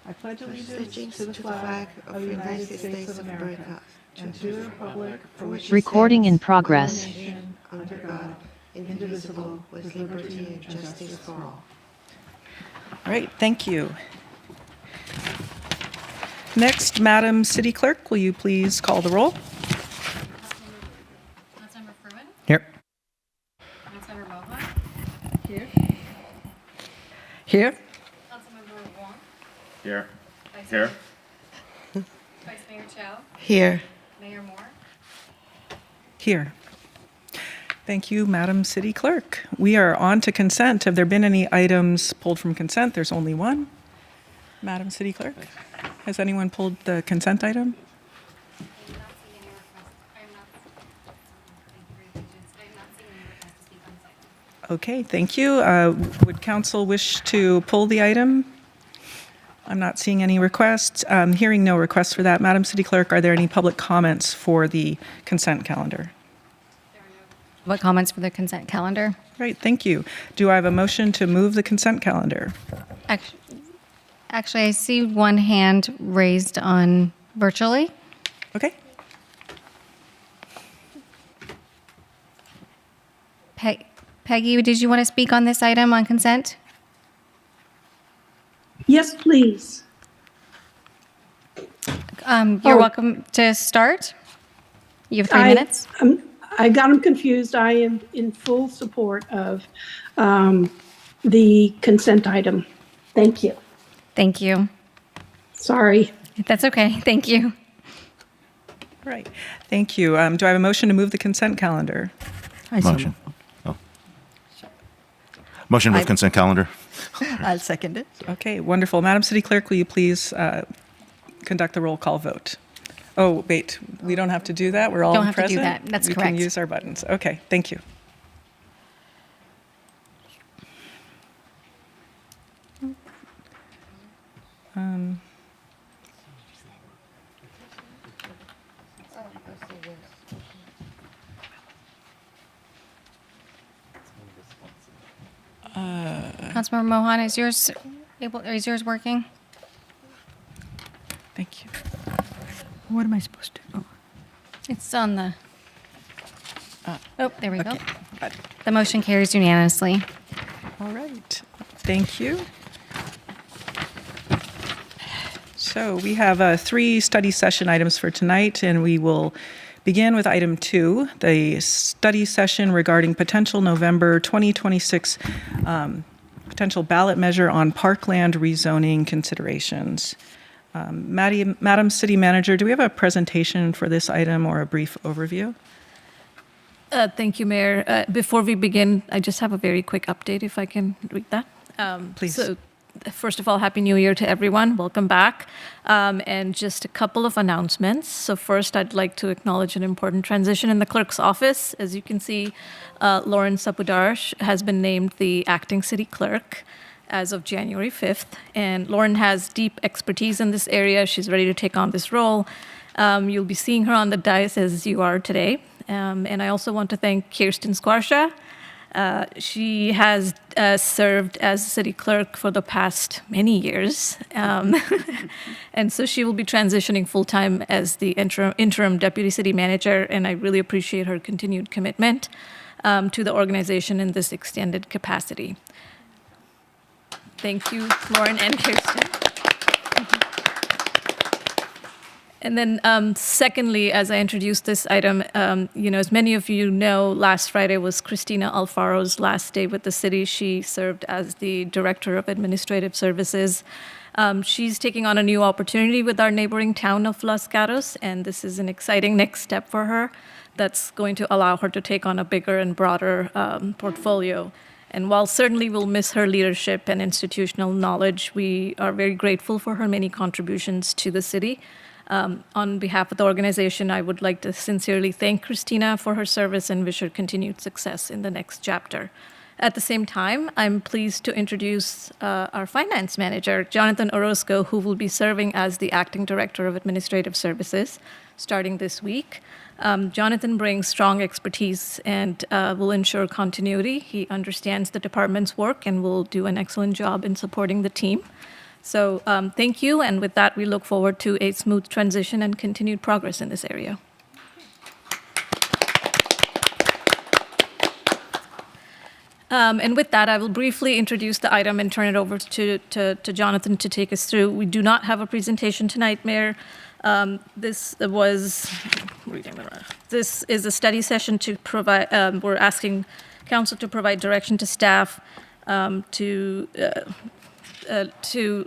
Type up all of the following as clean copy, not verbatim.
I pledge allegiance to the flag of the United States of America and to the republic for which it Recording in stands, one progress. nation, under God, indivisible, with liberty and justice for all. All right, thank you. Next, Madam City Clerk, will you please call the roll? Councilmember Fruin? Here. Councilmember Mohan? Here. Councilmember Wong? Here. Vice Here. Mayor, Vice Mayor Chow? Here. Mayor Moore? Here. Thank you, Madam City Clerk. We are on to consent. Have there been any items pulled from consent? There's only one. Madam City Clerk, has anyone pulled the consent item? I am not seeing any requests. I am not seeing any requests to speak on this item. Okay, thank you. Would council wish to pull the item? I'm not seeing any requests. Hearing no requests for that. Madam City Clerk, are there any public comments for the consent calendar? What comments for the consent calendar? Great, thank you. Do I have a motion to move the consent calendar? Actually, I see one hand raised on virtually. Okay. Peggy, did you want to speak on this item on consent? Yes, please. You're welcome to start. You have 3 minutes. I got them confused. I am in full support of the consent item. Thank you. Thank you. Sorry. That's okay. Thank you. All right, thank you. Do I have a motion to move the consent calendar? Motion. Oh. Motion with consent calendar. I'll second it. Okay, wonderful. Madam City Clerk, will you please conduct the roll call vote? Oh, wait, we don't have to do that? We're all Don't have to do present? that. That's We correct. can use our buttons. Okay, thank you. Councilmember Mohan, is yours working? Thank you. What am I supposed to do? It's on the. Oh, there we go. Okay, got it. The motion carries unanimously. All right, thank you. So we have 3 study session items for tonight, and we will begin with item 2, the study session regarding potential November 2026 potential ballot measure on parkland rezoning considerations. Madam City Manager, do we have a presentation for this item or a brief overview? Thank you, Mayor. Before we begin, I just have a very quick update, if I can read that. Please. So, first of all, Happy New Year to everyone. Welcome back. And just a couple of announcements. So first, I'd like to acknowledge an important transition in the clerk's office. As you can see, Lauren Sapudar has been named the acting city clerk as of January 5th. And Lauren has deep expertise in this area. She's ready to take on this role. You'll be seeing her on the dais as you are today. And I also want to thank Kirsten Squarsha. She has served as city clerk for the past many years. And so she will be transitioning full-time as the interim deputy city manager, and I really appreciate her continued commitment to the organization in this extended capacity. Thank you, Lauren and Kirsten. And then secondly, as I introduce this item, as many of you know, last Friday was Christina Alfaro's last day with the city. She served as the Director of Administrative Services. She's taking on a new opportunity with our neighboring town of Los Gatos, and this is an exciting next step for her that's going to allow her to take on a bigger and broader portfolio. And while certainly we'll miss her leadership and institutional knowledge, we are very grateful for her many contributions to the city. On behalf of the organization, I would like to sincerely thank Christina for her service and wish her continued success in the next chapter. At the same time, I'm pleased to introduce our finance manager, Jonathan Orozco, who will be serving as the acting director of administrative services starting this week. Jonathan brings strong expertise and will ensure continuity. He understands the department's work and will do an excellent job in supporting the team. So thank you, and with that, we look forward to a smooth transition and continued progress in this area. And with that, I will briefly introduce the item and turn it over to Jonathan to take us through. We do not have a presentation tonight, Mayor. This is a study session to provide, we're asking council to provide direction to staff to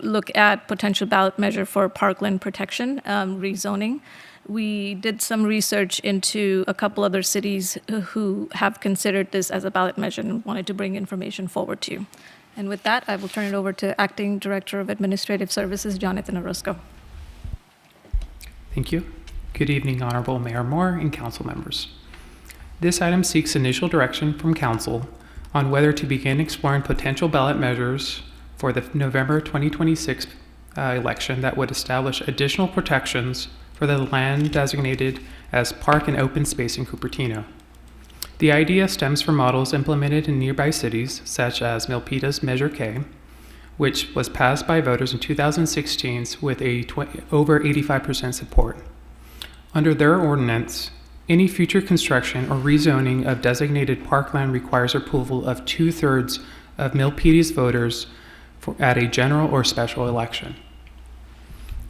look at potential ballot measure for parkland protection, rezoning. We did some research into a couple other cities who have considered this as a ballot measure and wanted to bring information forward to you. And with that, I will turn it over to Acting Director of Administrative Services, Jonathan Orozco. Thank you. Good evening, Honorable Mayor Moore and council members. This item seeks initial direction from council on whether to begin exploring potential ballot measures for the November 2026 election that would establish additional protections for the land designated as park and open space in Cupertino. The idea stems from models implemented in nearby cities, such as Milpitas Measure K, which was passed by voters in 2016 with over 85% support. Under their ordinance, any future construction or rezoning of designated parkland requires approval of 2/3 of Milpitas voters at a general or special election.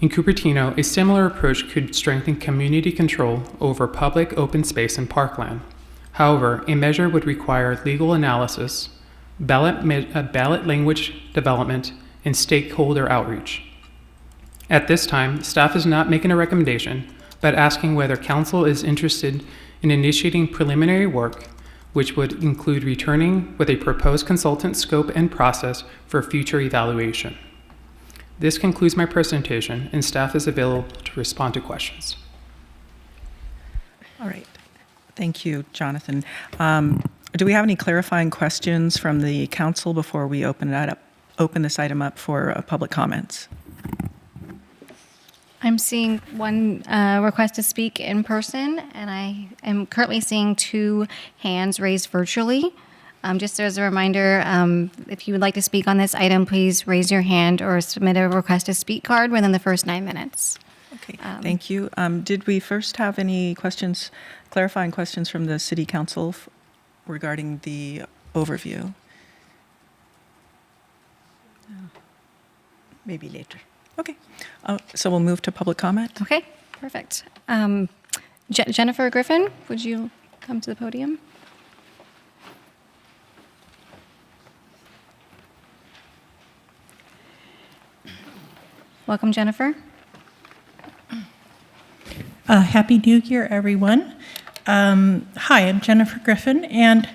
In Cupertino, a similar approach could strengthen community control over public open space and parkland. However, a measure would require legal analysis, ballot language development, and stakeholder outreach. At this time, staff is not making a recommendation, but asking whether council is interested in initiating preliminary work, which would include returning with a proposed consultant scope and process for future evaluation. This concludes my presentation, and staff is available to respond to questions. All right. Thank you, Jonathan. Do we have any clarifying questions from the council before we open this item up for public comments? I'm seeing one request to speak in person, and I am currently seeing 2 hands raised virtually. Just as a reminder, if you would like to speak on this item, please raise your hand or submit a request to speak card within the first 9 minutes. Okay, thank you. Did we first have any questions, clarifying questions from the City Council regarding the overview? Maybe later. Okay, so we'll move to public comment. Okay, perfect. Jennifer Griffin, would you come to the podium? Welcome, Jennifer. Happy New Year, everyone. Hi, I'm Jennifer Griffin, and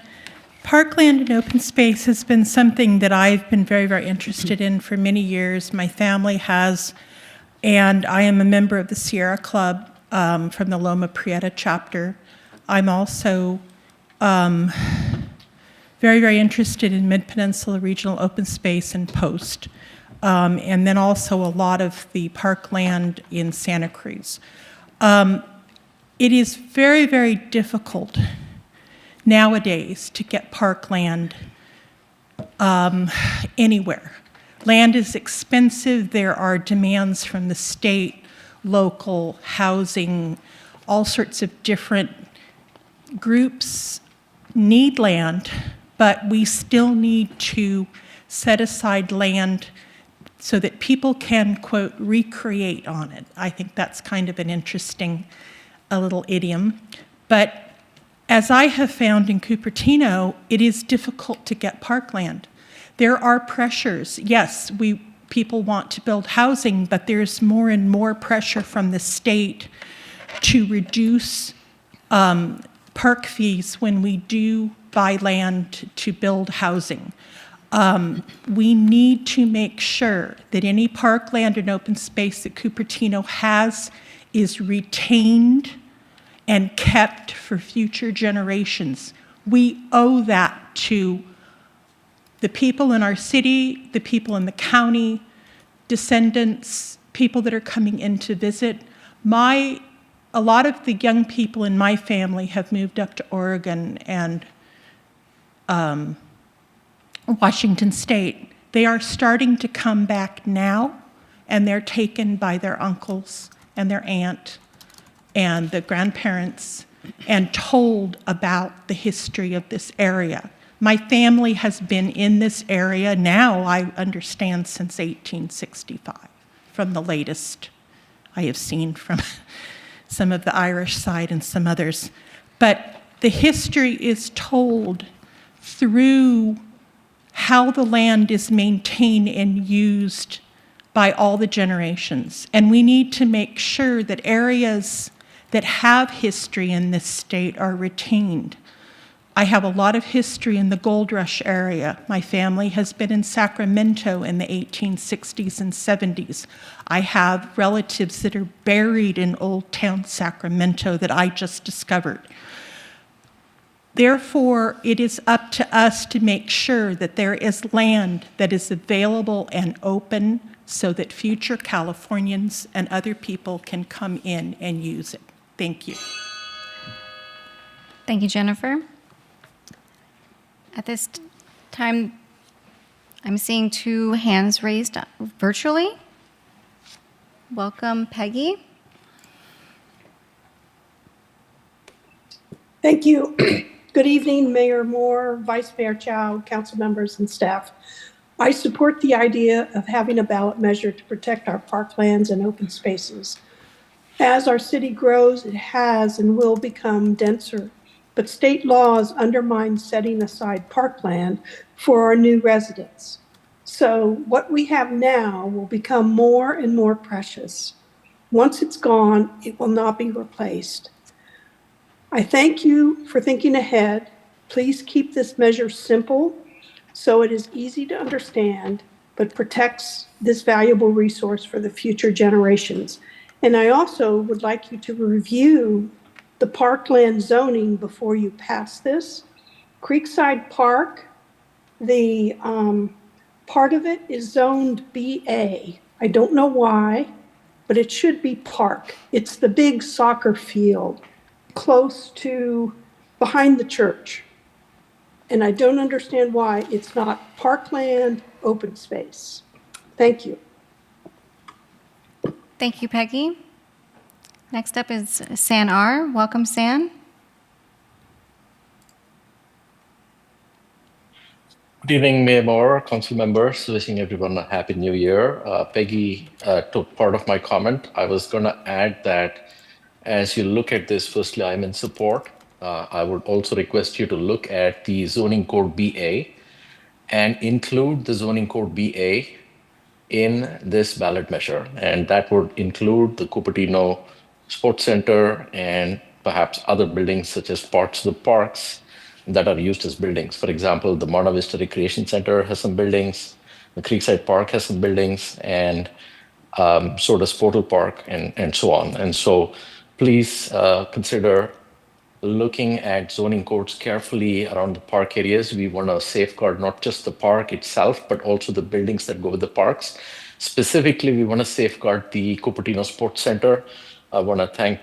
parkland and open space has been something that I've been very, very interested in for many years. My family has, and I am a member of the Sierra Club from the Loma Prieta chapter. I'm also very, very interested in Mid-Peninsula Regional Open Space and Post, and then also a lot of the parkland in Santa Cruz. It is very, very difficult nowadays to get parkland anywhere. Land is expensive. There are demands from the state, local, housing, all sorts of different groups need land, but we still need to set aside land so that people can, quote, recreate on it. I think that's kind of an interesting little idiom. But as I have found in Cupertino, it is difficult to get parkland. There are pressures. Yes, people want to build housing, but there's more and more pressure from the state to reduce park fees when we do buy land to build housing. We need to make sure that any parkland and open space that Cupertino has is retained and kept for future generations. We owe that to the people in our city, the people in the county, descendants, people that are coming in to visit. A lot of the young people in my family have moved up to Oregon and Washington State. They are starting to come back now, and they're taken by their uncles and their aunt and the grandparents and told about the history of this area. My family has been in this area now, I understand, since 1865, from the latest I have seen from some of the Irish side and some others. But the history is told through how the land is maintained and used by all the generations. And we need to make sure that areas that have history in this state are retained. I have a lot of history in the Gold Rush area. My family has been in Sacramento in the 1860s and 70s. I have relatives that are buried in Old Town Sacramento that I just discovered. Therefore, it is up to us to make sure that there is land that is available and open so that future Californians and other people can come in and use it. Thank you. Thank you, Jennifer. At this time, I'm seeing 2 hands raised virtually. Welcome, Peggy. Thank you. Good evening, Mayor Moore, Vice Mayor Chow, council members, and staff. I support the idea of having a ballot measure to protect our parklands and open spaces. As our city grows, it has and will become denser, but state laws undermine setting aside parkland for our new residents. So what we have now will become more and more precious. Once it's gone, it will not be replaced. I thank you for thinking ahead. Please keep this measure simple so it is easy to understand, but protects this valuable resource for the future generations. And I also would like you to review the parkland zoning before you pass this. Creekside Park, the part of it is zoned BA. I don't know why, but it should be park. It's the big soccer field close to behind the church. And I don't understand why it's not parkland open space. Thank you. Thank you, Peggy. Next up is San R. Welcome, San. Good evening, Mayor Moore, council members. Wishing everyone a happy new year. Peggy took part of my comment. I was going to add that as you look at this, firstly, I'm in support. I would also request you to look at the zoning code BA and include the zoning code BA in this ballot measure. And that would include the Cupertino Sports Center and perhaps other buildings such as parts of the parks that are used as buildings. For example, the Monta Vista Recreation Center has some buildings, the Creekside Park has some buildings, and so does Portal Park and so on. And so please consider looking at zoning codes carefully around the park areas. We want to safeguard not just the park itself, but also the buildings that go with the parks. Specifically, we want to safeguard the Cupertino Sports Center. I want to thank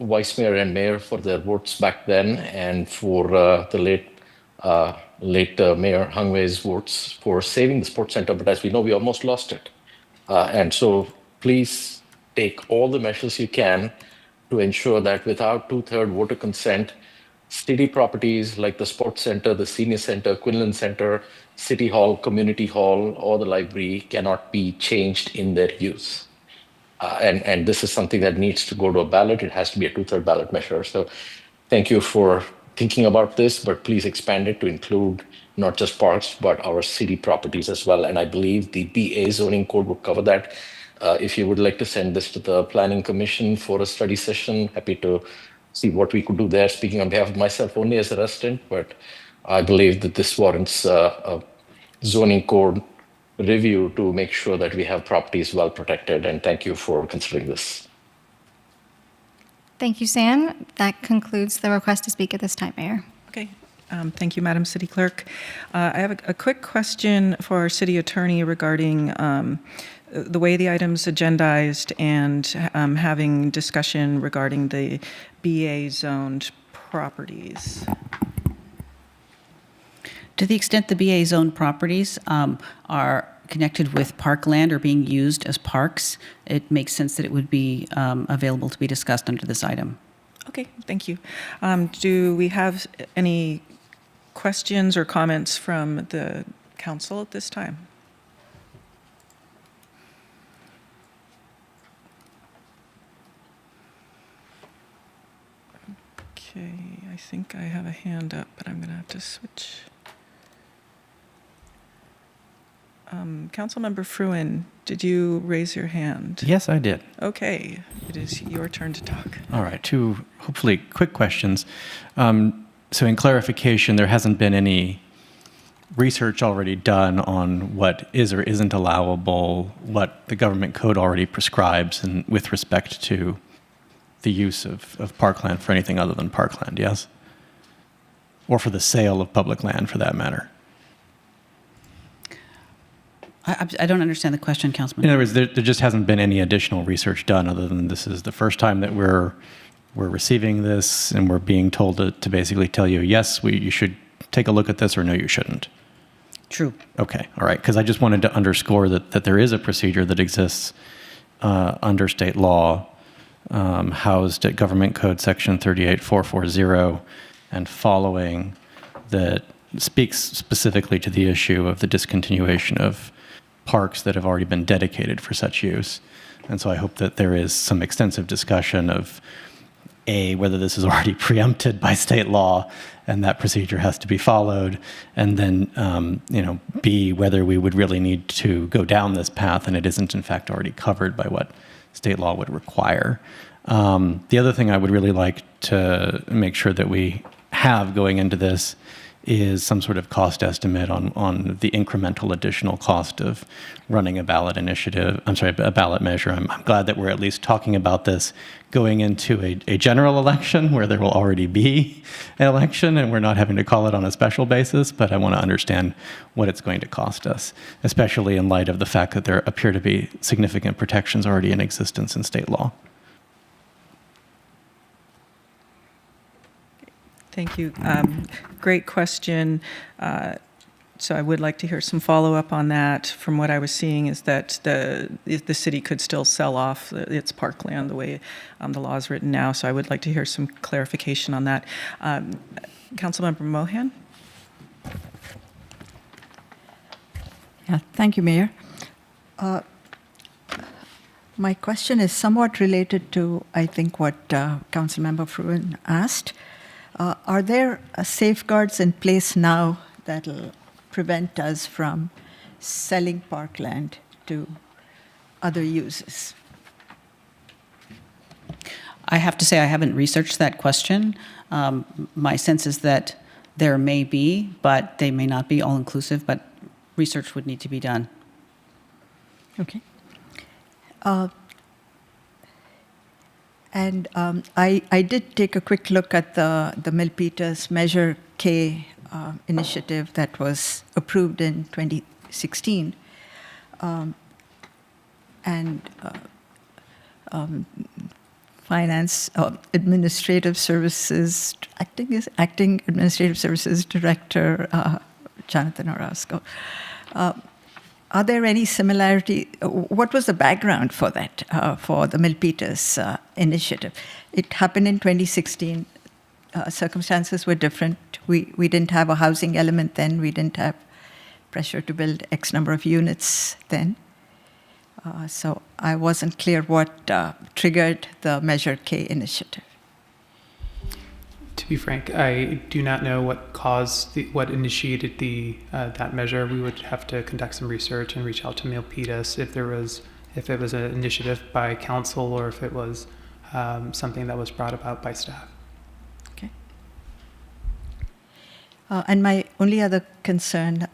Vice Mayor and Mayor for their votes back then, and for the late Mayor Hungway's votes for saving the Sports Center. But as we know, we almost lost it. And so please take all the measures you can to ensure that without 2/3 voter consent, city properties like the Sports Center, the Senior Center, Quinlan Center, City Hall, Community Hall, or the library cannot be changed in their use. And this is something that needs to go to a ballot. It has to be a 2/3 ballot measure. So thank you for thinking about this, but please expand it to include not just parks, but our city properties as well. And I believe the BA zoning code would cover that. If you would like to send this to the Planning Commission for a study session, happy to see what we could do there, speaking on behalf of myself only as a resident, but I believe that this warrants a zoning code review to make sure that we have properties well protected. And thank you for considering this. Thank you, San. That concludes the request to speak at this time, Mayor. Okay. Thank you, Madam City Clerk. I have a quick question for our city attorney regarding the way the item's agendized and having discussion regarding the BA zoned properties. To the extent the BA zone properties are connected with parkland or being used as parks, it makes sense that it would be available to be discussed under this item. Okay, thank you. Do we have any questions or comments from the council at this time? Okay, I think I have a hand up, but I'm going to have to switch. Councilmember Fruin, did you raise your hand? Yes, I did. Okay, it is your turn to talk. All right, two hopefully quick questions. So in clarification, there hasn't been any research already done on what is or isn't allowable, what the government code already prescribes, and with respect to the use of parkland for anything other than parkland, yes? Or for the sale of public land, for that matter. I don't understand the question, Councilman. In other words, there just hasn't been any additional research done other than this is the first time that we're receiving this and we're being told to basically tell you, yes, you should take a look at this, or no, you shouldn't. True. Okay, all right, because I just wanted to underscore that there is a procedure that exists under state law, housed at Government Code Section 38440 and following, that speaks specifically to the issue of the discontinuation of parks that have already been dedicated for such use. And so I hope that there is some extensive discussion of A, whether this is already preempted by state law and that procedure has to be followed, and then B, whether we would really need to go down this path and it isn't in fact already covered by what state law would require. The other thing I would really like to make sure that we have going into this is some sort of cost estimate on the incremental additional cost of running a ballot initiative, a ballot measure. I'm glad that we're at least talking about this going into a general election where there will already be an election and we're not having to call it on a special basis, but I want to understand what it's going to cost us, especially in light of the fact that there appear to be significant protections already in existence in state law. Thank you. Great question. So I would like to hear some follow-up on that. From what I was seeing is that the city could still sell off its parkland the way the law is written now. So I would like to hear some clarification on that. Councilmember Mohan? Yeah, thank you, Mayor. My question is somewhat related to, I think, what Councilmember Fruin asked. Are there safeguards in place now that will prevent us from selling parkland to other uses? I have to say I haven't researched that question. My sense is that there may be, but they may not be all-inclusive, but research would need to be done. Okay. And I did take a quick look at the Milpitas Measure K initiative that was approved in 2016. Finance Administrative Services, Acting Administrative Services Director Jonathan Orozco. Are there any similarity? What was the background for that, for the Milpitas initiative? It happened in 2016. Circumstances were different. We didn't have a housing element then. We didn't have pressure to build X number of units then. So I wasn't clear what triggered the Measure K initiative. To be frank, I do not know what initiated that measure. We would have to conduct some research and reach out to Milpitas if it was an initiative by council or if it was something that was brought about by staff. Okay. And my only other concern,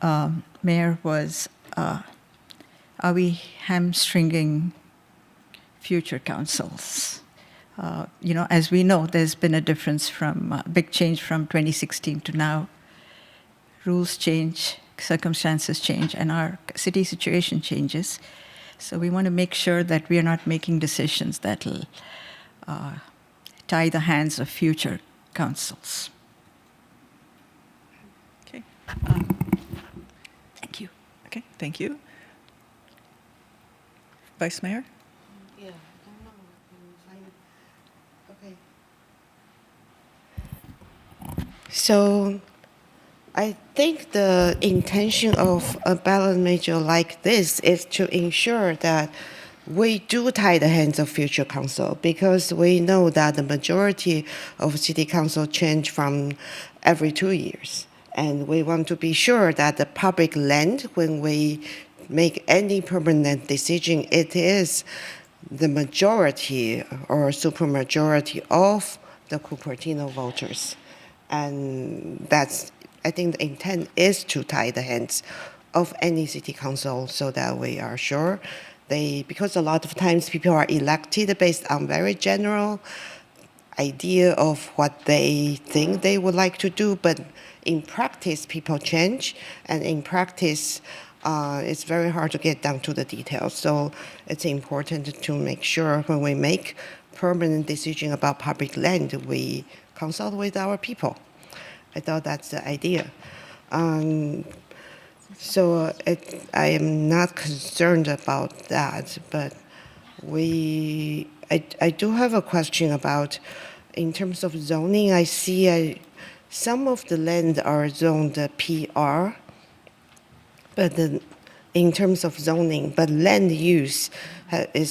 Mayor, was are we hamstringing future councils? As we know, there's been a difference from big change from 2016 to now. Rules change, circumstances change, and our city situation changes. So we want to make sure that we are not making decisions that will tie the hands of future councils. Okay. Thank you. Okay, thank you. Vice Mayor? Yeah, I don't know. Okay. So I think the intention of a ballot measure like this is to ensure that we do tie the hands of future council, because we know that the majority of city council change from every 2 years. And we want to be sure that the public land, when we make any permanent decision, it is the majority or supermajority of the Cupertino voters. And that's, I think the intent is to tie the hands of any city council so that we are sure because a lot of times people are elected based on very general idea of what they think they would like to do, but in practice people change, and in practice it's very hard to get down to the details. So it's important to make sure when we make permanent decision about public land, we consult with our people. I thought that's the idea. So I am not concerned about that, but I do have a question about, in terms of zoning, I see some of the land are zoned PR, but in terms of zoning, but land use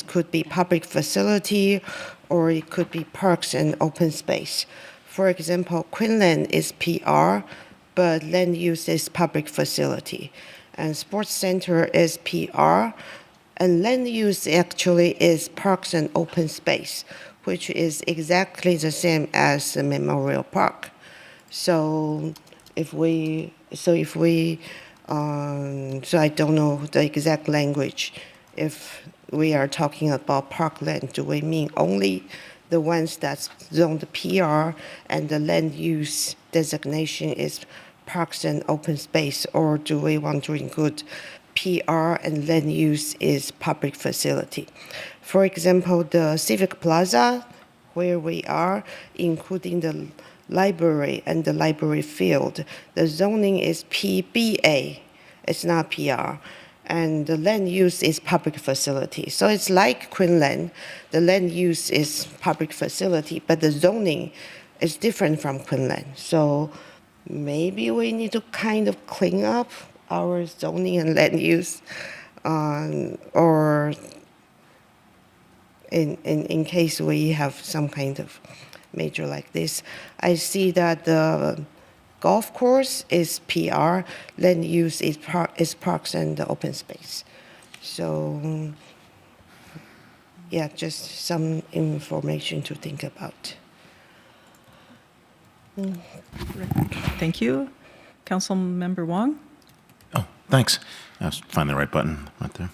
could be public facility, or it could be parks and open space. For example, Quinlan is PR, but land use is public facility. And sports center is PR, and land use actually is parks and open space, which is exactly the same as the Memorial Park. So so I don't know the exact language. If we are talking about parkland, do we mean only the ones that's zoned PR and the land use designation is parks and open space, or do we want to include PR and land use is public facility? For example, the Civic Plaza, where we are, including the library and the library field, the zoning is PBA, it's not PR. And the land use is public facility. So it's like Quinlan, the land use is public facility, but the zoning is different from Quinlan. So maybe we need to kind of clean up our zoning and land use, or in case we have some kind of major like this. I see that the golf course is PR, land use is parks and open space. So yeah, just some information to think about. Thank you. Councilmember Wong? Oh, thanks. I was finding the right button right there.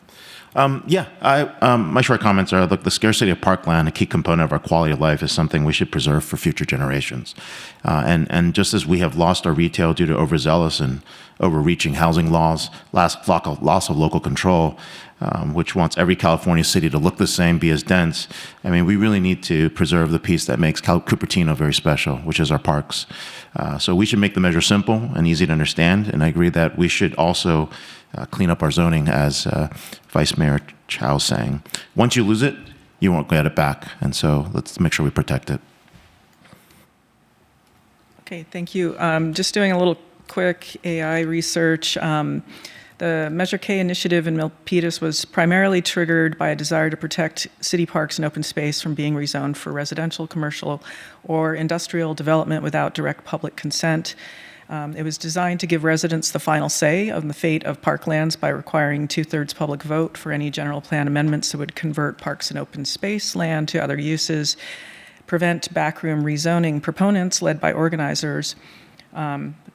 My short comments are, look, the scarcity of parkland, a key component of our quality of life, is something we should preserve for future generations. And just as we have lost our retail due to overzealous and overreaching housing laws, loss of local control, which wants every California city to look the same, be as dense, I mean, we really need to preserve the piece that makes Cupertino very special, which is our parks. So we should make the measure simple and easy to understand, and I agree that we should also clean up our zoning, as Vice Mayor Chow was saying. Once you lose it, you won't get it back, and so let's make sure we protect it. Okay, thank you. Just doing a little quick AI research. The Measure K initiative in Milpitas was primarily triggered by a desire to protect city parks and open space from being rezoned for residential, commercial, or industrial development without direct public consent. It was designed to give residents the final say on the fate of parklands by requiring 2/3 public vote for any general plan amendments that would convert parks and open space land to other uses, prevent backroom rezoning proponents led by organizers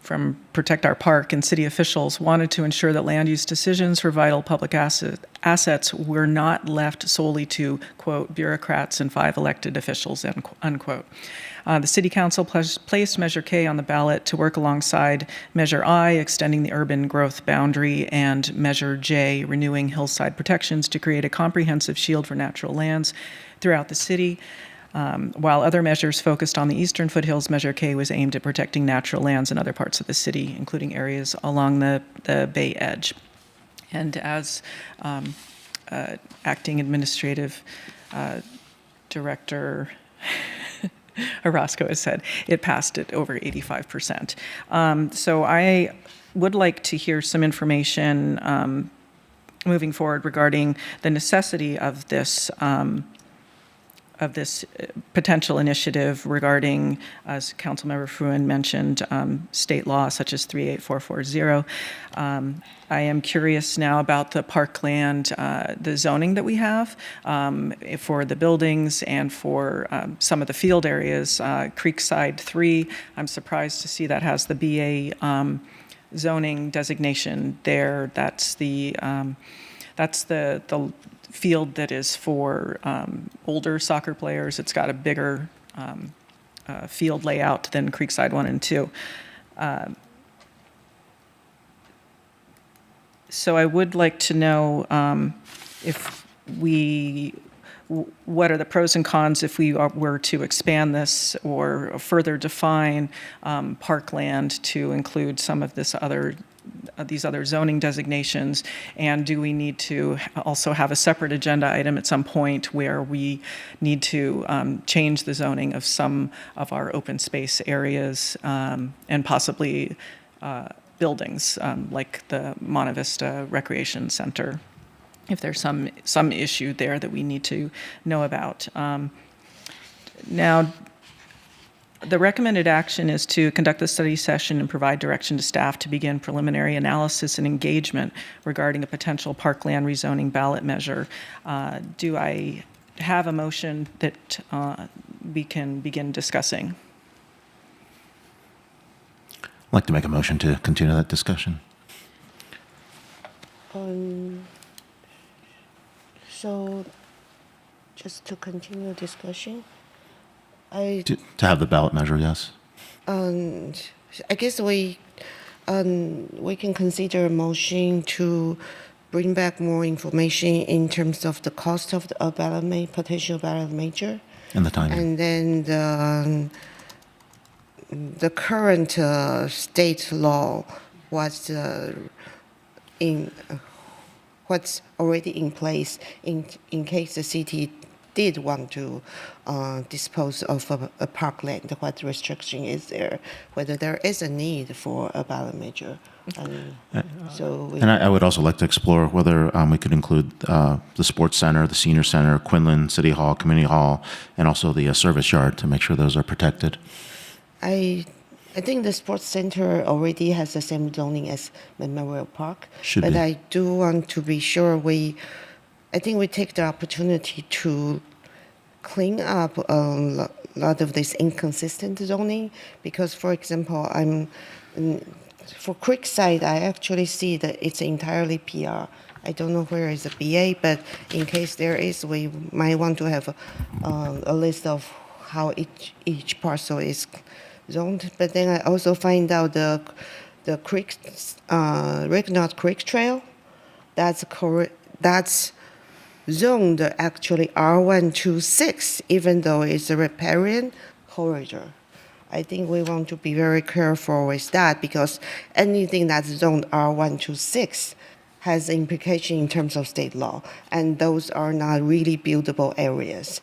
from Protect Our Park, and city officials wanted to ensure that land use decisions for vital public assets were not left solely to, quote, bureaucrats and 5 elected officials, unquote. The City Council placed Measure K on the ballot to work alongside Measure I, extending the urban growth boundary, and Measure J, renewing hillside protections to create a comprehensive shield for natural lands throughout the city. While other measures focused on the eastern foothills, Measure K was aimed at protecting natural lands in other parts of the city, including areas along the Bay Edge. And as Acting Administrative Director Orozco has said, it passed at over 85%. So I would like to hear some information moving forward regarding the necessity of this potential initiative regarding, as Councilmember Fruin mentioned, state law such as 38440. I am curious now about the parkland, the zoning that we have for the buildings and for some of the field areas. Creekside 3, I'm surprised to see that has the BA zoning designation there. That's the field that is for older soccer players. It's got a bigger field layout than Creekside 1 and 2. So I would like to know what are the pros and cons if we were to expand this or further define parkland to include some of these other zoning designations, and do we need to also have a separate agenda item at some point where we need to change the zoning of some of our open space areas and possibly buildings like the Monte Vista Recreation Center, if there's some issue there that we need to know about. Now, the recommended action is to conduct the study session and provide direction to staff to begin preliminary analysis and engagement regarding a potential parkland rezoning ballot measure. Do I have a motion that we can begin discussing? I'd like to make a motion to continue that discussion. So, just to continue discussion, To have the ballot measure, yes. I guess we can consider a motion to bring back more information in terms of the cost of the potential ballot measure, And the timing. and then the current state law was what's already in place in case the city did want to dispose of a parkland, what restriction is there, whether there is a need for a ballot measure. And I would also like to explore whether we could include the sports center, the senior center, Quinlan City Hall, Community Hall, and also the service yard to make sure those are protected. I think the sports center already has the same zoning as Memorial Park. Should but be. I do want to be sure I think we take the opportunity to clean up a lot of this inconsistent zoning because, for example, for Creekside, I actually see that it's entirely PR. I don't know where is the BA, but in case there is, we might want to have a list of how each parcel is zoned. But then I also find out the Ricknott Creek Trail, that's zoned actually R126, even though it's a riparian corridor. I think we want to be very careful with that because anything that's zoned R126 has implication in terms of state law, and those are not really buildable areas.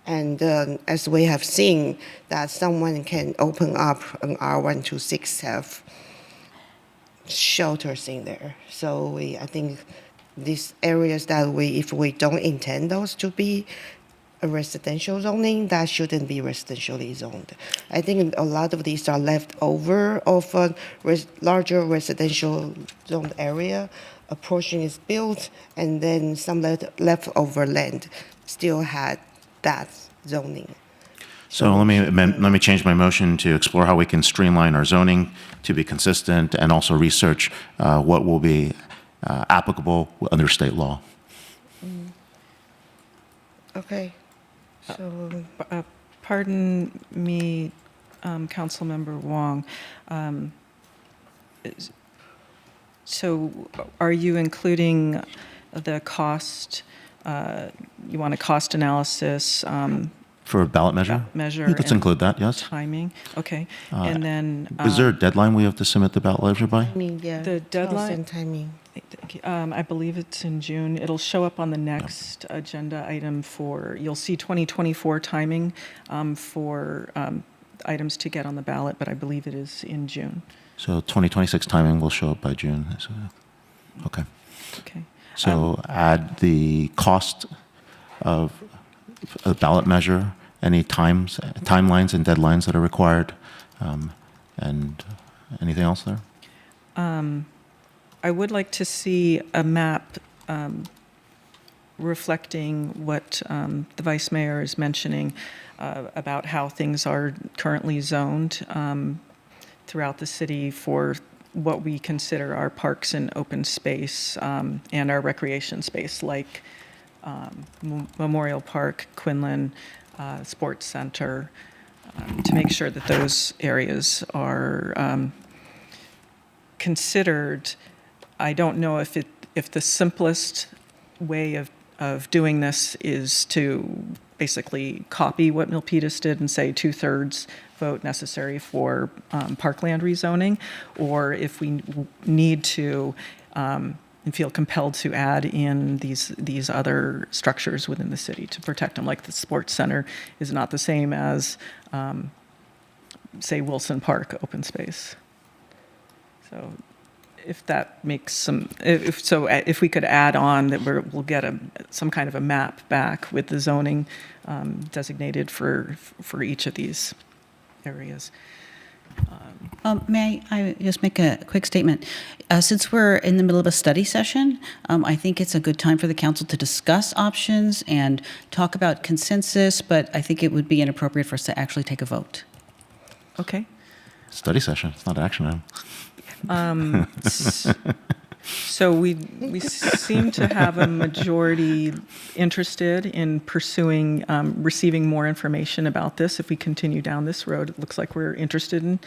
And as we have seen, that someone can open up an R126 have shelters in there. So I think these areas that if we don't intend those to be a residential zoning, that shouldn't be residentially zoned. I think a lot of these are left over of a larger residential zoned area. A portion is built, and then some leftover land still had that zoning. So let me change my motion to explore how we can streamline our zoning to be consistent and also research what will be applicable under state law. Okay. So Pardon me, Councilmember Wong. So are you including the cost, you want a cost analysis? For a ballot measure? Measure. Let's and include that, yes. Timing, okay. And then. Is there a deadline we have to submit the ballot measure by? timing, yeah. The deadline? Cost and timing. Thank you. I believe it's in June. It'll show up on the next agenda item for, you'll see 2024 timing for items to get on the ballot, but I believe it is in June. So 2026 timing will show up by June. So, okay. Okay. So add the cost of a ballot measure, any timelines and deadlines that are required, and anything else there? I would like to see a map reflecting what the vice mayor is mentioning about how things are currently zoned throughout the city for what we consider our parks and open space and our recreation space, like Memorial Park, Quinlan, Sports Center, to make sure that those areas are considered. I don't know if the simplest way of doing this is to basically copy what Milpitas did and say 2/3 vote necessary for parkland rezoning, or if we need to and feel compelled to add in these other structures within the city to protect them, like the sports center is not the same as, say, Wilson Park open space. So if that makes some, if we could add on that we'll get some kind of a map back with the zoning designated for each of these areas. May I just make a quick statement? Since we're in the middle of a study session, I think it's a good time for the council to discuss options and talk about consensus, but I think it would be inappropriate for us to actually take a vote. Okay. Study session. It's not an action item. So we seem to have a majority interested in pursuing, receiving more information about this. If we continue down this road, it looks like we're interested in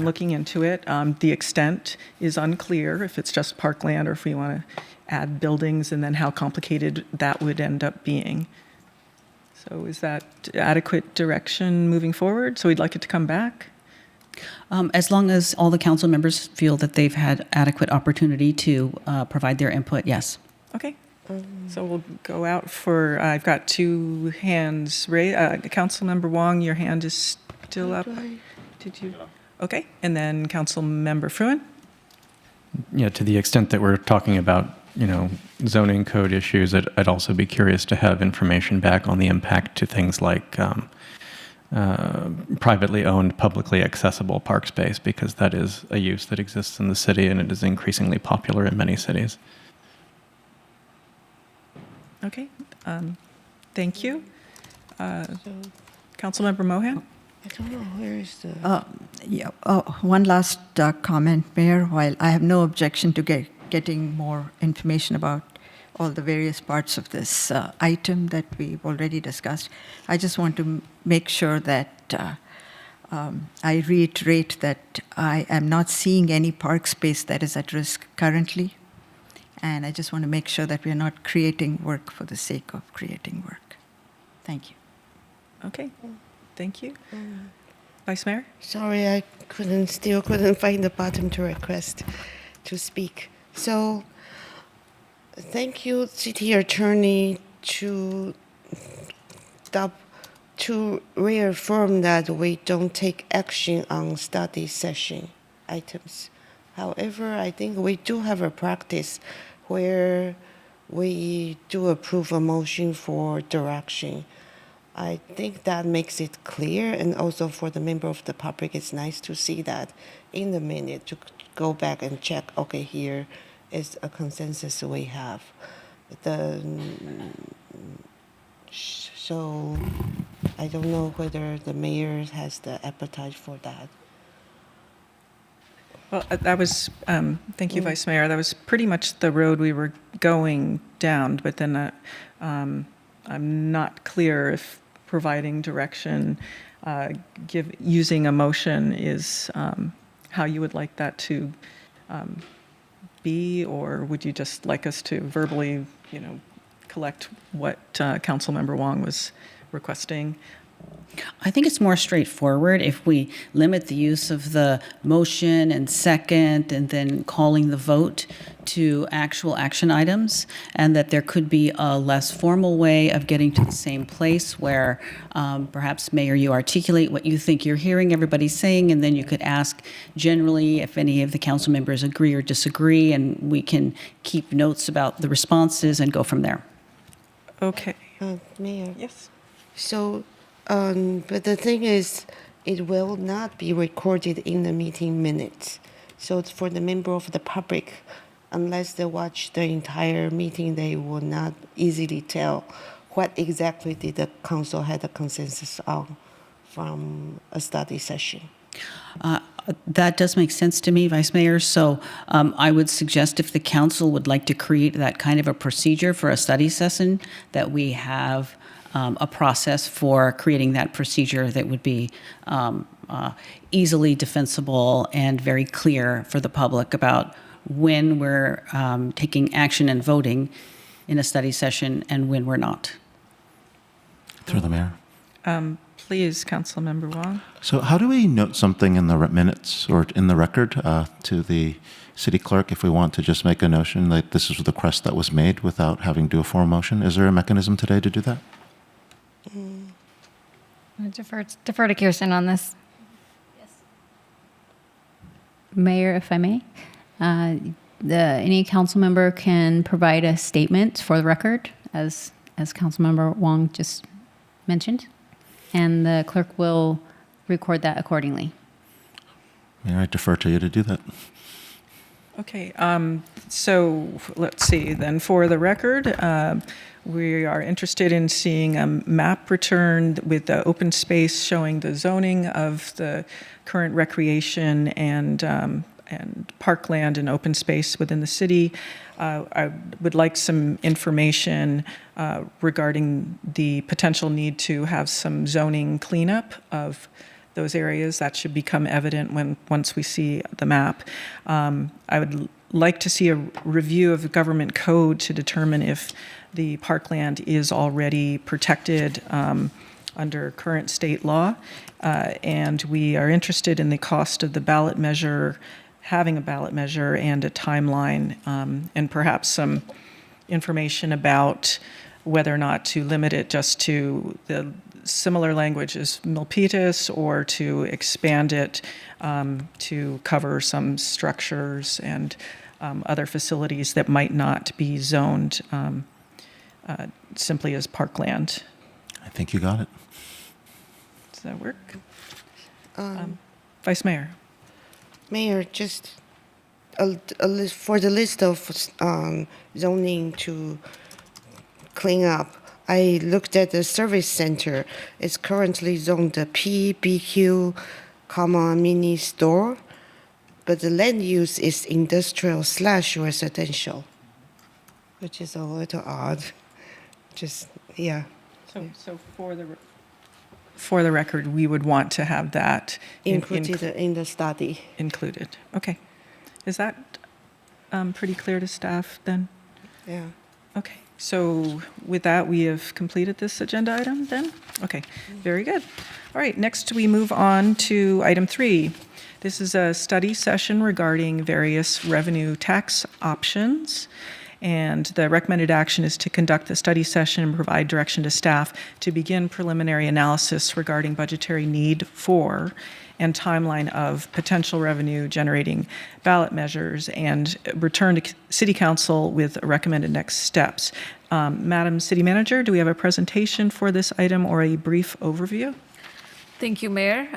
looking into it. The extent is unclear, if it's just parkland or if we want to add buildings, and then how complicated that would end up being. So is that adequate direction moving forward? So we'd like it to come back? As long as all the council members feel that they've had adequate opportunity to provide their input, yes. Okay. So we'll go out for, I've got two hands raised. Councilmember Wong, your hand is still up. Did you? Okay. And then Councilmember Fruin? Yeah, to the extent that we're talking about, zoning code issues, I'd also be curious to have information back on the impact to things like privately owned, publicly accessible park space, because that is a use that exists in the city and it is increasingly popular in many cities. Okay. Thank you. Councilmember Mohan? I don't know where is the. One last comment, Mayor. While I have no objection to getting more information about all the various parts of this item that we've already discussed, I just want to make sure that I reiterate that I am not seeing any park space that is at risk currently. And I just want to make sure that we are not creating work for the sake of creating work. Thank you. Okay. Thank you. Vice Mayor? Sorry, I still couldn't find the button to request to speak. So, thank you, City Attorney, to reaffirm that we don't take action on study session items. However, I think we do have a practice where we do approve a motion for direction. I think that makes it clear, and also for the member of the public, it's nice to see that in the minute to go back and check, okay, here is a consensus we have. So I don't know whether the mayor has the appetite for that. Well, that was, thank you, Vice Mayor. That was pretty much the road we were going down, but then I'm not clear if providing direction, using a motion is how you would like that to be, or would you just like us to verbally, collect what Councilmember Wong was requesting? I think it's more straightforward if we limit the use of the motion and second and then calling the vote to actual action items, and that there could be a less formal way of getting to the same place where perhaps, Mayor, you articulate what you think you're hearing everybody saying, and then you could ask generally if any of the council members agree or disagree, and we can keep notes about the responses and go from there. Okay. Mayor. Yes. So, but the thing is, it will not be recorded in the meeting minutes. So it's for the member of the public, unless they watch the entire meeting, they will not easily tell what exactly did the council had a consensus on from a study session. That does make sense to me, Vice Mayor. So I would suggest if the council would like to create that kind of a procedure for a study session, that we have a process for creating that procedure that would be easily defensible and very clear for the public about when we're taking action and voting in a study session and when we're not. Through the mayor. Please, Councilmember Wong. So how do we note something in the minutes or in the record to the city clerk if we want to just make a notion that this is the request that was made without having to do a formal motion? Is there a mechanism today to do that? I defer to Kirsten on this. Mayor, if I may, any council member can provide a statement for the record, as Councilmember Wong just mentioned, and the clerk will record that accordingly. Mayor, I defer to you to do that. Okay, so let's see, then for the record, we are interested in seeing a map returned with the open space showing the zoning of the current recreation and parkland and open space within the city. I would like some information regarding the potential need to have some zoning cleanup of those areas. That should become evident once we see the map. I would like to see a review of the government code to determine if the parkland is already protected under current state law. And we are interested in the cost of the ballot measure, having a ballot measure and a timeline, and perhaps some information about whether or not to limit it just to the similar language as Milpitas or to expand it to cover some structures and other facilities that might not be zoned simply as parkland. I think you got it. Does that work? Vice Mayor. Mayor, just for the list of zoning to clean up, I looked at the service center. It's currently zoned a PBQ, mini store, but the land use is industrial/residential, which is a little odd. Just, yeah. So for the record, we would want to have that Included in the study. included. Okay. Is that pretty clear to staff then? Yeah. Okay. So with that, we have completed this agenda item then? Okay, very good. All right, next we move on to item 3. This is a study session regarding various revenue tax options. And the recommended action is to conduct the study session and provide direction to staff to begin preliminary analysis regarding budgetary need for and timeline of potential revenue generating ballot measures and return to City Council with recommended next steps. Madam City Manager, do we have a presentation for this item or a brief overview? Thank you, Mayor.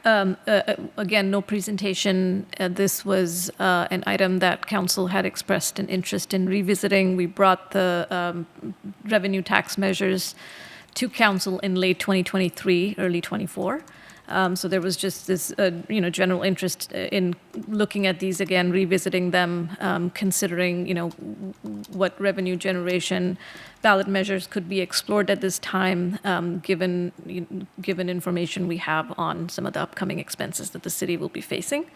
Again, no presentation. This was an item that Council had expressed an interest in revisiting. We brought the revenue tax measures to Council in late 2023, early 24. So there was just this, general interest in looking at these again, revisiting them, considering, what revenue generation ballot measures could be explored at this time, given information we have on some of the upcoming expenses that the city will be facing.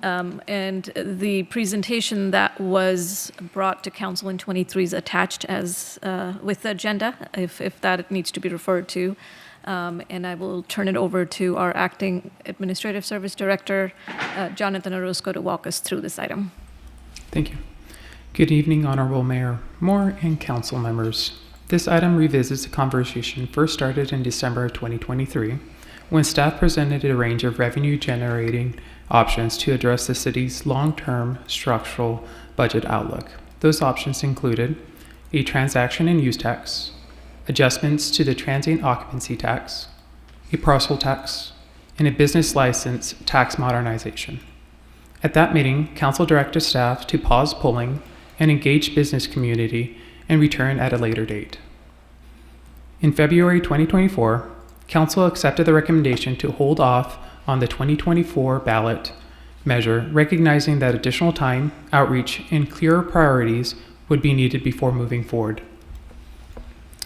And the presentation that was brought to Council in 23 is attached as with the agenda, if that needs to be referred to. and I will turn it over to our acting administrative service director, Jonathan Orozco, to walk us through this item. Thank you. Good evening, Honorable Mayor Moore and council members. This item revisits a conversation first started in December of 2023 when staff presented a range of revenue-generating options to address the city's long-term structural budget outlook. Those options included a transaction and use tax, adjustments to the transient occupancy tax, a parcel tax, and a business license tax modernization. At that meeting, council directed staff to pause polling and engage business community and return at a later date. In February 2024, council accepted the recommendation to hold off on the 2024 ballot measure, recognizing that additional time, outreach, and clearer priorities would be needed before moving forward.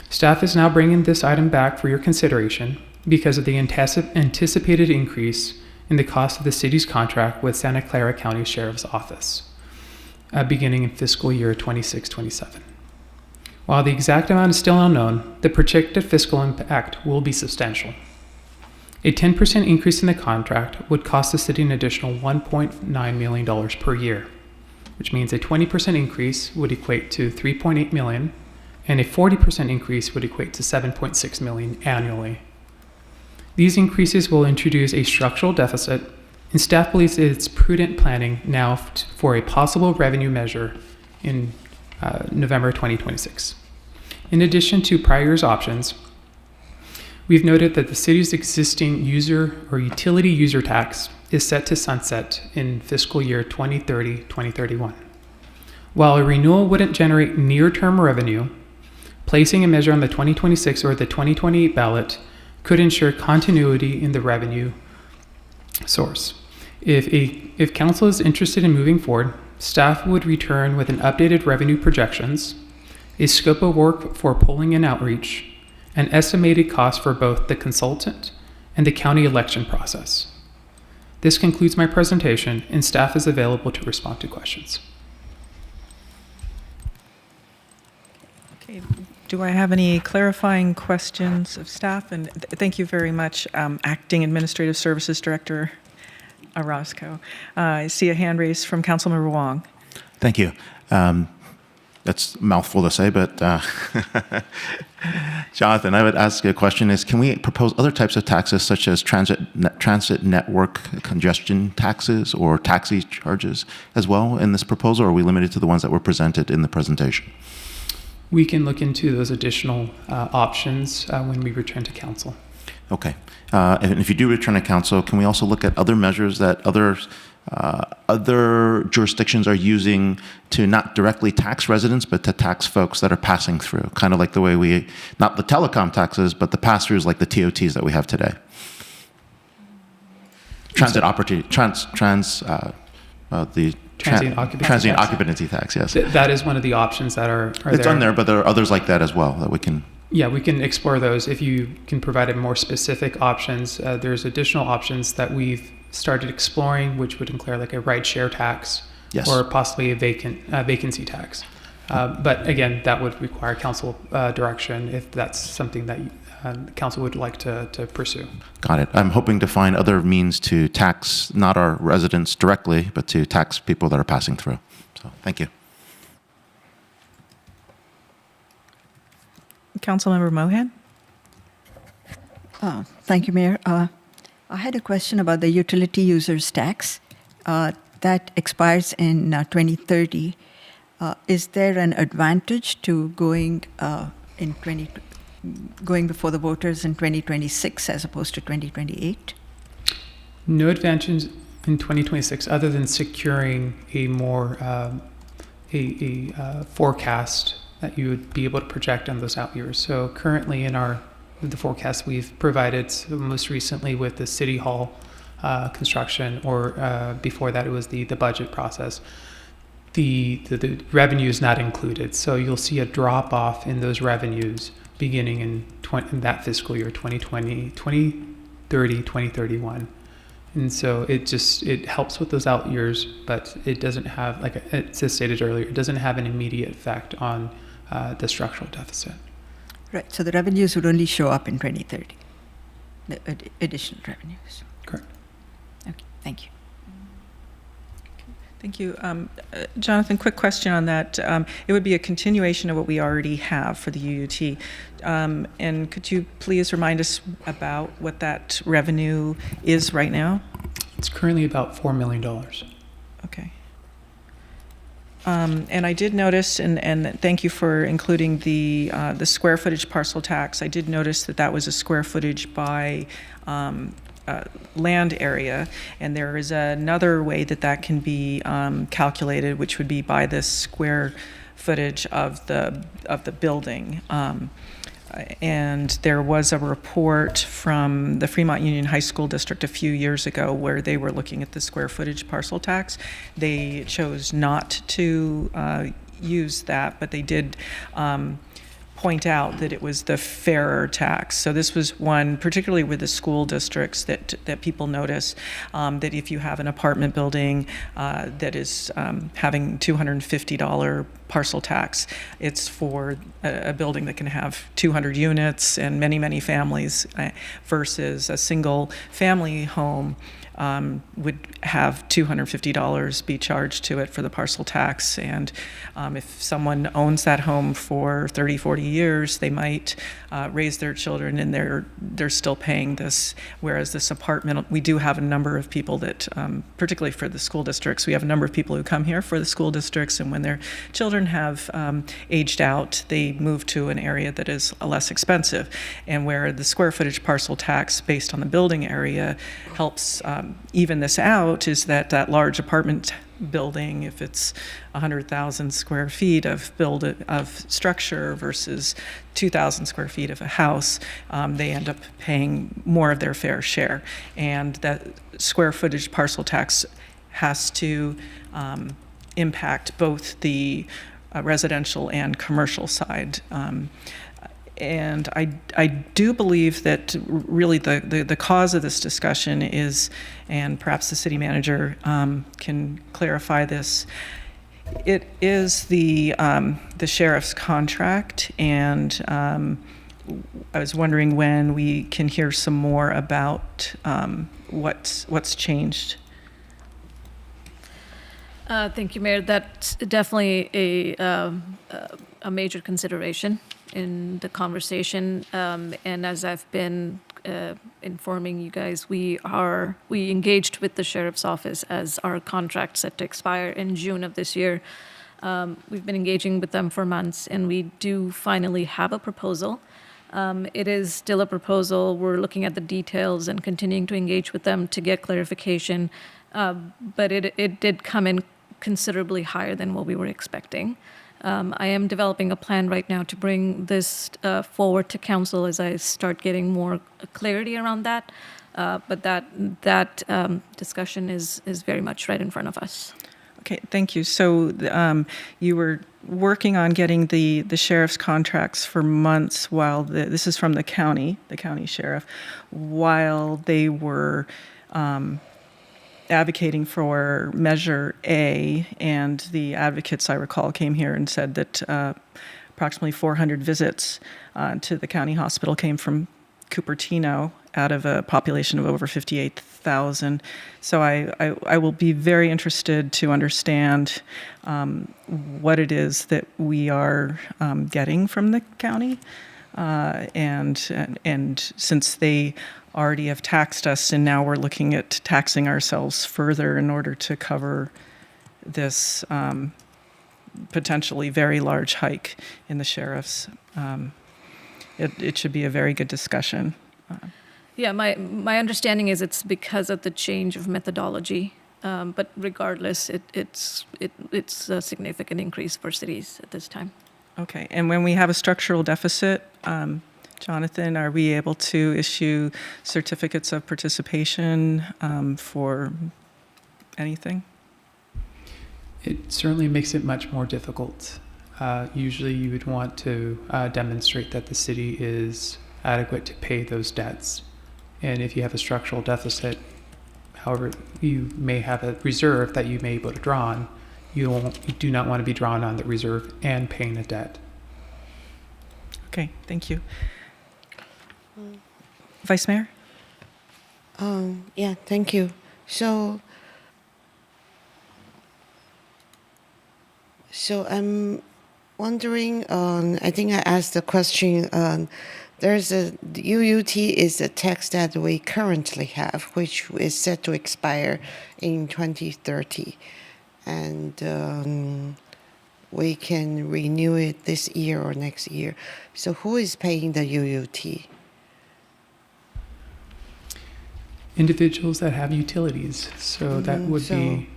Staff is now bringing this item back for your consideration because of the anticipated increase in the cost of the city's contract with Santa Clara County Sheriff's Office, beginning in fiscal year 26-27. While the exact amount is still unknown, the projected fiscal impact will be substantial. A 10% increase in the contract would cost the city an additional $1.9 million per year, which means a 20% increase would equate to $3.8 million, and a 40% increase would equate to $7.6 million annually. These increases will introduce a structural deficit, and staff believes it's prudent planning now for a possible revenue measure in November 2026. In addition to prior year's options, we've noted that the city's existing user or utility user tax is set to sunset in fiscal year 2030-2031. While a renewal wouldn't generate near-term revenue, placing a measure on the 2026 or the 2028 ballot could ensure continuity in the revenue source. If council is interested in moving forward, staff would return with an updated revenue projections, a scope of work for polling and outreach, an estimated cost for both the consultant and the county election process. This concludes my presentation, and staff is available to respond to questions. Okay. Do I have any clarifying questions of staff? And thank you very much, Acting Administrative Services Director Orozco. I see a hand raised from Councilmember Wong. Thank you. That's a mouthful to say, but Jonathan, I would ask a question is, can we propose other types of taxes such as transit network congestion taxes or taxi charges as well in this proposal, or are we limited to the ones that were presented in the presentation? We can look into those additional options when we return to council. Okay. And if you do return to council, can we also look at other measures that other jurisdictions are using to not directly tax residents, but to tax folks that are passing through, kind of like the way not the telecom taxes, but the pass-throughs like the TOTs that we have today? Transient occupancy tax, yes. That is one of the options that are there. It's on there, but there are others like that as well that we can... Yeah, we can explore those. If you can provide more specific options, there's additional options that we've started exploring, which would include like a ride share tax, yes, or possibly a vacancy tax. But again, that would require council direction if that's something that council would like to pursue. Got it. I'm hoping to find other means to tax not our residents directly, but to tax people that are passing through. So thank you. Councilmember Mohan? Thank you, Mayor. I had a question about the utility users tax that expires in 2030. Is there an advantage to going before the voters in 2026 as opposed to 2028? No advantage in 2026 other than securing a more forecast that you would be able to project on those out years. So currently in the forecast we've provided, so most recently with the City Hall construction, or before that it was the budget process, the revenue is not included. So you'll see a drop off in those revenues beginning in that fiscal year, 2020, 2030, 2031. And so it helps with those out years, but it doesn't have, like it stated earlier, it doesn't have an immediate effect on the structural deficit. Right, so the revenues would only show up in 2030. the additional revenues. Correct. Okay, thank you. Thank you. Jonathan, quick question on that. It would be a continuation of what we already have for the UUT. And could you please remind us about what that revenue is right now? It's currently about $4 million. Okay. And I did notice, and thank you for including the square footage parcel tax. I did notice that that was a square footage by land area, and there is another way that that can be calculated, which would be by the square footage of the building. And there was a report from the Fremont Union High School District a few years ago where they were looking at the square footage parcel tax. They chose not to use that, but they did point out that it was the fairer tax. So this was one, particularly with the school districts, that people notice that if you have an apartment building that is having $250 parcel tax, it's for a building that can have 200 units and many, many families versus a single family home would have $250 be charged to it for the parcel tax. And if someone owns that home for 30, 40 years, they might raise their children and they're still paying this. Whereas this apartment, we do have a number of people that, particularly for the school districts, we have a number of people who come here for the school districts, and when their children have aged out, they move to an area that is less expensive. And where the square footage parcel tax based on the building area helps even this out is that large apartment building, if it's 100,000 square feet of structure versus 2,000 square feet of a house, they end up paying more of their fair share. And that square footage parcel tax has to impact both the residential and commercial side. And I do believe that really the cause of this discussion is, and perhaps the city manager can clarify this, it is the sheriff's contract, and I was wondering when we can hear some more about what's changed. Thank you, Mayor. That's definitely a major consideration in the conversation. And as I've been informing you guys, we engaged with the sheriff's office as our contract set to expire in June of this year. We've been engaging with them for months, and we do finally have a proposal. It is still a proposal. We're looking at the details and continuing to engage with them to get clarification. But it did come in considerably higher than what we were expecting. I am developing a plan right now to bring this forward to council as I start getting more clarity around that. But that discussion is very much right in front of us. Okay, thank you. So you were working on getting the sheriff's contracts for months while this is from the county sheriff, while they were advocating for Measure A, and the advocates, I recall, came here and said that approximately 400 visits to the county hospital came from Cupertino out of a population of over 58,000. So I will be very interested to understand what it is that we are getting from the county. And since they already have taxed us, and now we're looking at taxing ourselves further in order to cover this potentially very large hike in the sheriff's, it should be a very good discussion. Yeah, my understanding is it's because of the change of methodology. But regardless, it's a significant increase for cities at this time. Okay, and when we have a structural deficit, Jonathan, are we able to issue certificates of participation for anything? It certainly makes it much more difficult. Usually you would want to demonstrate that the city is adequate to pay those debts. And if you have a structural deficit, however, you may have a reserve that you may be able to draw on, you do not want to be drawn on the reserve and paying a debt. Okay, thank you. Vice Mayor? Yeah, thank you. So I'm wondering, I think I asked the question, there's a, the UUT is a tax that we currently have, which is set to expire in 2030. And we can renew it this year or next year. So who is paying the UUT? Individuals that have utilities, so that would be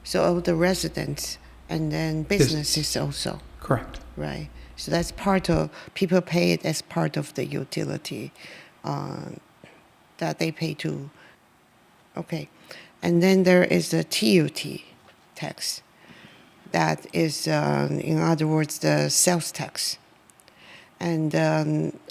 So all the residents and then businesses also, correct. right? So that's part of, people pay it as part of the utility that they pay to, okay. And then there is a TUT tax. That is, in other words, the sales tax. And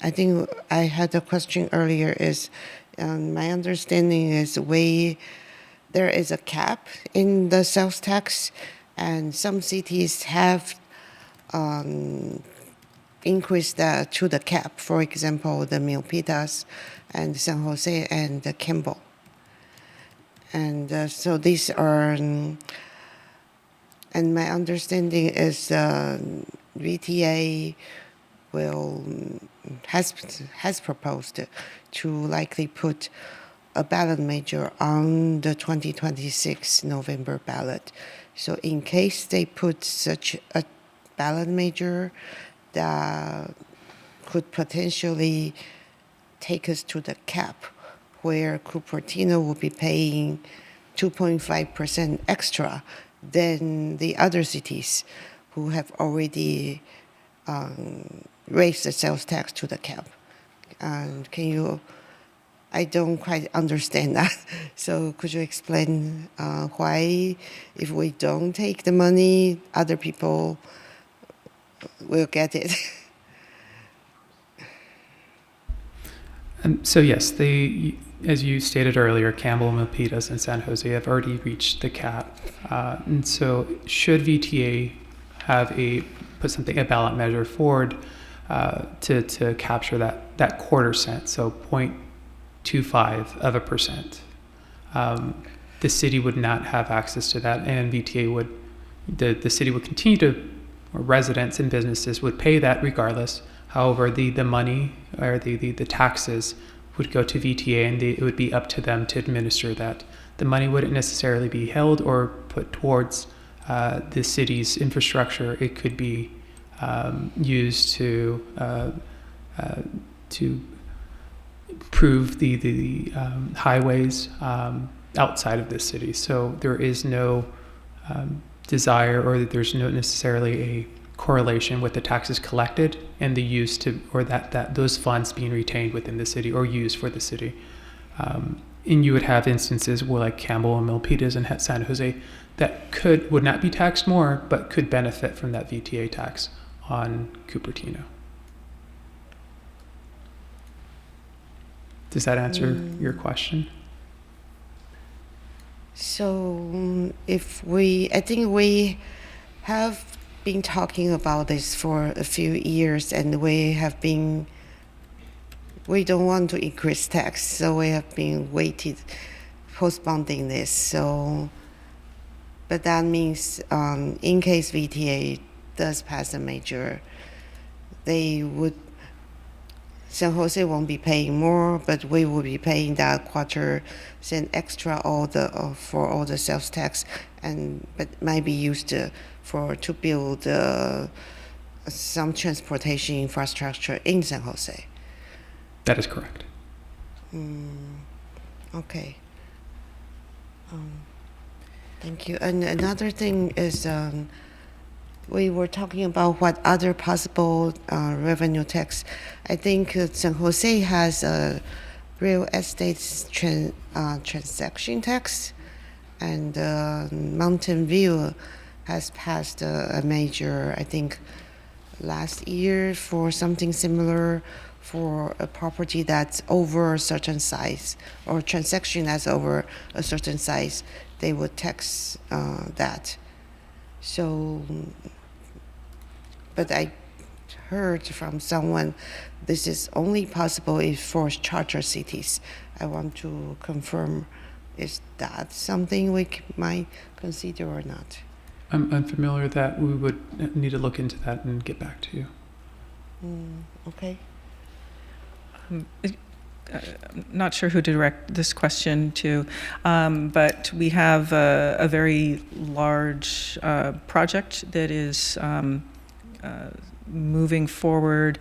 I think I had a question earlier is, my understanding is there is a cap in the sales tax, and some cities have increased that to the cap. For example, the Milpitas and San Jose and the Campbell. And so these are, and my understanding is VTA has proposed to likely put a ballot measure on the 2026 November ballot. So in case they put such a ballot measure that could potentially take us to the cap, where Cupertino will be paying 2.5% extra than the other cities who have already raised the sales tax to the cap. And I don't quite understand that. So could you explain why, if we don't take the money, other people will get it? So yes, they, as you stated earlier, Campbell, Milpitas, and San Jose have already reached the cap. And so should VTA have a ballot measure forward to capture that quarter cent, so 0.25%, the city would not have access to that, and VTA would, the city would continue to, or residents and businesses would pay that regardless. However, the money or the taxes would go to VTA, and it would be up to them to administer that. The money wouldn't necessarily be held or put towards the city's infrastructure. It could be used to improve the highways outside of the city. So there is no desire, or there's no necessarily a correlation with the taxes collected and the use to, or that those funds being retained within the city or used for the city. And you would have instances where, like Campbell and Milpitas and San Jose, that would not be taxed more, but could benefit from that VTA tax on Cupertino. Does that answer your question? So I think we have been talking about this for a few years, and we don't want to increase tax, so we have been postponing this. So, but that means in case VTA does pass a measure, San Jose won't be paying more, but we will be paying that quarter cent extra for all the sales tax, but might be used to build some transportation infrastructure in San Jose. That is correct. Okay. Thank you. And another thing is, we were talking about what other possible revenue tax. I think San Jose has a real estate transaction tax, and Mountain View has passed a measure, I think, last year for something similar, for a property that's over a certain size, or transaction that's over a certain size, they would tax that. So, but I heard from someone this is only possible if for charter cities. I want to confirm, is that something we might consider or not? I'm unfamiliar with that. We would need to look into that and get back to you. Okay. I'm not sure who to direct this question to, but we have a very large project that is moving forward.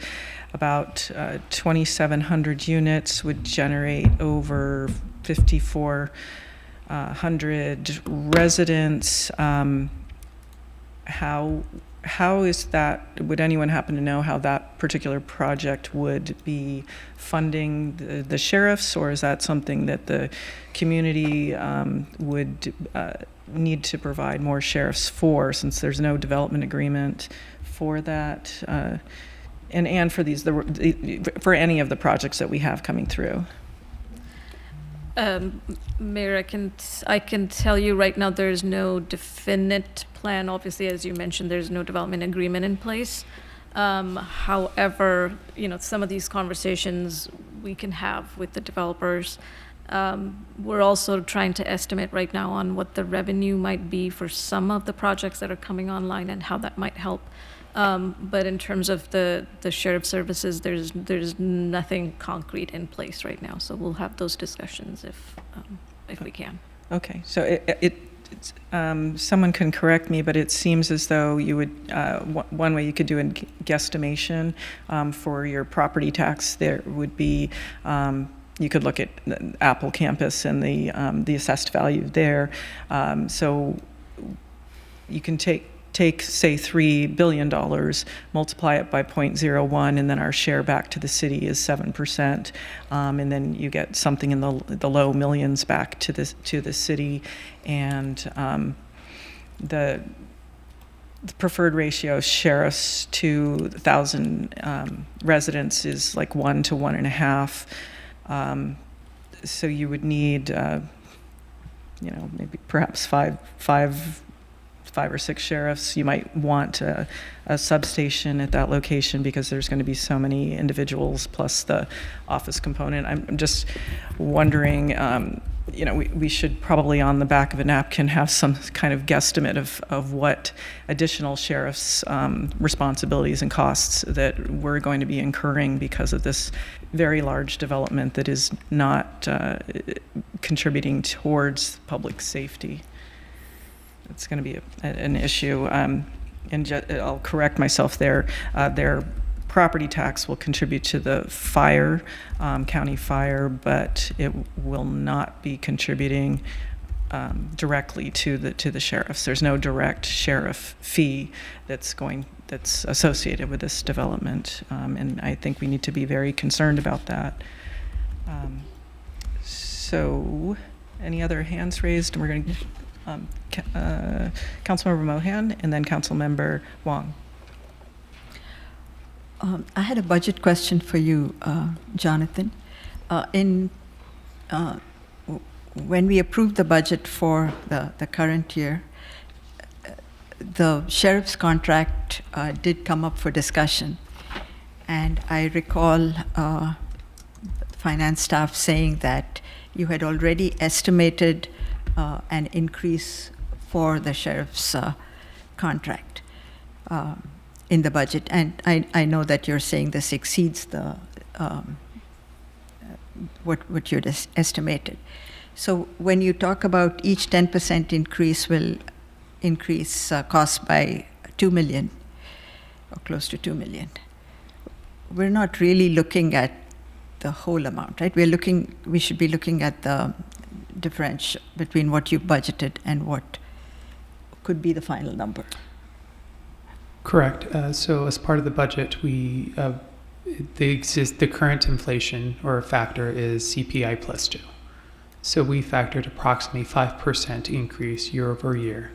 About 2,700 units would generate over 5,400 residents. How is that, would anyone happen to know how that particular project would be funding the sheriffs, or is that something that the community would need to provide more sheriffs for, since there's no development agreement for that, and for these, for any of the projects that we have coming through? Mayor, I can tell you right now there's no definite plan. Obviously, as you mentioned, there's no development agreement in place. However, some of these conversations we can have with the developers. We're also trying to estimate right now on what the revenue might be for some of the projects that are coming online and how that might help. But in terms of the sheriff services, there's nothing concrete in place right now. So we'll have those discussions if we can. Okay, so someone can correct me, but it seems as though you would, one way you could do a guesstimation for your property tax, there would be, you could look at the Apple campus and the assessed value there. So you can take, say, $3 billion, multiply it by 0.01, and then our share back to the city is 7%. And then you get something in the low millions back to the city. And the preferred ratio of sheriffs to 1,000 residents is like 1 to 1.5. So you would need, maybe perhaps five or six sheriffs. You might want a substation at that location because there's going to be so many individuals plus the office component. I'm just wondering, we should probably on the back of a napkin have some kind of guesstimate of what additional sheriffs' responsibilities and costs that we're going to be incurring because of this very large development that is not contributing towards public safety. It's going to be an issue. And I'll correct myself there. Their property tax will contribute to the fire, county fire, but it will not be contributing directly to the sheriffs. There's no direct sheriff fee that's associated with this development, and I think we need to be very concerned about that. So, any other hands raised? And we're going to. Councilmember Mohan and then Councilmember Wong. I had a budget question for you, Jonathan. When we approved the budget for the current year, the sheriff's contract did come up for discussion. And I recall finance staff saying that you had already estimated an increase for the sheriff's contract in the budget. And I know that you're saying this exceeds the what you'd estimated. So when you talk about each 10% increase will increase costs by $2 million, or close to $2 million, we're not really looking at the whole amount, right? We should be looking at the differential between what you budgeted and what could be the final number. Correct. So as part of the budget, the current inflation or factor is CPI plus 2. So we factored approximately 5% increase year over year.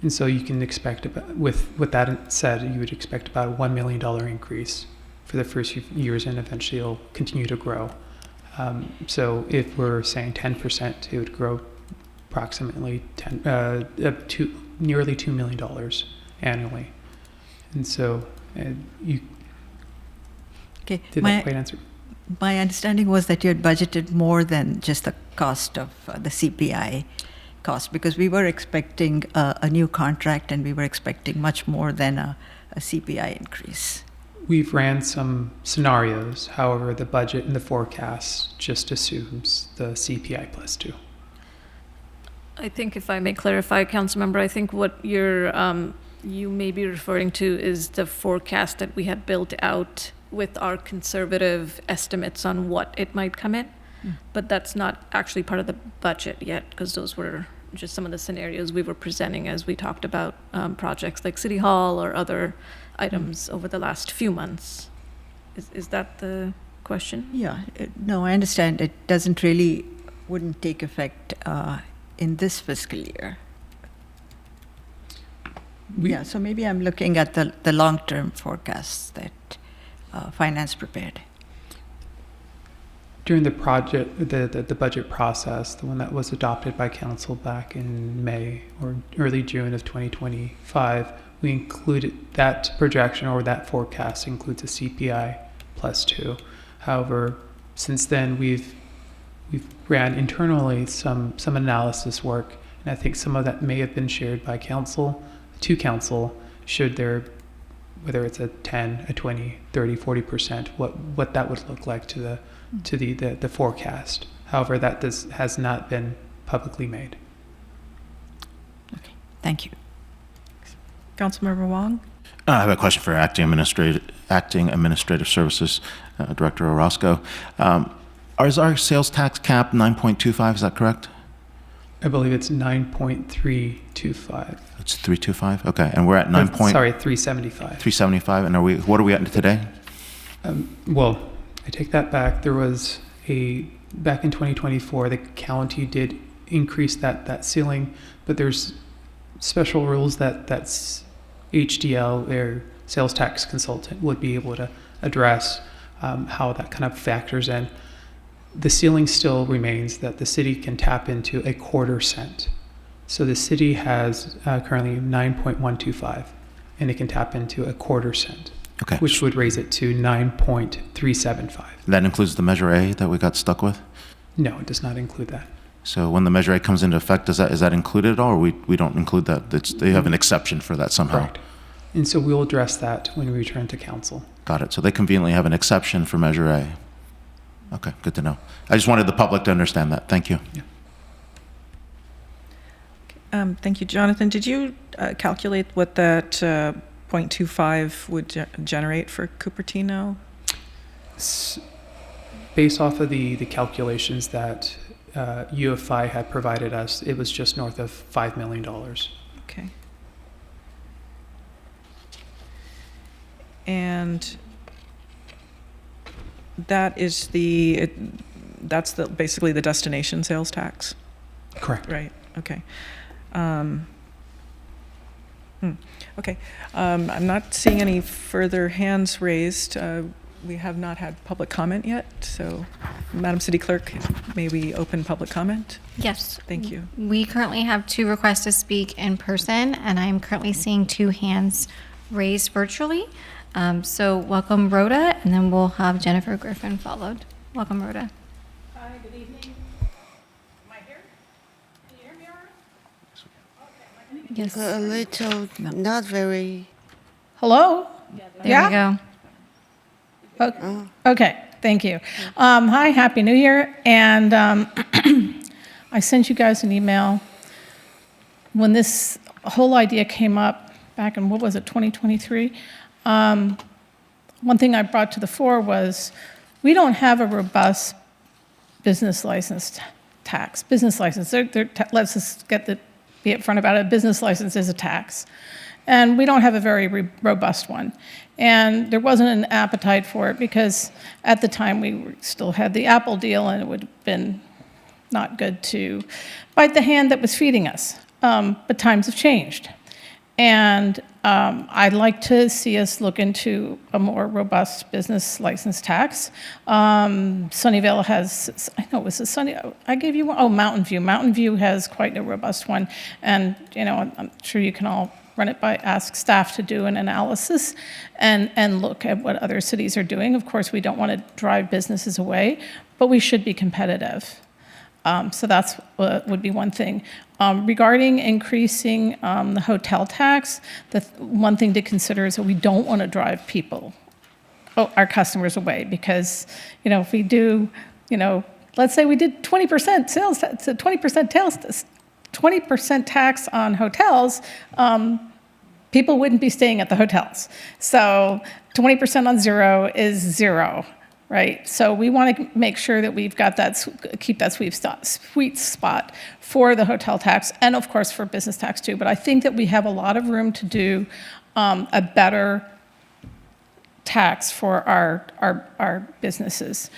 And so you can expect, with that said, you would expect about a $1 million increase for the first few years, and eventually it'll continue to grow. So if we're saying 10%, it would grow approximately nearly $2 million annually. And so Okay. Did that quite answer? My understanding was that you had budgeted more than just the cost of the CPI cost, because we were expecting a new contract and we were expecting much more than a CPI increase. We've ran some scenarios. However, the budget and the forecast just assumes the CPI plus 2. I think if I may clarify, Councilmember, I think what you may be referring to is the forecast that we had built out with our conservative estimates on what it might come in. But that's not actually part of the budget yet, because those were just some of the scenarios we were presenting as we talked about projects like City Hall or other items over the last few months. Is that the question? Yeah, no, I understand it wouldn't take effect in this fiscal year. Yeah, so maybe I'm looking at the long-term forecasts that finance prepared. During the budget process, the one that was adopted by council back in May or early June of 2025, we included that projection, or that forecast includes a CPI plus 2. However, since then we've ran internally some analysis work, and I think some of that may have been shared by council to council, should there, whether it's a 10, a 20, 30, 40%, what that would look like to the forecast. However, that has not been publicly made. Okay, thank you. Councilmember Wong? I have a question for Acting Administrative Services Director Orozco. Is our sales tax cap 9.25? Is that correct? I believe it's 9.325. It's 325. Okay, and we're at 375. 375. And what are we at today? Well, I take that back. There was back in 2024, the county did increase that ceiling, but there's special rules that's HDL, or sales tax consultant, would be able to address how that kind of factors in. The ceiling still remains that the city can tap into a quarter cent. So the city has currently 9.125, and it can tap into a quarter cent. Okay. Which would raise it to 9.375. That includes the Measure A that we got stuck with? No, it does not include that. So when the Measure A comes into effect, is that included at all, or we don't include that? They have an exception for that somehow? Correct. And so we'll address that when we return to council. Got it. So they conveniently have an exception for Measure A. Okay, good to know. I just wanted the public to understand that. Thank you. Yeah. Thank you. Jonathan, did you calculate what that 0.25 would generate for Cupertino? Based off of the calculations that UFI had provided us, it was just north of $5 million. Okay. And that's basically the destination sales tax? Correct. Right, okay. Okay, I'm not seeing any further hands raised. We have not had public comment yet, so Madam City Clerk, may we open public comment? Yes. Thank you. We currently have 2 requests to speak in person, and I'm currently seeing 2 hands raised virtually. So welcome, Rhoda, and then we'll have Jennifer Griffin followed. Welcome, Rhoda. Hi, good evening. Am I here? Can you hear me all right? Yes. A little, not very. Hello? There we go. Okay, thank you. Hi, Happy New Year. And I sent you guys an email when this whole idea came up back in, 2023? One thing I brought to the fore was we don't have a robust business license tax. Business license, let's just be upfront about it. Business license is a tax. And we don't have a very robust one. And there wasn't an appetite for it because at the time we still had the Apple deal, and it would have been not good to bite the hand that was feeding us. But times have changed. And I'd like to see us look into a more robust business license tax. Sunnyvale has, I know it was I gave you one. Oh, Mountain View. Mountain View has quite a robust one. And, I'm sure you can all ask staff to do an analysis and look at what other cities are doing. Of course, we don't want to drive businesses away, but we should be competitive. So that's would be one thing. Regarding increasing the hotel tax, one thing to consider is that we don't want to drive our customers away, because, if we do, let's say we did 20% sales, so 20% tax on hotels, people wouldn't be staying at the hotels. So 20% on zero is zero, right? So we want to make sure that we've got keep that sweet spot for the hotel tax, and of course for business tax too. But I think that we have a lot of room to do a better tax for our businesses.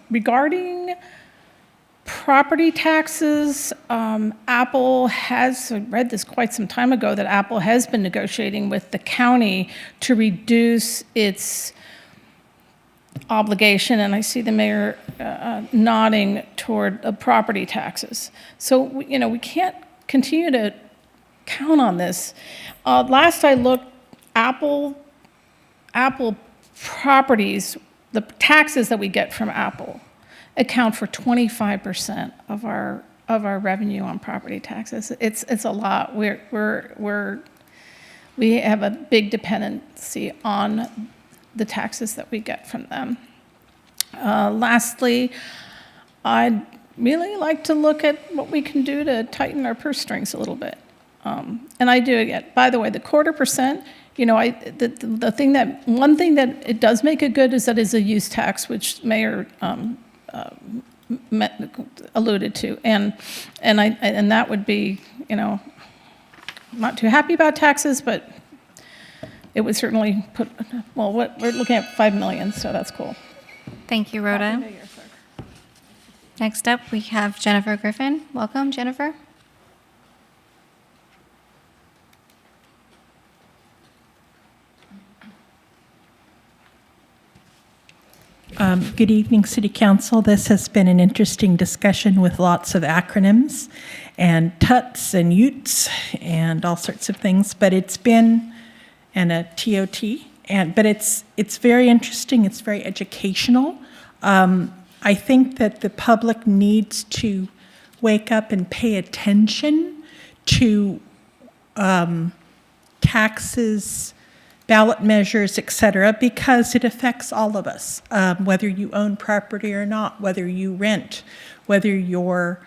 Regarding property taxes, Apple has, I read this quite some time ago, that Apple has been negotiating with the county to reduce its obligation, and I see the mayor nodding toward property taxes. So, we can't continue to count on this. Last I looked, Apple properties, the taxes that we get from Apple, account for 25% of our revenue on property taxes. It's a lot. We have a big dependency on the taxes that we get from them. Lastly, I'd really like to look at what we can do to tighten our purse strings a little bit. And I do again. By the way, the 0.25%. One thing that it does make it good is that is a use tax, which Mayor alluded to, and that would be, I'm not too happy about taxes, but it would certainly we're looking at $5 million, so that's cool. Thank you, Rhoda. Next up, we have Jennifer Griffin. Welcome, Jennifer. Good evening, City Council. This has been an interesting discussion with lots of acronyms and TUTs and UTs and all sorts of things, but it's been, and a TOT, but it's very interesting. It's very educational. I think that the public needs to wake up and pay attention to taxes, ballot measures, et cetera, because it affects all of us, whether you own property or not, whether you rent, whether your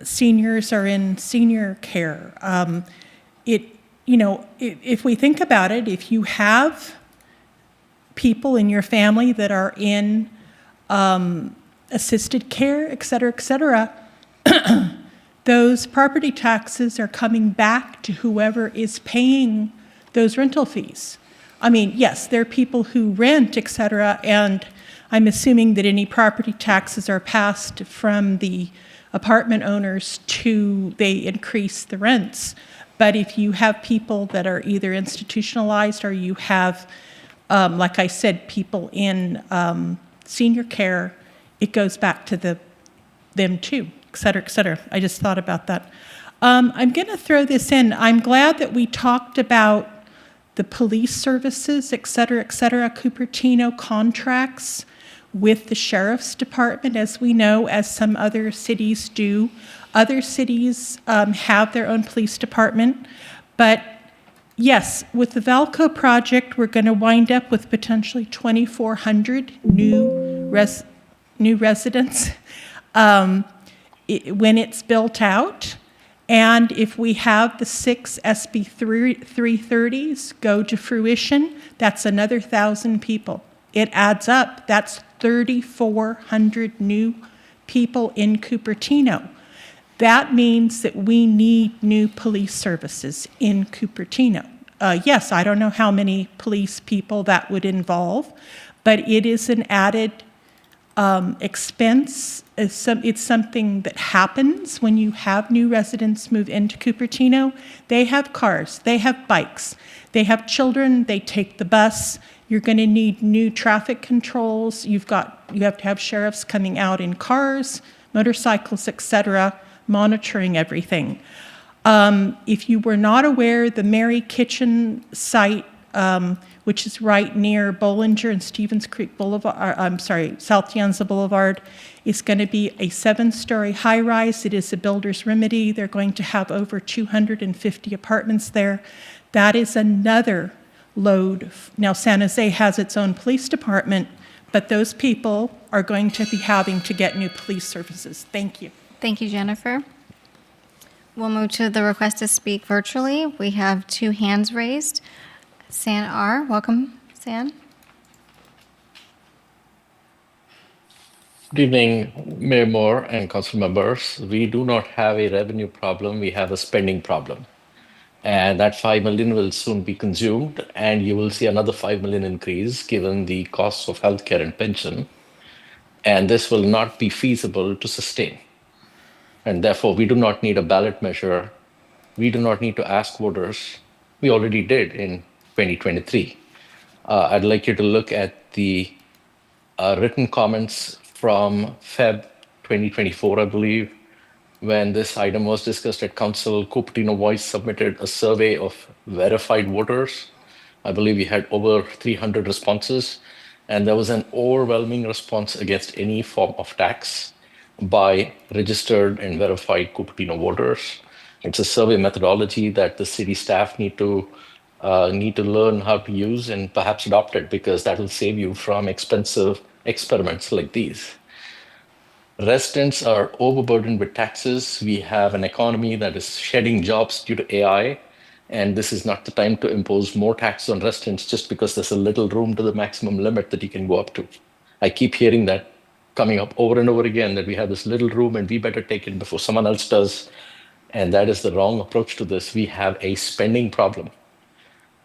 seniors are in senior care. If we think about it, if you have people in your family that are in assisted care, et cetera, those property taxes are coming back to whoever is paying those rental fees. I mean, yes, there are people who rent, et cetera, and I'm assuming that any property taxes are passed from the apartment owners they increase the rents. But if you have people that are either institutionalized or you have, like I said, people in senior care, it goes back to them too, et cetera, et cetera. I just thought about that. I'm going to throw this in. I'm glad that we talked about the police services, et cetera, Cupertino contracts with the sheriff's department, as we know, as some other cities do. Other cities have their own police department. But yes, with the Valco project, we're going to wind up with potentially 2,400 new residents when it's built out. And if we have the 6 SB 330s go to fruition, that's another 1,000 people. It adds up. That's 3,400 new people in Cupertino. That means that we need new police services in Cupertino. Yes, I don't know how many police people that would involve, but it is an added expense. It's something that happens when you have new residents move into Cupertino. They have cars, they have bikes, they have children, they take the bus. You're going to need new traffic controls. You have to have sheriffs coming out in cars, motorcycles, et cetera. monitoring everything. If you were not aware, the Mary Kitchen site, which is right near Bollinger and Stevens Creek Boulevard, South Piazza Boulevard, is going to be a 7-story high-rise. It is a builder's remedy. They're going to have over 250 apartments there. That is another load. Now, San Jose has its own police department, but those people are going to be having to get new police services. Thank you. Thank you, Jennifer. We'll move to the request to speak virtually. We have 2 hands raised. San R, welcome, San. Good evening, Mayor Moore and council members. We do not have a revenue problem, we have a spending problem. And that 5 million will soon be consumed, and you will see another 5 million increase given the costs of healthcare and pension. And this will not be feasible to sustain. And therefore, we do not need a ballot measure. We do not need to ask voters. We already did in 2023. I'd like you to look at the written comments from Feb 2024, I believe, when this item was discussed at council. Cupertino Voice submitted a survey of verified voters. I believe we had over 300 responses, and there was an overwhelming response against any form of tax by registered and verified Cupertino voters. It's a survey methodology that the city staff need to learn how to use and perhaps adopt it, because that will save you from expensive experiments like these. Residents are overburdened with taxes. We have an economy that is shedding jobs due to AI, and this is not the time to impose more taxes on residents just because there's a little room to the maximum limit that you can go up to. I keep hearing that coming up over and over again, that we have this little room and we better take it before someone else does. And that is the wrong approach to this. We have a spending problem.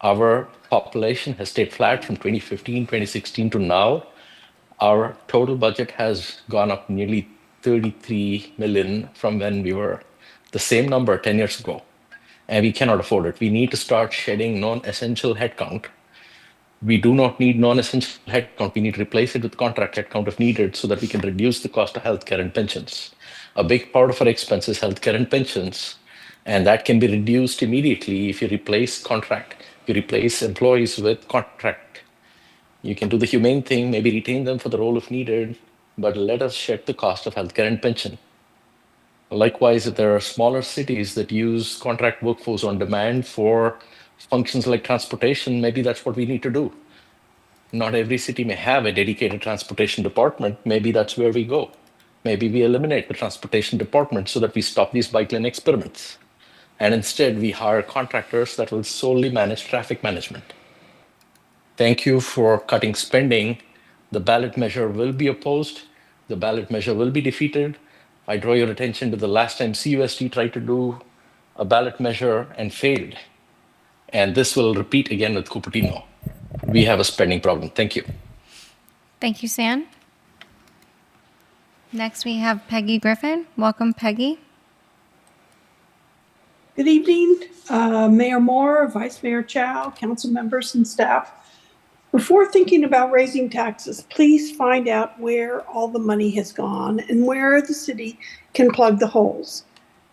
Our population has stayed flat from 2015, 2016 to now. Our total budget has gone up nearly 33 million from when we were the same number 10 years ago. And we cannot afford it. We need to start shedding non-essential headcount. We do not need non-essential headcount. We need to replace it with contract headcount if needed, so that we can reduce the cost of healthcare and pensions. A big part of our expense is healthcare and pensions, and that can be reduced immediately if you replace contract. You replace employees with contract. You can do the humane thing, maybe retain them for the role if needed, but let us shed the cost of healthcare and pension. Likewise, if there are smaller cities that use contract workforce on demand for functions like transportation, maybe that's what we need to do. Not every city may have a dedicated transportation department. Maybe that's where we go. Maybe we eliminate the transportation department so that we stop these bike lane experiments. And instead, we hire contractors that will solely manage traffic management. Thank you for cutting spending. The ballot measure will be opposed. The ballot measure will be defeated. I draw your attention to the last time CUSD tried to do a ballot measure and failed. And this will repeat again with Cupertino. We have a spending problem. Thank you. Thank you, San. Next, we have Peggy Griffin. Welcome, Peggy. Good evening, Mayor Moore, Vice Mayor Chow, council members and staff. Before thinking about raising taxes, please find out where all the money has gone and where the city can plug the holes.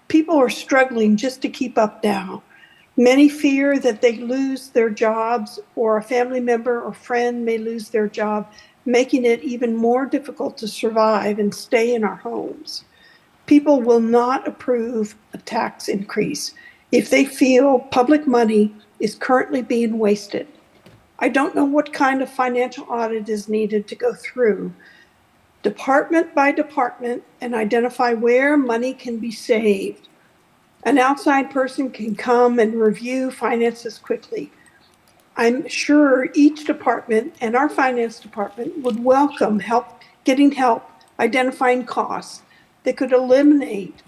People are struggling just to keep up now. Many fear that they lose their jobs, or a family member or friend may lose their job, making it even more difficult to survive and stay in our homes. People will not approve a tax increase if they feel public money is currently being wasted. I don't know what kind of financial audit is needed to go through department by department and identify where money can be saved. An outside person can come and review finances quickly. I'm sure each department and our finance department would welcome getting help identifying costs that could eliminate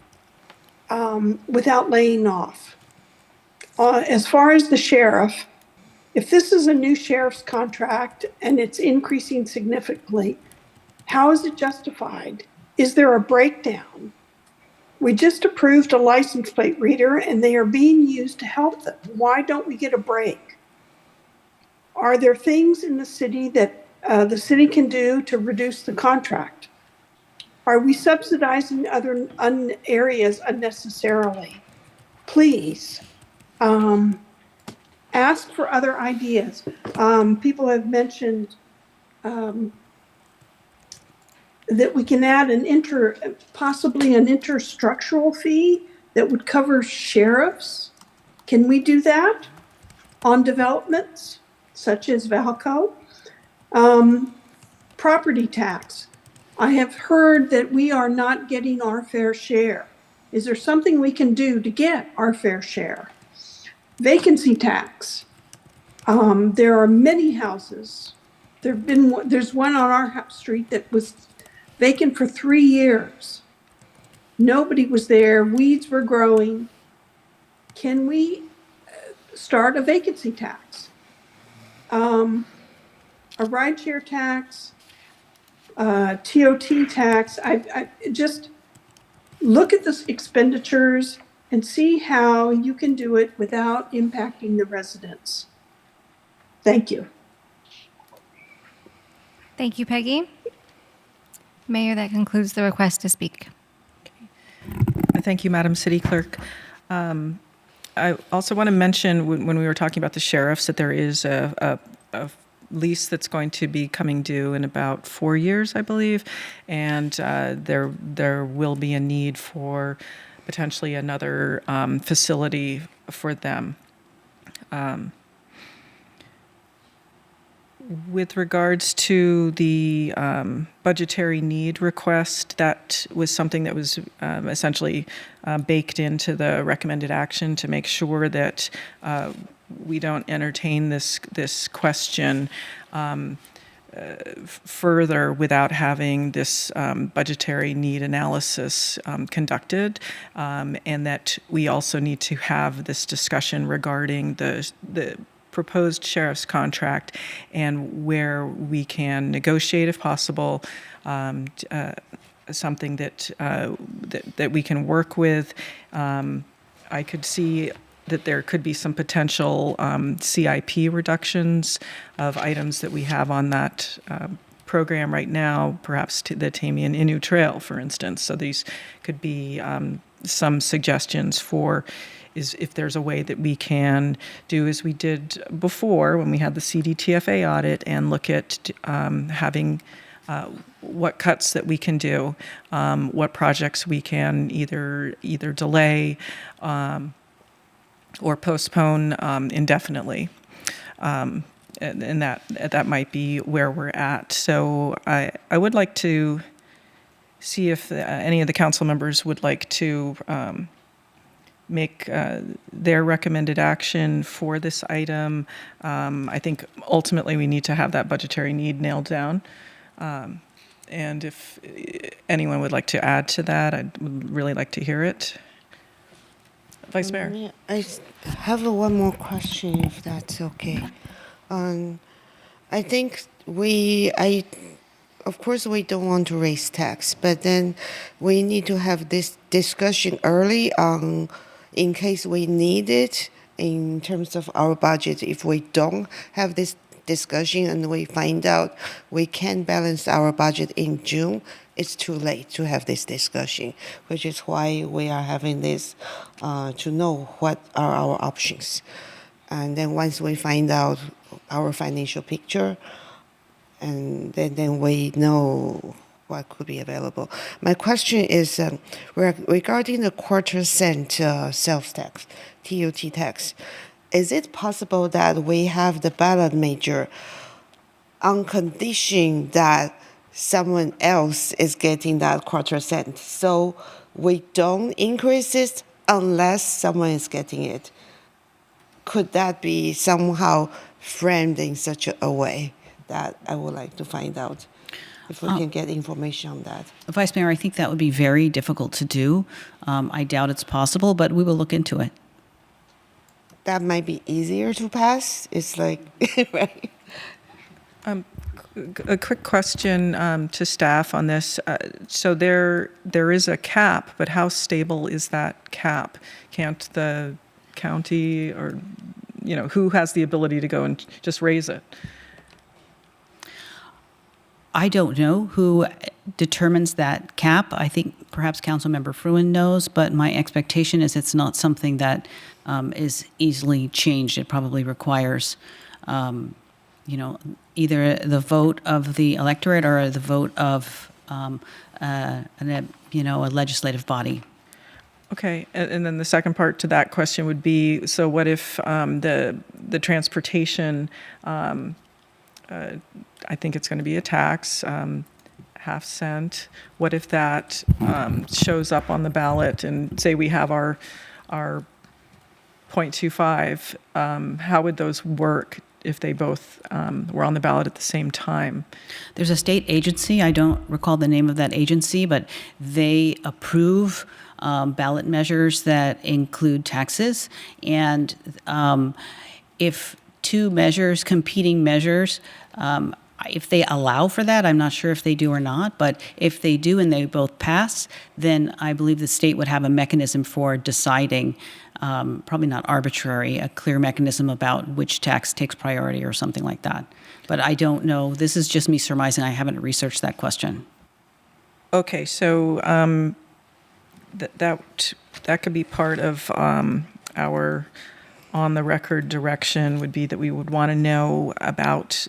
without laying off. As far as the sheriff, if this is a new sheriff's contract and it's increasing significantly, how is it justified? Is there a breakdown? We just approved a license plate reader and they are being used to help them. Why don't we get a break? Are there things in the city that the city can do to reduce the contract? Are we subsidizing other areas unnecessarily? Please, ask for other ideas. People have mentioned that we can add possibly an interstructural fee that would cover sheriffs. Can we do that on developments such as Valco? Property tax. I have heard that we are not getting our fair share. Is there something we can do to get our fair share? Vacancy tax. There are many houses. There's one on our street that was vacant for 3 years. Nobody was there. Weeds were growing. Can we start a vacancy tax? A rideshare tax, TOT tax. I just look at the expenditures and see how you can do it without impacting the residents. Thank you. Thank you, Peggy. Mayor, that concludes the request to speak. Thank you, Madam City Clerk. I also want to mention when we were talking about the sheriffs that there is a lease that's going to be coming due in about 4 years, I believe, and there will be a need for potentially another facility for them. With regards to the budgetary need request, that was something that was essentially baked into the recommended action to make sure that we don't entertain this question further without having this budgetary need analysis conducted, and that we also need to have this discussion regarding the proposed sheriff's contract and where we can negotiate, if possible, something that we can work with. I could see that there could be some potential CIP reductions of items that we have on that program right now, perhaps the Tamian Innu Trail, for instance. So these could be some suggestions for is if there's a way that we can do as we did before when we had the CDTFA audit and look at having what cuts that we can do, what projects we can either delay or postpone indefinitely. And that might be where we're at. So I would like to see if any of the council members would like to make their recommended action for this item. I think ultimately we need to have that budgetary need nailed down. And if anyone would like to add to that, I would really like to hear it. Vice Mayor. Yeah, I have one more question, if that's okay. I think of course, we don't want to raise tax, but then we need to have this discussion early on in case we need it in terms of our budget. If we don't have this discussion and we find out we can balance our budget in June, it's too late to have this discussion, which is why we are having this to know what are our options. And then once we find out our financial picture, and then we know what could be available. My question is regarding the quarter-cent sales tax, TOT tax. Is it possible that we have the ballot measure on condition that someone else is getting that quarter-cent, so we don't increase it unless someone is getting it? Could that be somehow framed in such a way? That I would like to find out if we can get information on that. Vice Mayor, I think that would be very difficult to do. I doubt it's possible, but we will look into it. That might be easier to pass. It's like, right? A quick question to staff on this. So there is a cap, but how stable is that cap? Can't the county or, who has the ability to go and just raise it? I don't know who determines that cap? I think perhaps Councilmember Fruin knows, but my expectation is it's not something that is easily changed. It probably requires, either the vote of the electorate or the vote of a legislative body. Okay, and then the second part to that question would be, so what if the transportation, I think it's going to be a tax, half cent. What if that shows up on the ballot and say we have our 0.25? How would those work if they both were on the ballot at the same time? There's a state agency, I don't recall the name of that agency, but they approve ballot measures that include taxes. And if two measures, competing measures, if they allow for that, I'm not sure if they do or not, but if they do and they both pass, then I believe the state would have a mechanism for deciding, probably not arbitrary, a clear mechanism about which tax takes priority or something like that. But I don't know. This is just me surmising. I haven't researched that question. Okay, so that could be part of our on-the-record direction, would be that we would want to know about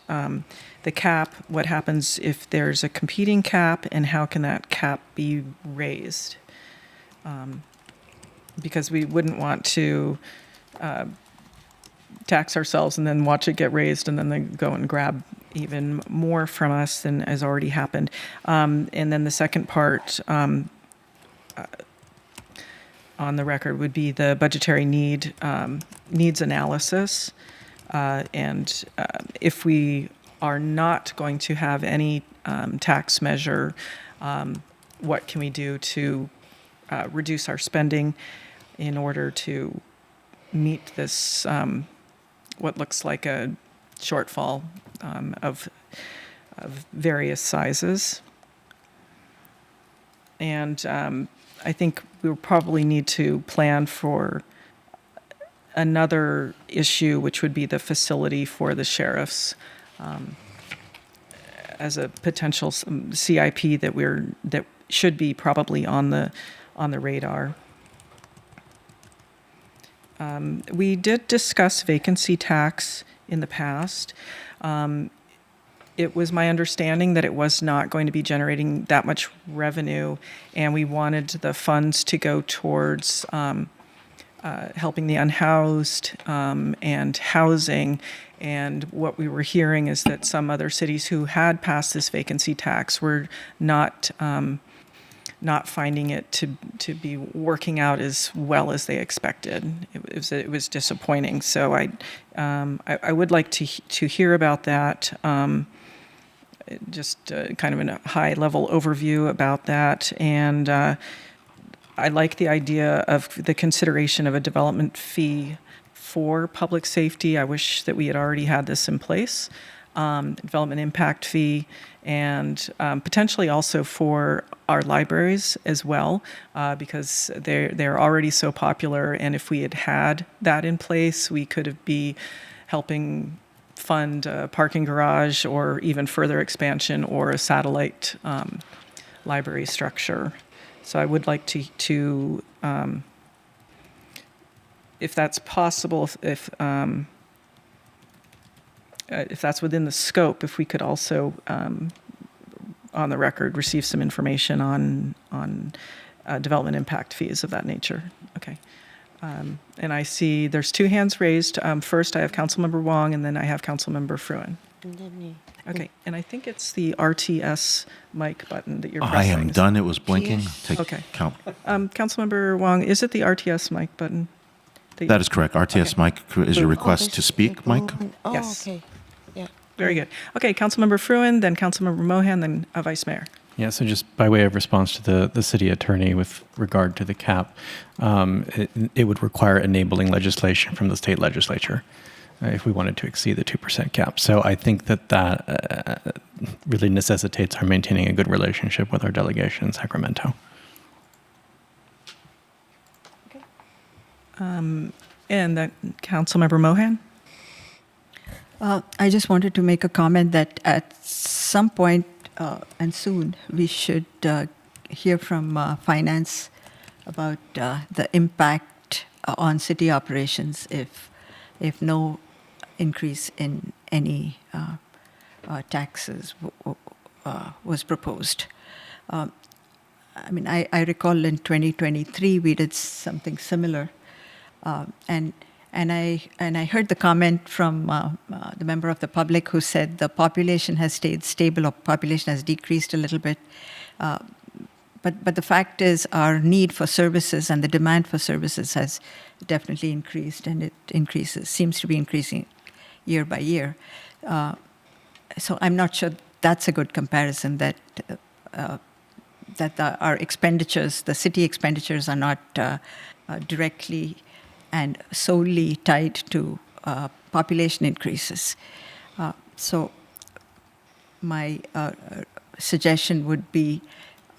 the cap, what happens if there's a competing cap, and how can that cap be raised? Because we wouldn't want to tax ourselves and then watch it get raised and then they go and grab even more from us than has already happened. And then the second part on the record would be the budgetary needs analysis. And if we are not going to have any tax measure, what can we do to reduce our spending in order to meet this, what looks like a shortfall of various sizes. And I think we'll probably need to plan for another issue, which would be the facility for the sheriffs, as a potential CIP that should be probably on the radar. We did discuss vacancy tax in the past. It was my understanding that it was not going to be generating that much revenue, and we wanted the funds to go towards helping the unhoused and housing. And what we were hearing is that some other cities who had passed this vacancy tax were not finding it to be working out as well as they expected. It was disappointing. So I would like to hear about that. Just kind of a high-level overview about that. And I like the idea of the consideration of a development fee for public safety. I wish that we had already had this in place. Development impact fee, and potentially also for our libraries as well, because they're already so popular. And if we had that in place, we could be helping fund a parking garage or even further expansion or a satellite library structure. So I would like to if that's possible, if that's within the scope, if we could also, on the record, receive some information on development impact fees of that nature. Okay. And I see there's two hands raised. First, I have Councilmember Wong, and then I have Councilmember Fruin. Okay, and I think it's the RTS mic button that you're pressing. I am done. It was blinking. Yes. Take Okay. count. Councilmember Wong, is it the RTS mic button? That is correct. RTS mic is your request to speak, Mike? Oh, Yes. okay. Yeah. Very good. Okay, Councilmember Fruin, then Councilmember Mohan, then Vice Mayor. Yeah, so just by way of response to the city attorney with regard to the cap, it would require enabling legislation from the state legislature if we wanted to exceed the 2% cap. So I think that really necessitates our maintaining a good relationship with our delegation in Sacramento. And then Councilmember Mohan? I just wanted to make a comment that at some point, and soon we should hear from finance about the impact on city operations if no increase in any taxes was proposed. I mean, I recall in 2023 we did something similar, and I heard the comment from the member of the public who said the population has stayed stable or population has decreased a little bit. But the fact is our need for services and the demand for services has definitely increased, and it seems to be increasing year by year. So I'm not sure that's a good comparison, that our expenditures, the city expenditures, are not directly and solely tied to population increases. So my suggestion would be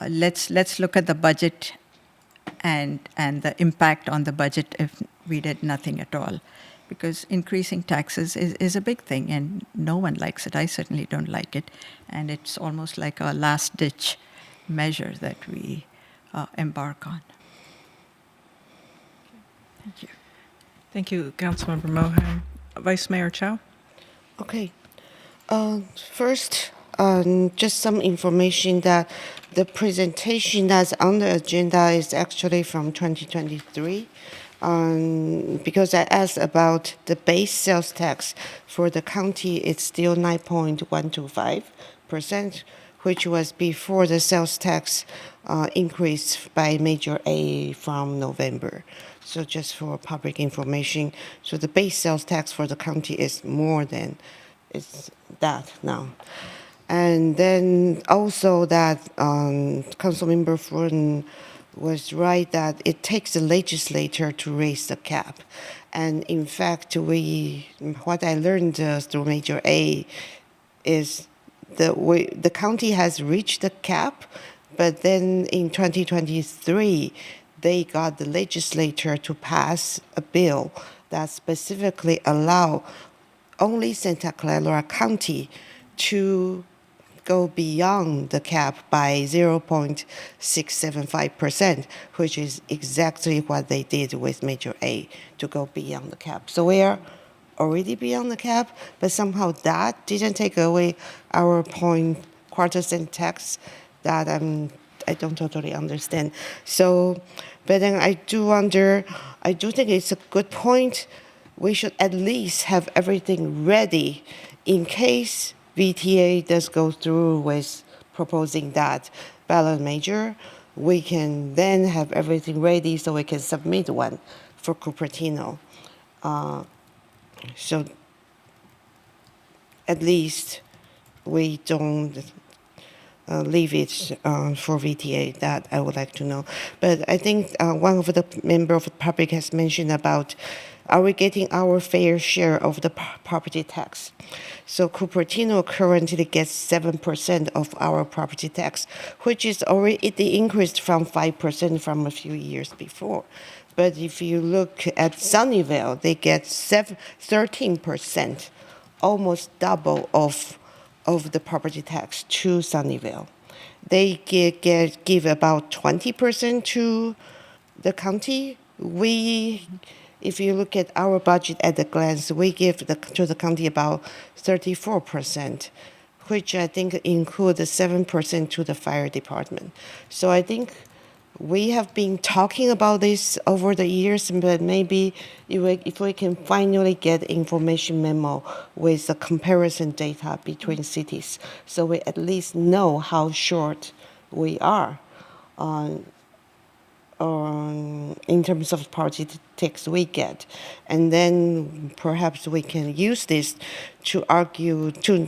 let's look at the budget and the impact on the budget if we did nothing at all. Because increasing taxes is a big thing, and no one likes it. I certainly don't like it. And it's almost like a last-ditch measure that we embark on. Thank you. Thank you, Councilmember Mohan. Vice Mayor Chow? Okay. First, just some information that the presentation that's on the agenda is actually from 2023. Because I asked about the base sales tax for the county, it's still 9.125%, which was before the sales tax increased by Major A from November. So just for public information, so the base sales tax for the county is more than it's that now. And then also that Councilmember Furton was right that it takes the legislature to raise the cap. And in fact, what I learned through Major A is the county has reached the cap, but then in 2023, they got the legislature to pass a bill that specifically allow only Santa Clara County to go beyond the cap by 0.675%, which is exactly what they did with Major A, to go beyond the cap. So we are already beyond the cap, but somehow that didn't take away our quarter cent tax that I don't totally understand. So, but then I do think it's a good point. We should at least have everything ready in case VTA does go through with proposing that ballot measure. We can then have everything ready so we can submit one for Cupertino. So at least we don't leave it for VTA. That I would like to know. But I think one of the member of the public has mentioned about, are we getting our fair share of the property tax? So Cupertino currently gets 7% of our property tax, which is already, it increased from 5% from a few years before. But if you look at Sunnyvale, they get 13%, almost double of the property tax to Sunnyvale. They give about 20% to the county. If you look at our budget at a glance, we give to the county about 34%, which I think includes 7% to the fire department. So I think we have been talking about this over the years, but maybe if we can finally get information memo with the comparison data between cities, so we at least know how short we are in terms of property tax we get, and then perhaps we can use this to argue to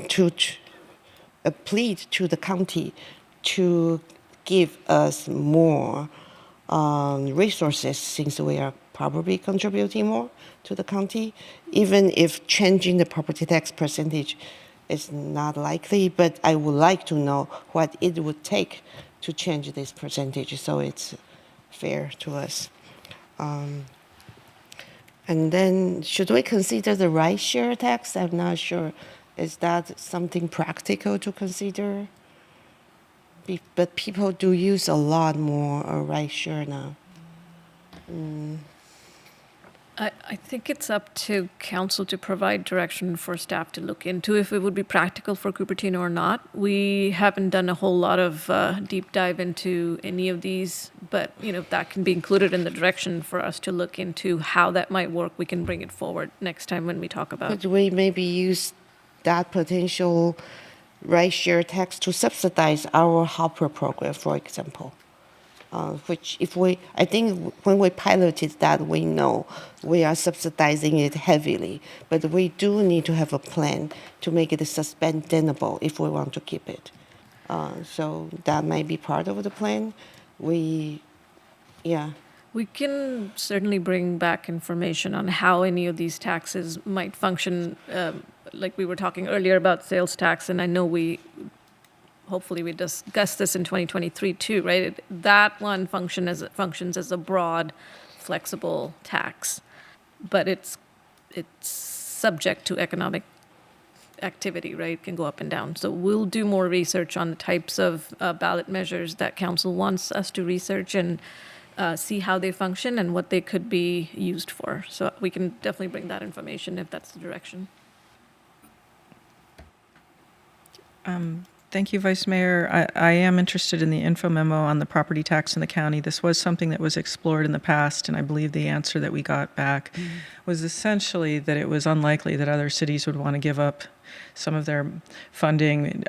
plead to the county to give us more resources, since we are probably contributing more to the county, even if changing the property tax percentage is not likely. But I would like to know what it would take to change this percentage so it's fair to us. And then should we consider the ride share tax? I'm not sure. Is that something practical to consider? but people do use a lot more rideshare now. I think it's up to council to provide direction for staff to look into if it would be practical for Cupertino or not. We haven't done a whole lot of deep dive into any of these, but if that can be included in the direction for us to look into how that might work, we can bring it forward next time when we talk about. Could we maybe use that potential rideshare tax to subsidize our hopper program, for example? Which I think when we piloted that, we know we are subsidizing it heavily, but we do need to have a plan to make it sustainable if we want to keep it. So that might be part of the plan. We can certainly bring back information on how any of these taxes might function. Like we were talking earlier about sales tax, and I know hopefully we discussed this in 2023 too, right? That one functions as a broad, flexible tax, but it's subject to economic activity, right? It can go up and down. So we'll do more research on the types of ballot measures that council wants us to research and see how they function and what they could be used for. So we can definitely bring that information if that's the direction. Thank you, Vice Mayor. I am interested in the info memo on the property tax in the county. This was something that was explored in the past, and I believe the answer that we got back was essentially that it was unlikely that other cities would want to give up some of their funding,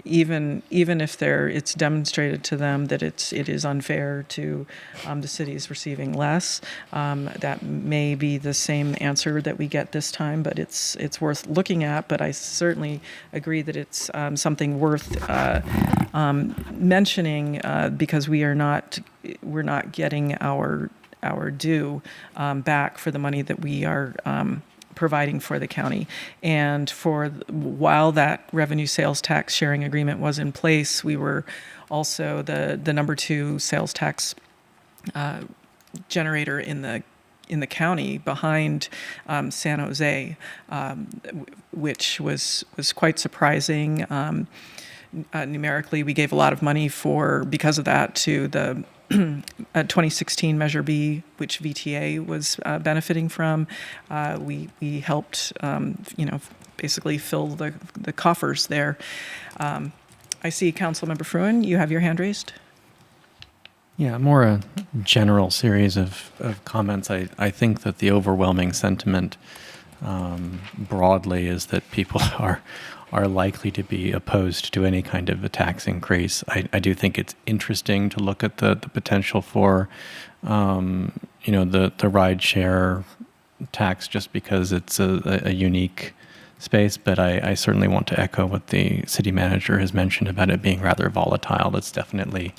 even if it's demonstrated to them that it is unfair to the cities receiving less. That may be the same answer that we get this time, but it's worth looking at. But I certainly agree that it's something worth mentioning because we're not getting our due back for the money that we are providing for the county. And while that revenue sales tax sharing agreement was in place, we were also the number 2 sales tax generator in the county behind San Jose, which was quite surprising. Numerically, we gave a lot of money because of that to the 2016 Measure B, which VTA was benefiting from. We helped, basically fill the coffers there. I see Councilmember Fruin, you have your hand raised. Yeah, more a general series of comments. I think that the overwhelming sentiment broadly is that people are likely to be opposed to any kind of a tax increase. I do think it's interesting to look at the potential for, the ride share tax just because it's a unique space. But I certainly want to echo what the city manager has mentioned about it being rather volatile. It's definitely,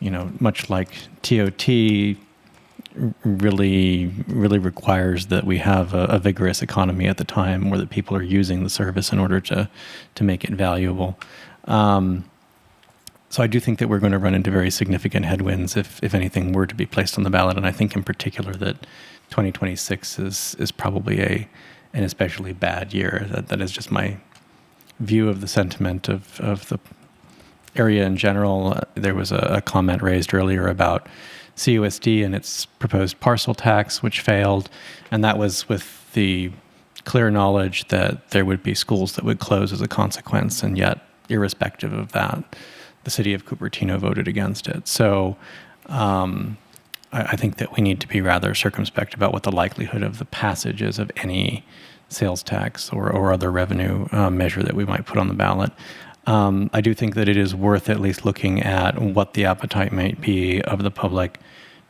much like TOT, really requires that we have a vigorous economy at the time where that people are using the service in order to make it valuable. So I do think that we're going to run into very significant headwinds if anything were to be placed on the ballot. And I think in particular that 2026 is probably an especially bad year. That is just my view of the sentiment of the area in general. There was a comment raised earlier about CUSD and its proposed parcel tax, which failed, and that was with the clear knowledge that there would be schools that would close as a consequence, and yet, irrespective of that, the city of Cupertino voted against it. So I think that we need to be rather circumspect about what the likelihood of the passage is of any sales tax or other revenue measure that we might put on the ballot. I do think that it is worth at least looking at what the appetite might be of the public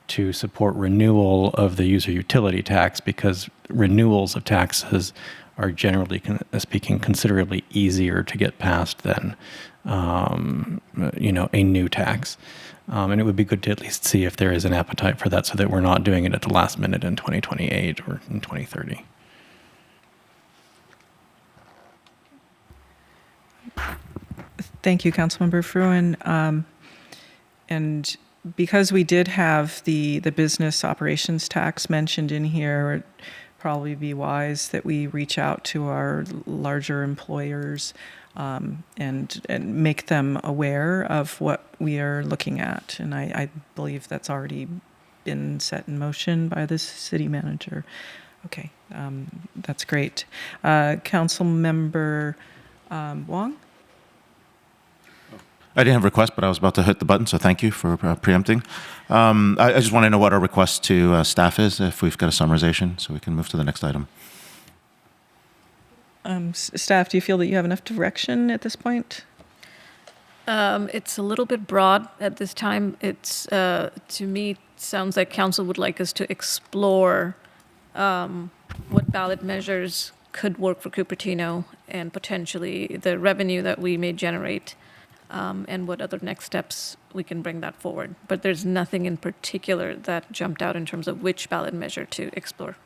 to support renewal of the user utility tax, because renewals of taxes are generally speaking considerably easier to get passed than a new tax. And it would be good to at least see if there is an appetite for that so that we're not doing it at the last minute in 2028 or in 2030. Thank you, Councilmember Fruin. And because we did have the business operations tax mentioned in here, probably be wise that we reach out to our larger employers and make them aware of what we are looking at. And I believe that's already been set in motion by the city manager. Okay, that's great. Council Member Wong? I didn't have a request, but I was about to hit the button, so thank you for preempting. I just want to know what our request to staff is, if we've got a summarization, so we can move to the next item. Staff, do you feel that you have enough direction at this point? It's a little bit broad at this time. It's, to me, it sounds like council would like us to explore what ballot measures could work for Cupertino and potentially the revenue that we may generate, and what other next steps we can bring that forward. But there's nothing in particular that jumped out in terms of which ballot measure to explore.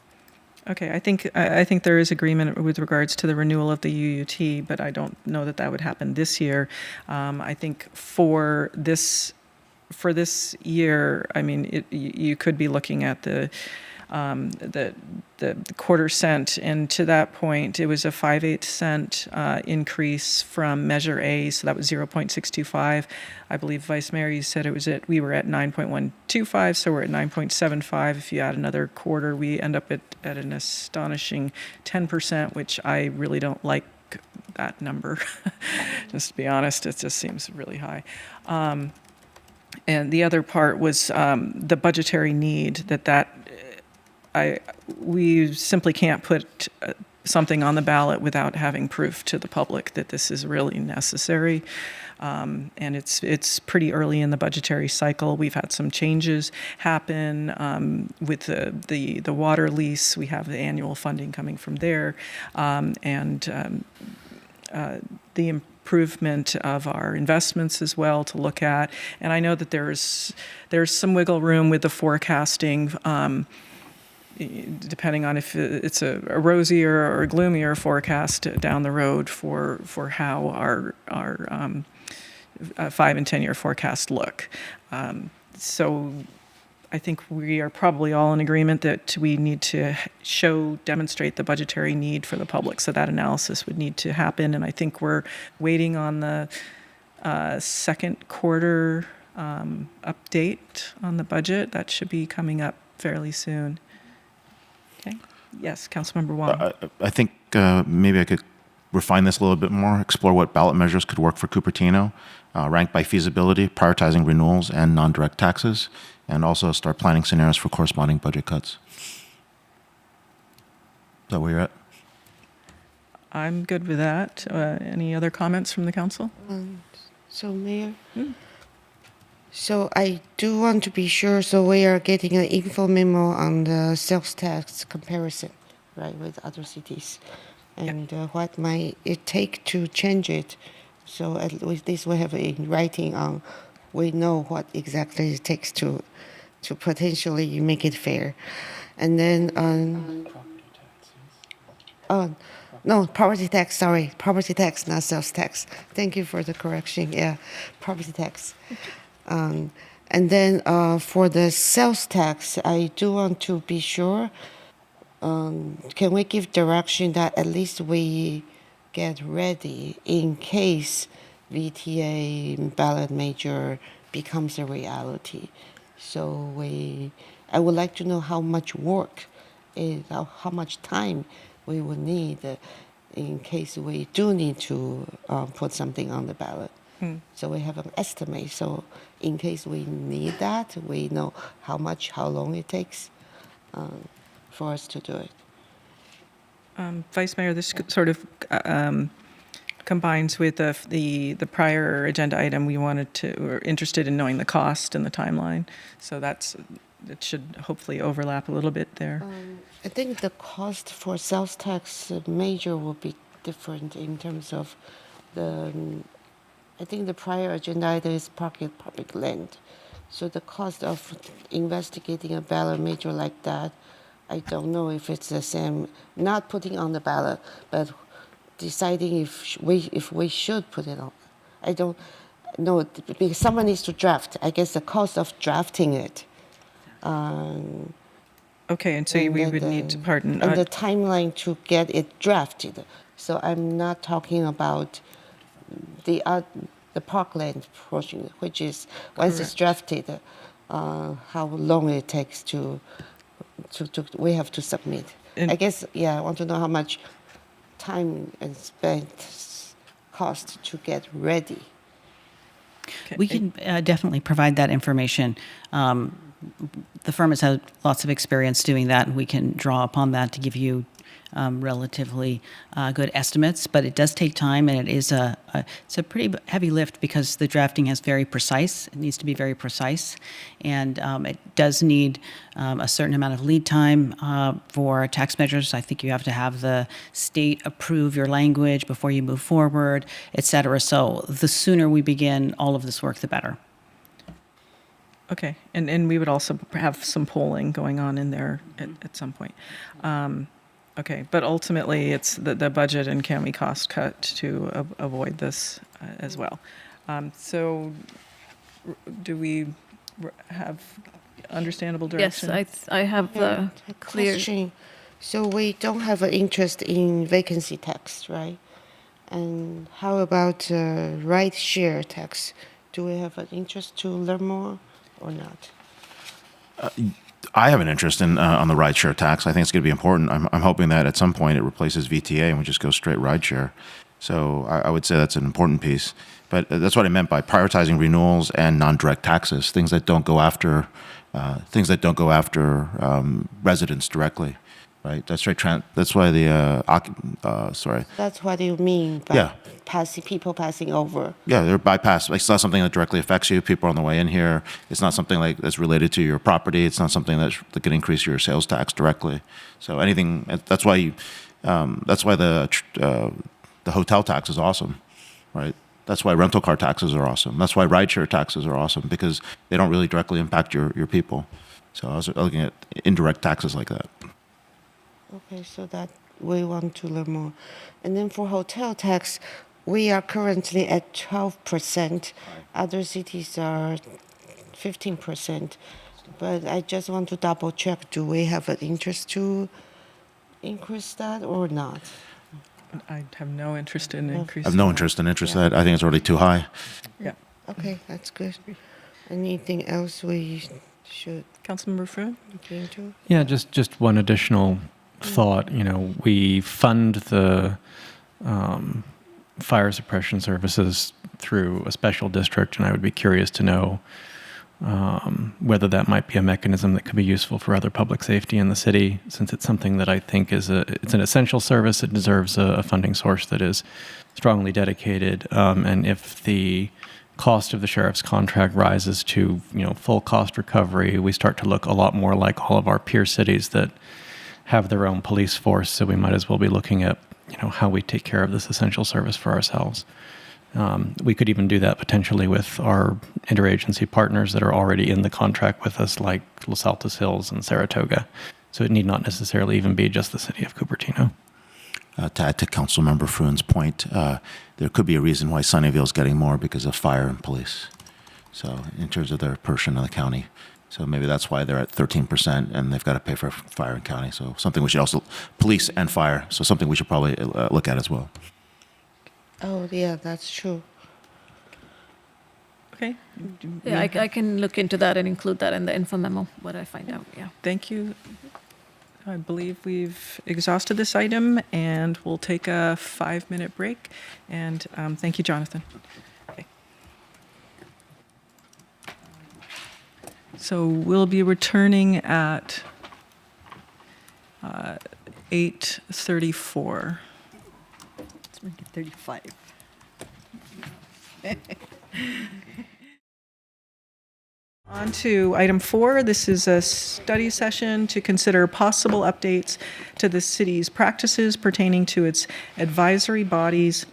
Okay, I think there is agreement with regards to the renewal of the UUT, but I don't know that that would happen this year. I think for this year, I mean, you could be looking at the quarter cent, and to that point, it was a 5/8 cent increase from Measure A, so that was 0.625. I believe Vice Mayor, you said we were at 9.125, so we're at 9.75. If you add another quarter, we end up at an astonishing 10%, which I really don't like that number. Just to be honest, it just seems really high. And the other part was the budgetary need we simply can't put something on the ballot without having proof to the public that this is really necessary. And it's pretty early in the budgetary cycle. We've had some changes happen with the water lease. We have the annual funding coming from there, and the improvement of our investments as well to look at. And I know that there's some wiggle room with the forecasting. Depending on if it's a rosier or gloomier forecast down the road for how our 5 and 10 year forecasts look. So I think we are probably all in agreement that we need to demonstrate the budgetary need for the public. So that analysis would need to happen. And I think we're waiting on the second quarter update on the budget. That should be coming up fairly soon. Okay. Yes, Councilmember Wong. I think maybe I could refine this a little bit more, explore what ballot measures could work for Cupertino, ranked by feasibility, prioritizing renewals and non-direct taxes, and also start planning scenarios for corresponding budget cuts. Is that where you're at? I'm good with that. Any other comments from the council? So, Mayor? So I do want to be sure, so we are getting an info memo on the sales tax comparison, right, with other cities, and what might it take to change it. So at least we have it in writing on, we know what exactly it takes to potentially make it fair. And then, no, property tax, sorry, property tax, not sales tax. Thank you for the correction, yeah, property tax. And then for the sales tax, I do want to be sure, can we give direction that at least we get ready in case VTA ballot measure becomes a reality? So I would like to know how much work, how much time we would need in case we do need to put something on the ballot. So we have an estimate. So in case we need that, we know how long it takes for us to do it. Vice Mayor, this sort of combines with the prior agenda item. We're interested in knowing the cost and the timeline. So it should hopefully overlap a little bit there. I think the cost for sales tax measure will be different in terms of I think the prior agenda item is public land. So the cost of investigating a ballot measure like that, I don't know if it's the same, not putting on the ballot, but deciding if we should put it on. I don't know, because someone needs to draft. I guess the cost of drafting it. Okay, and so we would need to, pardon. And the timeline to get it drafted. So I'm not talking about the parkland portion, which is once it's drafted, how long it takes to we have to submit. I guess, yeah, I want to know how much time and spent cost to get ready. We can definitely provide that information. The firm has had lots of experience doing that, and we can draw upon that to give you relatively good estimates. But it does take time, and it's a pretty heavy lift because the drafting is very precise. It needs to be very precise, and it does need a certain amount of lead time for tax measures. I think you have to have the state approve your language before you move forward, et cetera. So the sooner we begin all of this work, the better. Okay, and we would also have some polling going on in there at some point. Okay, but ultimately it's the budget and can we cost cut to avoid this as well. So do we have understandable direction? Yes, I have the clear. Question. So we don't have an interest in vacancy tax, right? And how about ride share tax? Do we have an interest to learn more or not? I have an interest in on the rideshare tax. I think it's going to be important. I'm hoping that at some point it replaces VTA and we just go straight rideshare. So I would say that's an important piece. But that's what I meant by prioritizing renewals and non-direct taxes, things that don't go after residents directly, right? That's right. That's why sorry. That's what you mean by people passing over. Yeah, they're bypassed. It's not something that directly affects you. People are on the way in here. It's not something like that's related to your property. It's not something that can increase your sales tax directly. So anything. That's why the hotel tax is awesome, right? That's why rental car taxes are awesome. That's why rideshare taxes are awesome because they don't really directly impact your people. So I was looking at indirect taxes like that. Okay, so that we want to learn more. And then for hotel tax, we are currently at 12%. Other cities are 15%. But I just want to double check, do we have an interest to increase that or not? I have no interest in increasing. I have no interest in that. I think it's already too high. Yeah. Okay, that's good. Anything else we should Councilmember Fruin? look into? Yeah, just one additional thought. We fund the fire suppression services through a special district, and I would be curious to know whether that might be a mechanism that could be useful for other public safety in the city, since it's something that I think it's an essential service. It deserves a funding source that is strongly dedicated. And if the cost of the sheriff's contract rises to full cost recovery, we start to look a lot more like all of our peer cities that have their own police force. So we might as well be looking at how we take care of this essential service for ourselves. We could even do that potentially with our interagency partners that are already in the contract with us, like Los Altos Hills and Saratoga. So it need not necessarily even be just the city of Cupertino. To add to Councilmember Fruin's point, there could be a reason why Sunnyvale is getting more because of fire and police. So in terms of their portion of the county. So maybe that's why they're at 13% and they've got to pay for fire and county. So something we should also, police and fire, so something we should probably look at as well. Oh, yeah, that's true. Okay. Yeah, I can look into that and include that in the info memo, what I find out, yeah. Thank you. I believe we've exhausted this item, and we'll take a 5-minute break. And thank you, Jonathan. Okay. So we'll be returning at 8:34. Let's make it 35. On to item 4. This is a study session to consider possible updates to the city's practices pertaining to its advisory bodies,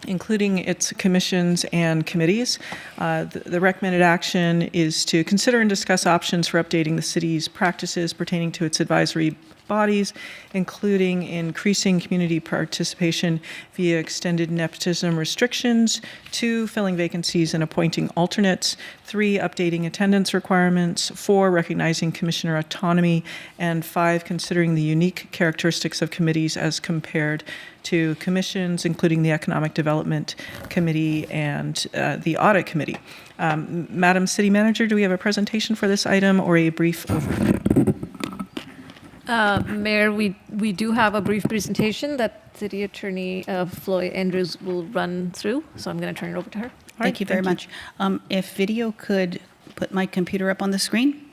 including its commissions and committees. The recommended action is to consider and discuss options for updating the city's practices pertaining to its advisory bodies, including increasing community participation via extended nepotism restrictions, 2, filling vacancies and appointing alternates, 3, updating attendance requirements, 4, recognizing commissioner autonomy, and 5, considering the unique characteristics of committees as compared to commissions, including the Economic Development Committee and the Audit Committee. Madam City Manager, do we have a presentation for this item or a brief overview? Mayor, we do have a brief presentation that City Attorney Floyd Andrews will run through, so I'm going to turn it over to her. Thank you very much. If video could put my computer up on the screen.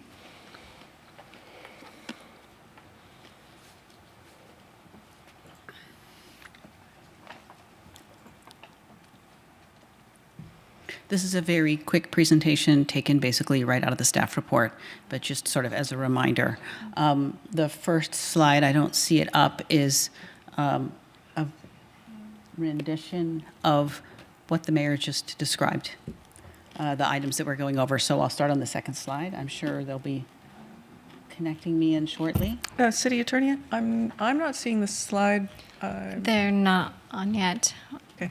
This is a very quick presentation taken basically right out of the staff report, but just sort of as a reminder. The first slide, I don't see it up, is a rendition of what the mayor just described, the items that we're going over. So I'll start on the second slide. I'm sure they'll be connecting me in shortly. City Attorney, I'm not seeing the slide. They're not on yet. Okay.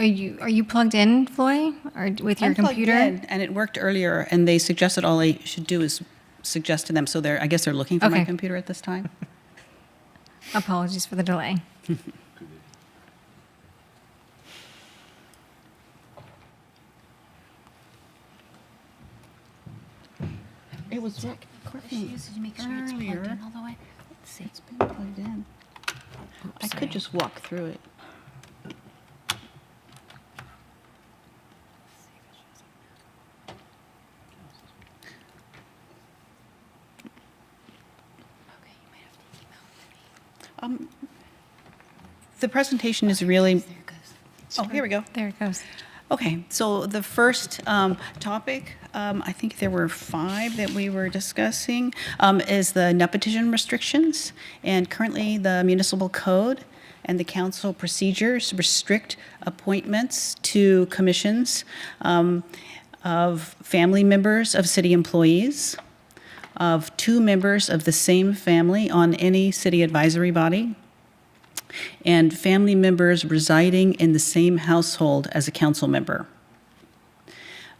Are you plugged in, Floy, or with your I'm plugged computer? in, and it worked earlier, and they suggested all I should do is suggest to them. So I guess they're looking for my Okay. computer at this time. Apologies for the delay. It was Did you make sure it's plugged in all the way? Let's see. It's been plugged in. I could just walk through it. The presentation is really. Oh, here we go. There it goes. Okay, so the first topic, I think there were 5 that we were discussing, is the nepotism restrictions. And currently, the municipal code and the council procedures restrict appointments to commissions of family members of city employees, of 2 members of the same family on any city advisory body, and family members residing in the same household as a council member.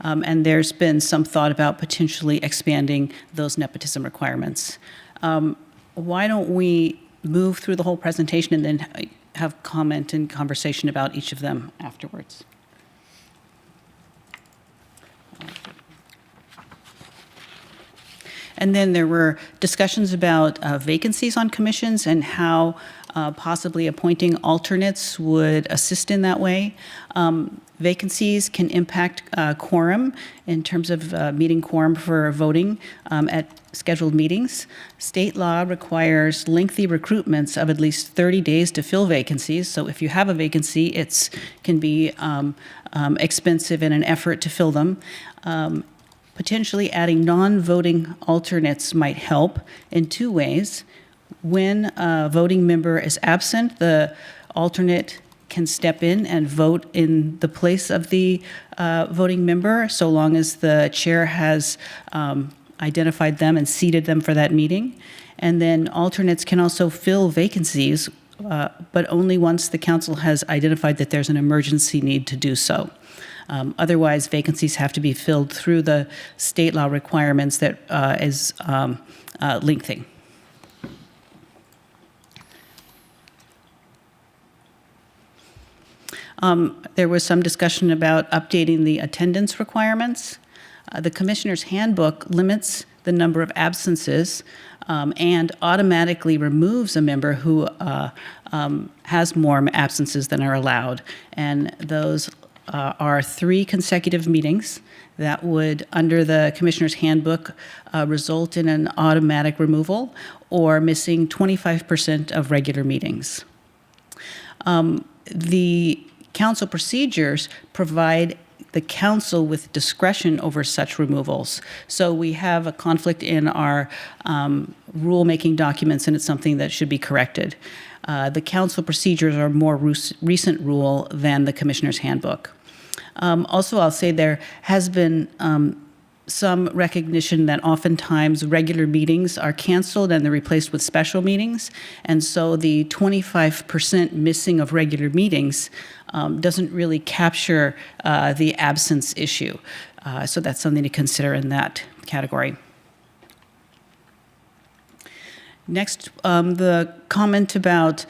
And there's been some thought about potentially expanding those nepotism requirements. Why don't we move through the whole presentation and then have comment and conversation about each of them afterwards? And then there were discussions about vacancies on commissions and how possibly appointing alternates would assist in that way. Vacancies can impact quorum in terms of meeting quorum for voting at scheduled meetings. State law requires lengthy recruitments of at least 30 days to fill vacancies. So if you have a vacancy, it can be expensive in an effort to fill them. Potentially adding non-voting alternates might help in 2 ways. When a voting member is absent, the alternate can step in and vote in the place of the voting member, so long as the chair has identified them and seated them for that meeting. And then alternates can also fill vacancies, but only once the council has identified that there's an emergency need to do so. Otherwise, vacancies have to be filled through the state law requirements that is lengthy. There was some discussion about updating the attendance requirements. The Commissioner's Handbook limits the number of absences and automatically removes a member who has more absences than are allowed. And those are 3 consecutive meetings that would, under the Commissioner's Handbook, result in an automatic removal or missing 25% of regular meetings. The council procedures provide the council with discretion over such removals. So we have a conflict in our rulemaking documents, and it's something that should be corrected. The council procedures are more recent rule than the Commissioner's Handbook. Also, I'll say there has been some recognition that oftentimes regular meetings are canceled and they're replaced with special meetings. And so the 25% missing of regular meetings doesn't really capture the absence issue. So that's something to consider in that category. Next, the comment about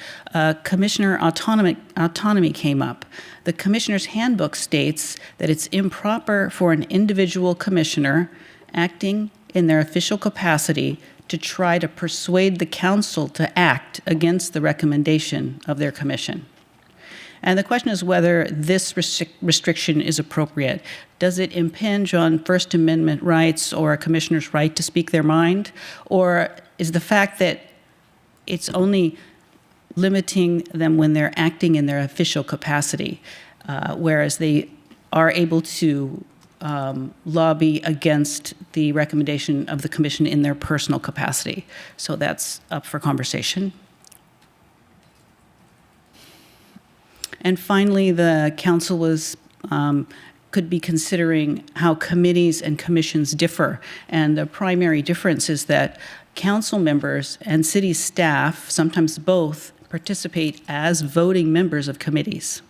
commissioner autonomy came up. The commissioner's handbook states that it's improper for an individual commissioner acting in their official capacity to try to persuade the council to act against the recommendation of their commission. And the question is whether this restriction is appropriate. Does it impinge on First Amendment rights or a commissioner's right to speak their mind? Or is the fact that it's only limiting them when they're acting in their official capacity, whereas they are able to lobby against the recommendation of the commission in their personal capacity? So that's up for conversation. And finally, the council could be considering how committees and commissions differ. And the primary difference is that council members and city staff, sometimes both, participate as voting members of committees,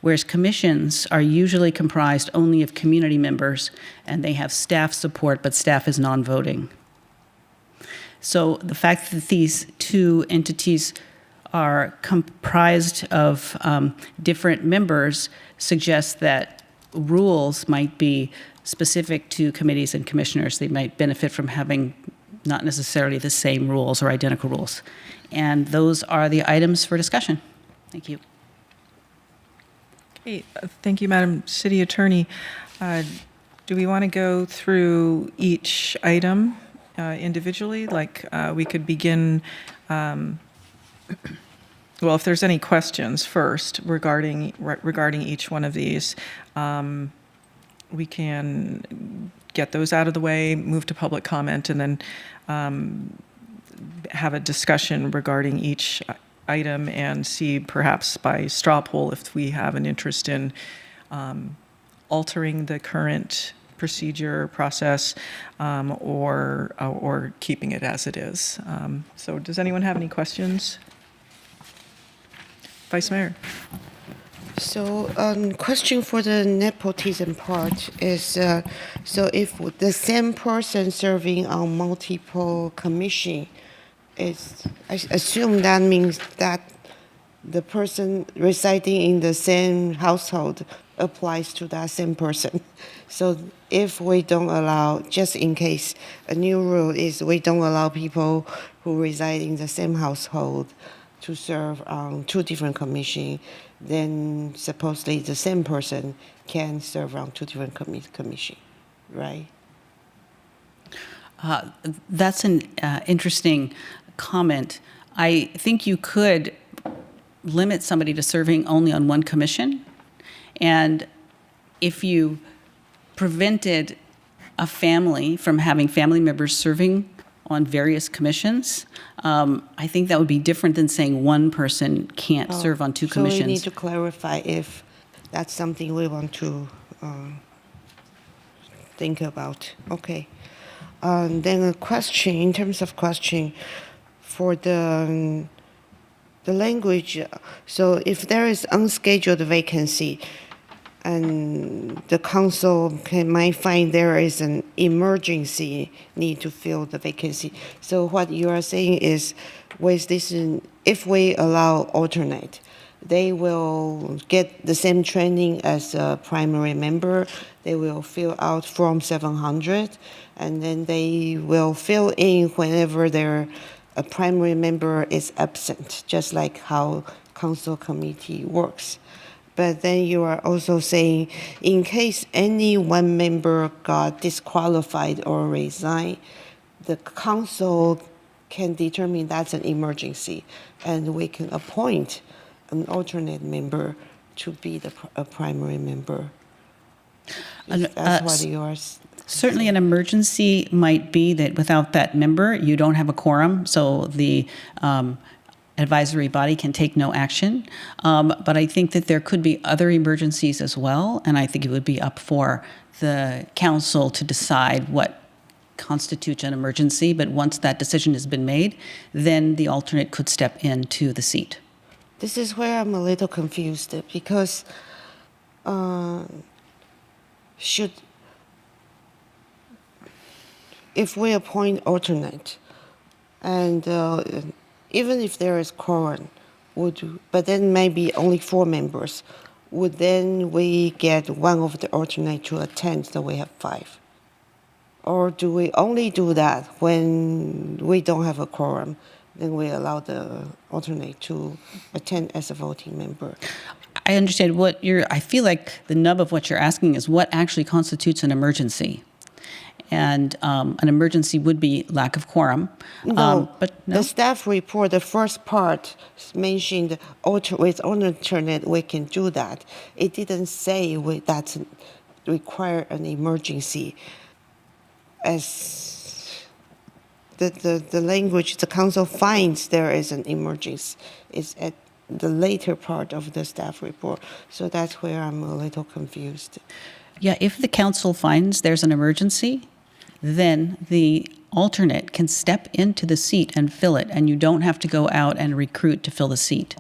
whereas commissions are usually comprised only of community members and they have staff support, but staff is non-voting. So the fact that these two entities are comprised of different members suggests that rules might be specific to committees and commissioners. They might benefit from having not necessarily the same rules or identical rules. And those are the items for discussion. Thank you. Okay, thank you, Madam City Attorney. Do we want to go through each item individually? Like we could begin, well, if there's any questions first regarding each one of these, we can get those out of the way, move to public comment, and then have a discussion regarding each item and see perhaps by straw poll if we have an interest in altering the current procedure process or keeping it as it is. So does anyone have any questions? Vice Mayor. So, question for the nepotism part is, so if the same person serving on multiple commission, I assume that means that the person residing in the same household applies to that same person. So if we don't allow, just in case, a new rule is we don't allow people who reside in the same household to serve on two different commissions, then supposedly the same person can serve on two different commissions, right? That's an interesting comment. I think you could limit somebody to serving only on one commission. And if you prevented a family from having family members serving on various commissions, I think that would be different than saying one person can't serve on two commissions. So we need to clarify if that's something we want to think about. Okay. Then a question, in terms of question, for the language, so if there is unscheduled vacancy and the council might find there is an emergency need to fill the vacancy. So what you are saying is, with this, if we allow alternate, they will get the same training as a primary member. They will fill out Form 700, and then they will fill in whenever a primary member is absent, just like how council committee works. But then you are also saying, in case any one member got disqualified or resigned, the council can determine that's an emergency, and we can appoint an alternate member to be a primary member. That's what you are certainly an emergency might be that without that member, you don't have a quorum. So the advisory body can take no action. But I think that there could be other emergencies as well, and I think it would be up for the council to decide what constitutes an emergency. But once that decision has been made, then the alternate could step into the seat. This is where I'm a little confused because if we appoint alternate, and even if there is quorum, but then maybe only 4 members, would then we get one of the alternate to attend, so we have 5? Or do we only do that when we don't have a quorum? Then we allow the alternate to attend as a voting member. I understand I feel like the nub of what you're asking is what actually constitutes an emergency. And an emergency would be lack of quorum. But no. The staff report, the first part mentioned with alternate we can do that. It didn't say that require an emergency. As the language the council finds there is an emergency is at the later part of the staff report. So that's where I'm a little confused. Yeah, if the council finds there's an emergency, then the alternate can step into the seat and fill it, and you don't have to go out and recruit to fill the seat.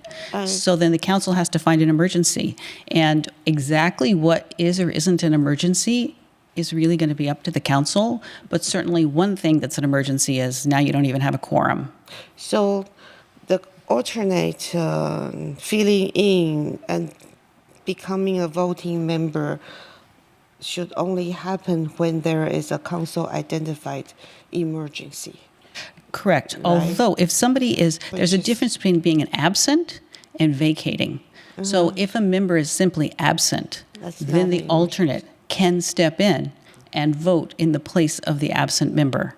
So then the council has to find an emergency. And exactly what is or isn't an emergency is really going to be up to the council, but certainly one thing that's an emergency is now you don't even have a quorum. So the alternate filling in and becoming a voting member should only happen when there is a council identified emergency. Correct. Right. Although if somebody there's a difference between being an absent and vacating. So if a member is simply absent, then the alternate can step in and vote in the place of the absent member.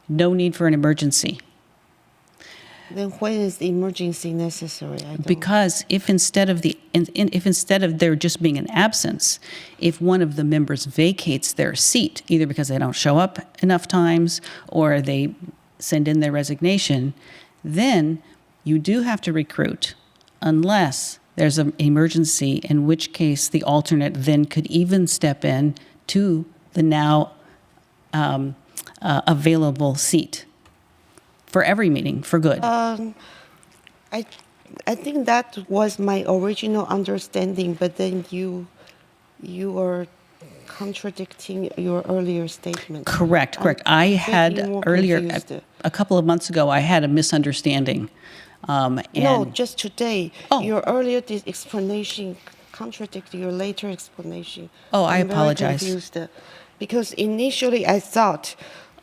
No need for an emergency. Then when is the emergency necessary? Because if instead of there just being an absence, if one of the members vacates their seat, either because they don't show up enough times or they send in their resignation, then you do have to recruit unless there's an emergency, in which case the alternate then could even step in to the now available seat for every meeting for good. I think that was my original understanding, but then you are contradicting your earlier statement. Correct. I had earlier, confused. a couple of months ago, I had a misunderstanding. No, just today. Oh. Your earlier explanation contradicted your later explanation. Oh, I I'm very apologize. confused, because initially I thought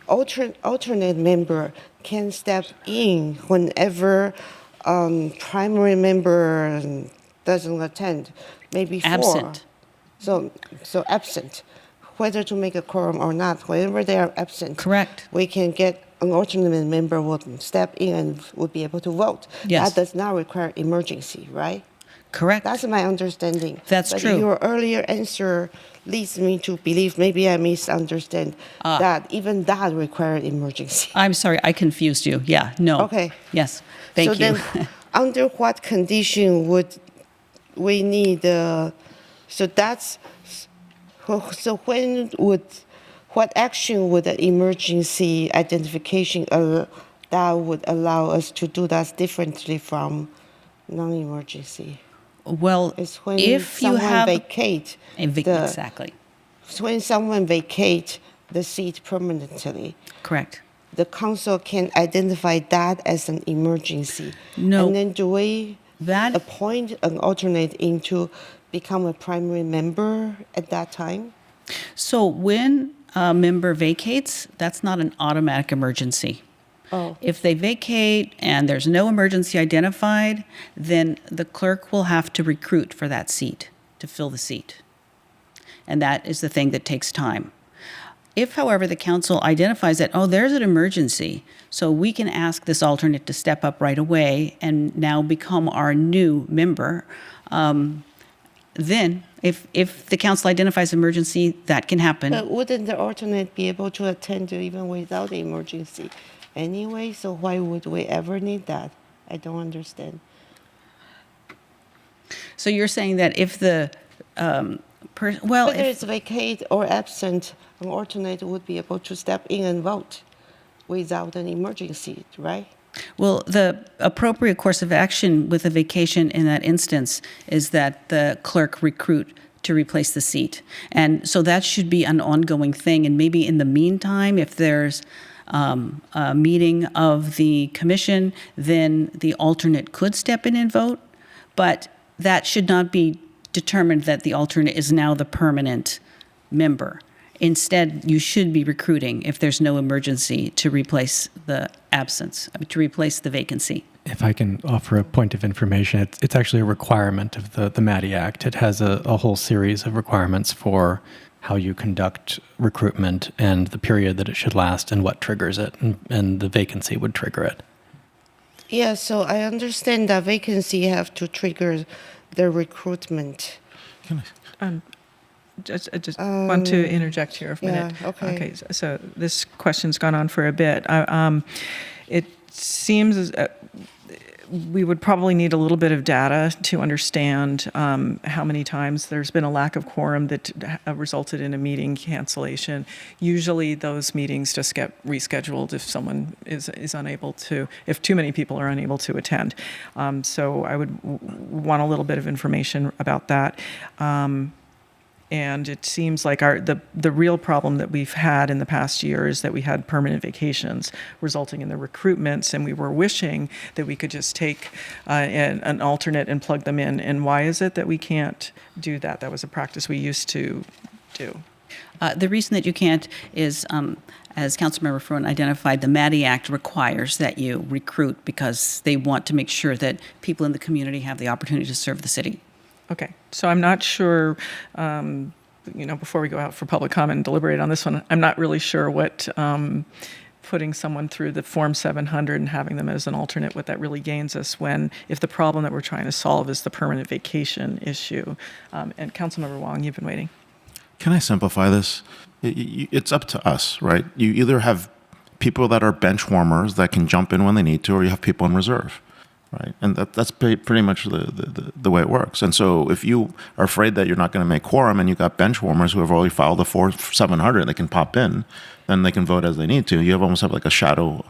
alternate member can step in whenever primary member doesn't attend, maybe 4. Absent. So absent, whether to make a quorum or not, whenever they are absent. Correct. We can get an alternate member would step in and would be able to vote. Yes. That does not require emergency, right? Correct. That's my understanding. That's but true. Your earlier answer leads me to believe, maybe I misunderstand, that even that required emergency. I'm sorry, I confused you. Yeah, no. Okay. Yes, thank you. So then, under what condition would we need, what action would the emergency identification that would allow us to do that differently from non-emergency? Well, It's when if you someone have vacate exactly. it's when someone vacate the seat permanently. Correct. The council can identify that as an emergency. No. And then do we appoint an alternate to become a primary member at that time? So when a member vacates, that's not an automatic emergency. Oh. If they vacate and there's no emergency identified, then the clerk will have to recruit for that seat, to fill the seat. And that is the thing that takes time. If, however, the council identifies that, there's an emergency, so we can ask this alternate to step up right away and now become our new member, then if the council identifies emergency, that can happen. But wouldn't the alternate be able to attend even without the emergency anyway? So why would we ever need that I don't understand. So you're saying that if the, well, Whether if, it's vacate or absent, an alternate would be able to step in and vote without an emergency, right? well, the appropriate course of action with a vacation in that instance is that the clerk recruit to replace the seat. And so that should be an ongoing thing. And maybe in the meantime, if there's a meeting of the commission, then the alternate could step in and vote. But that should not be determined that the alternate is now the permanent member. Instead, you should be recruiting, if there's no emergency, to replace the absence, to replace the vacancy. If I can offer a point of information, it's actually a requirement of the MADI Act. It has a whole series of requirements for how you conduct recruitment and the period that it should last and what triggers it, and the vacancy would trigger it. Yeah, so I understand that vacancy have to trigger the recruitment. I just want to interject here for a minute. Yeah, okay. Okay, so this question's gone on for a bit. It seems we would probably need a little bit of data to understand how many times there's been a lack of quorum that resulted in a meeting cancellation. Usually those meetings just get rescheduled if someone is unable to, if too many people are unable to attend. So I would want a little bit of information about that. And it seems like the real problem that we've had in the past year is that we had permanent vacations resulting in the recruitments, and we were wishing that we could just take an alternate and plug them in. And why is it that we can't do that? That was a practice we used to do. The reason that you can't is, as Councilmember Fruin identified, the MADI Act requires that you recruit because they want to make sure that people in the community have the opportunity to serve the city. Okay, so I'm not sure, before we go out for public comment and deliberate on this one, I'm not really sure what putting someone through the Form 700 and having them as an alternate, what that really gains us if the problem that we're trying to solve is the permanent vacation issue. And Councilmember Wong, you've been waiting. Can I simplify this? It's up to us, right? You either have people that are bench warmers that can jump in when they need to, or you have people in reserve. Right, and that's pretty much the way it works. And so if you are afraid that you're not going to make quorum and you've got bench warmers who have already filed the 700, they can pop in, then they can vote as they need to. You almost have like a shadow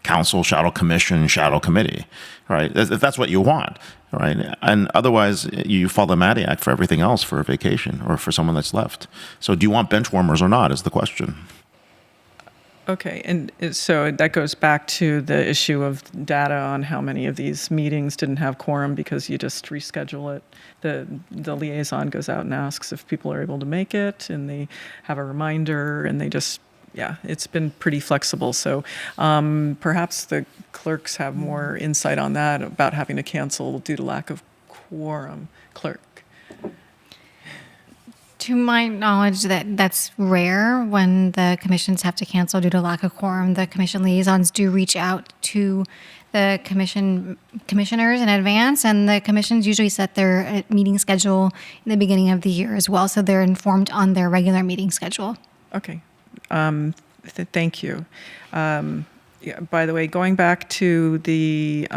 council, shadow commission, shadow committee, right? If that's what you want, right? And otherwise, you follow the MADI Act for everything else, for a vacation or for someone that's left. So do you want bench warmers or not is the question. Okay, and so that goes back to the issue of data on how many of these meetings didn't have quorum because you just reschedule it. The liaison goes out and asks if people are able to make it, and they have a reminder, and they just, it's been pretty flexible. So perhaps the clerks have more insight on that about having to cancel due to lack of quorum. Clerk. To my knowledge, that's rare when the commissions have to cancel due to lack of quorum. The commission liaisons do reach out to the commissioners in advance, and the commissions usually set their meeting schedule in the beginning of the year as well, so they're informed on their regular meeting schedule. Okay, thank you. By the way, going back to the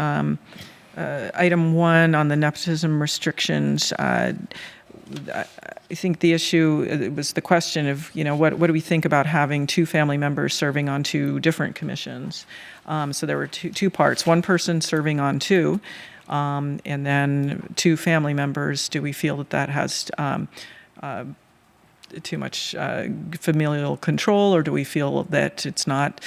item 1 on the nepotism restrictions, I think the issue was the question of, what do we think about having 2 family members serving on 2 different commissions? So there were two parts, one person serving on 2, and then 2 family members. Do we feel that has too much familial control, or do we feel that it's not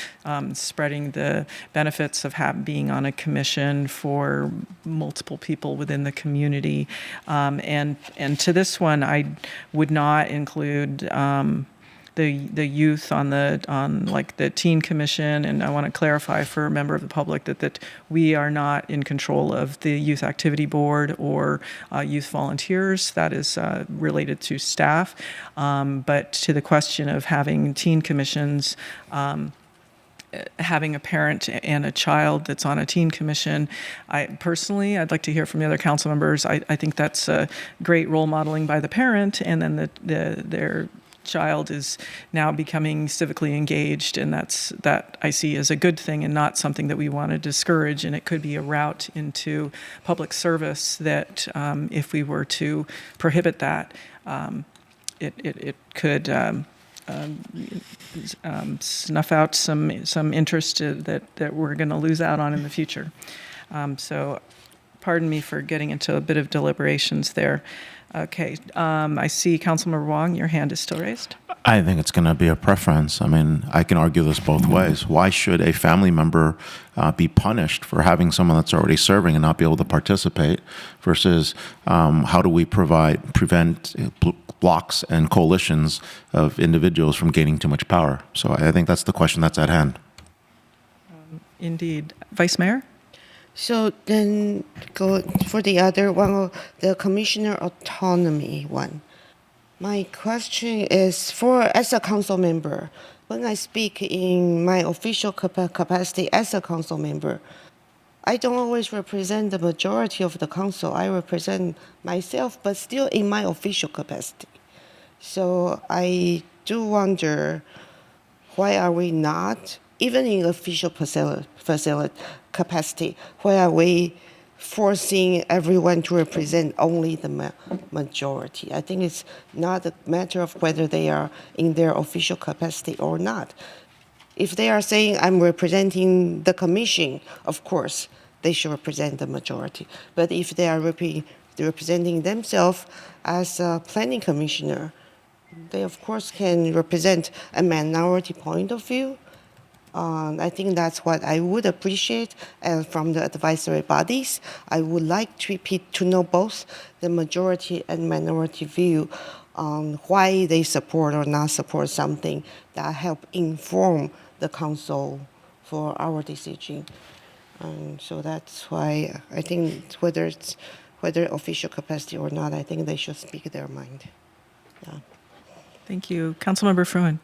spreading the benefits of being on a commission for multiple people within the community? And to this one, I would not include the youth on the teen commission, and I want to clarify for a member of the public that we are not in control of the youth activity board or youth volunteers. That is related to staff. But to the question of having teen commissions, having a parent and a child that's on a teen commission, I'd like to hear from the other council members. I think that's a great role modeling by the parent, and then their child is now becoming civically engaged, and that I see as a good thing and not something that we want to discourage. And it could be a route into public service that, if we were to prohibit that, it could snuff out some interest that we're going to lose out on in the future. So, pardon me for getting into a bit of deliberations there. Okay, I see Councilmember Wong, your hand is still raised. I think it's going to be a preference. I mean, I can argue this both ways. Why should a family member be punished for having someone that's already serving and not be able to participate versus how do we prevent blocks and coalitions of individuals from gaining too much power? So I think that's the question that's at hand. Indeed. Vice Mayor? So then go for the other one, the commissioner autonomy one. My question is as a council member, when I speak in my official capacity as a council member, I don't always represent the majority of the council. I represent myself, but still in my official capacity. So I do wonder, why are we not, even in official facility capacity, why are we forcing everyone to represent only the majority? I think it's not a matter of whether they are in their official capacity or not. If they are saying, I'm representing the commission, of course, they should represent the majority. But if they are representing themselves as a planning commissioner, they, of course, can represent a minority point of view. I think that's what I would appreciate from the advisory bodies. I would like to know both the majority and minority view on why they support or not support something that help inform the council for our decision. So that's why I think whether official capacity or not, I think they should speak their mind. Yeah. Thank you. Councilmember Fruin.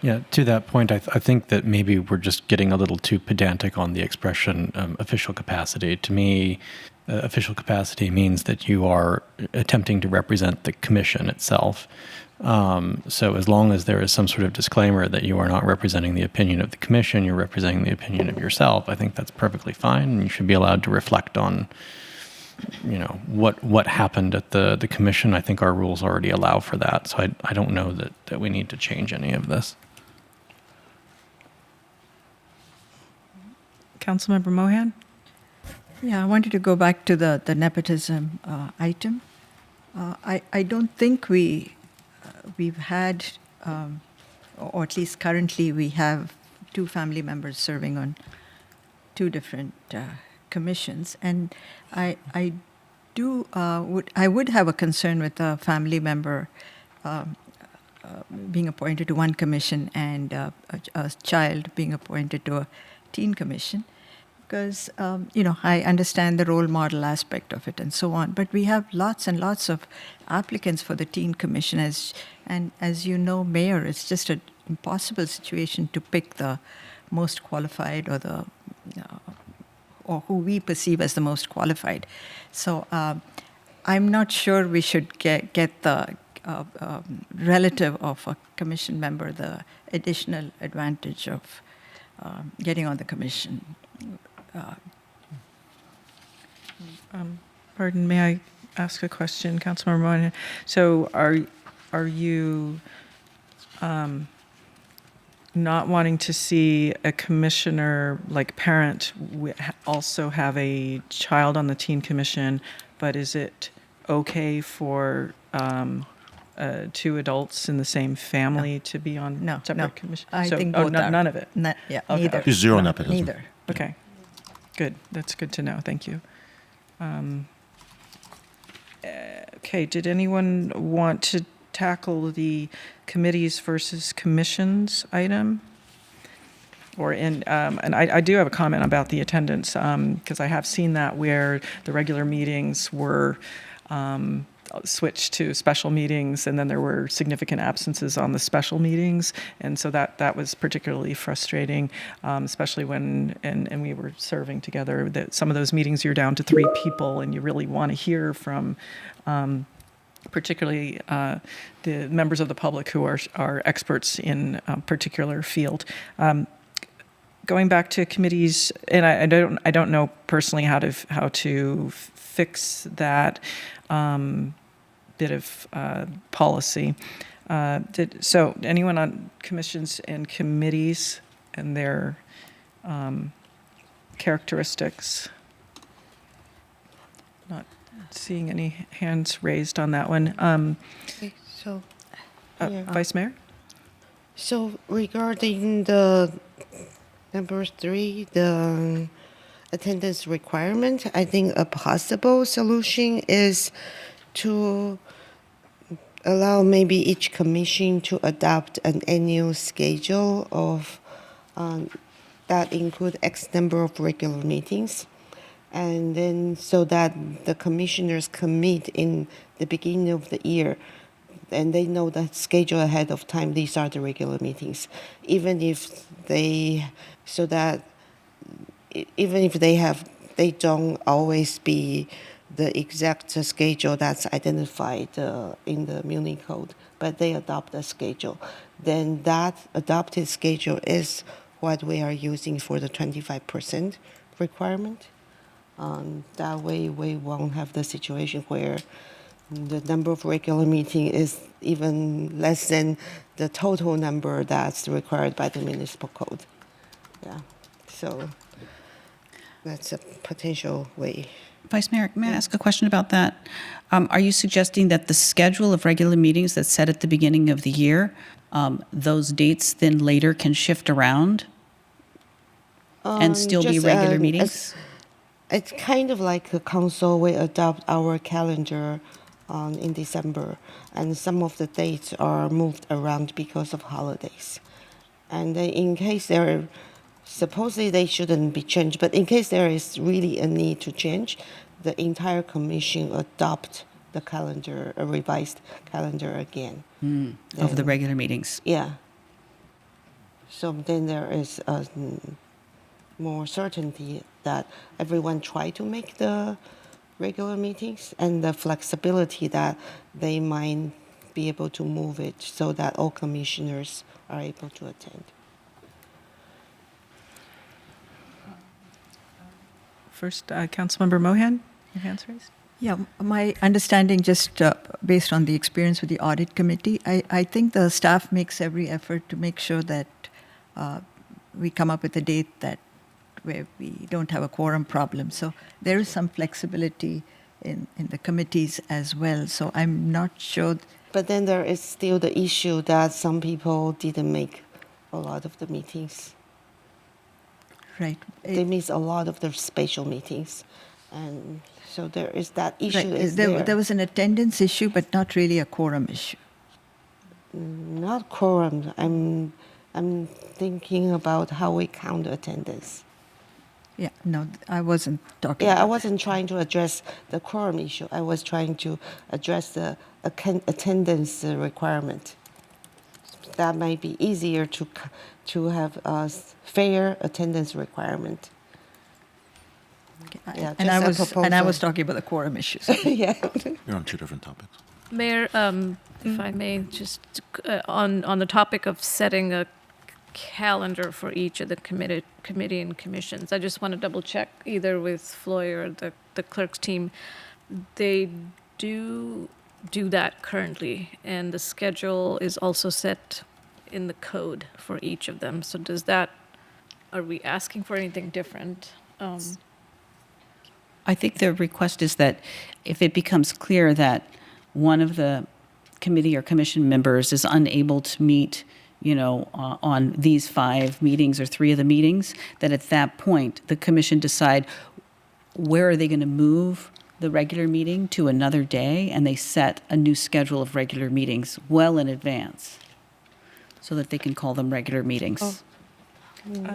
Yeah, to that point, I think that maybe we're just getting a little too pedantic on the expression official capacity. To me, official capacity means that you are attempting to represent the commission itself. So as long as there is some sort of disclaimer that you are not representing the opinion of the commission, you're representing the opinion of yourself, I think that's perfectly fine, and you should be allowed to reflect on what happened at the commission. I think our rules already allow for that, so I don't know that we need to change any of this. Councilmember Mohan? Yeah, I wanted to go back to the nepotism item. I don't think we've had, or at least currently we have two family members serving on two different commissions, and I would have a concern with a family member being appointed to one commission and a child being appointed to a teen commission, because I understand the role model aspect of it and so on, but we have lots and lots of applicants for the teen commission, and as you know, Mayor, it's just an impossible situation to pick the most qualified or who we perceive as the most qualified. So I'm not sure we should get the relative of a commission member the additional advantage of getting on the commission. Pardon, may I ask a question, Councilmember Moynihan? So are you not wanting to see a commissioner, like parent, also have a child on the teen commission, but is it okay for two adults in the same family to be on separate commissions? I think both are. None of it? Yeah, Okay. neither. There's zero nepotism. Neither. Okay, good. That's good to know. Thank you. Okay, did anyone want to tackle the committees versus commissions item? And I do have a comment about the attendance, because I have seen that where the regular meetings were switched to special meetings, and then there were significant absences on the special meetings, and so that was particularly frustrating, especially when and we were serving together. That some of those meetings you're down to 3 people, and you really want to hear from particularly the members of the public who are experts in a particular field. Going back to committees, and I don't know personally how to fix that bit of policy. So anyone on commissions and committees and their characteristics? Not seeing any hands raised on that one. Okay, so, yeah. Vice Mayor? So regarding the number 3, the attendance requirement, I think a possible solution is to allow maybe each commission to adopt an annual schedule of that include X number of regular meetings, and then so that the commissioners commit in the beginning of the year, and they know the schedule ahead of time. These are the regular meetings, even if they they don't always be the exact schedule that's identified in the Muni Code, but they adopt a schedule. Then that adopted schedule is what we are using for the 25% requirement. That way we won't have the situation where the number of regular meeting is even less than the total number that's required by the municipal code. Yeah, so that's a potential way. Vice Mayor, may I ask a question about that? Are you suggesting that the schedule of regular meetings that's set at the beginning of the year, those dates then later can shift around and still be Just, regular meetings? It's kind of like a council. We adopt our calendar in December, and some of the dates are moved around because of holidays. And in case there, supposedly they shouldn't be changed, but in case there is really a need to change, the entire commission adopt the calendar, a revised calendar again. Of the regular meetings? Yeah. So then there is more certainty that everyone try to make the regular meetings, and the flexibility that they might be able to move it so that all commissioners are able to attend. First, Councilmember Mohan, your hand's raised. Yeah, my understanding, just based on the experience with the audit committee, I think the staff makes every effort to make sure that we come up with a date where we don't have a quorum problem. So there is some flexibility in the committees as well. So I'm not sure. But then there is still the issue that some people didn't make a lot of the meetings. Right. They miss a lot of the special meetings. And so there is that issue. Right. Is There was an attendance issue, but not really a quorum issue. Not quorum. I'm thinking about how we count attendance. Yeah, no, I wasn't talking Yeah, about I wasn't trying to address the quorum issue. I was trying to address the attendance requirement. That might be easier to have a fair attendance requirement. that. Yeah, And just a I was proposal. talking about the quorum issues. Yeah. You're on two different topics. Mayor, if I may, just on the topic of setting a calendar for each of the committee and commissions, I just want to double check either with Floy or the clerk's team. They do that currently, and the schedule is also set in the code for each of them. So are we asking for anything different? I think the request is that if it becomes clear that one of the committee or commission members is unable to meet, on these 5 meetings or 3 of the meetings, that at that point, the commission decide where are they going to move the regular meeting to another day, and they set a new schedule of regular meetings well in advance so that they can call them regular meetings. Oh.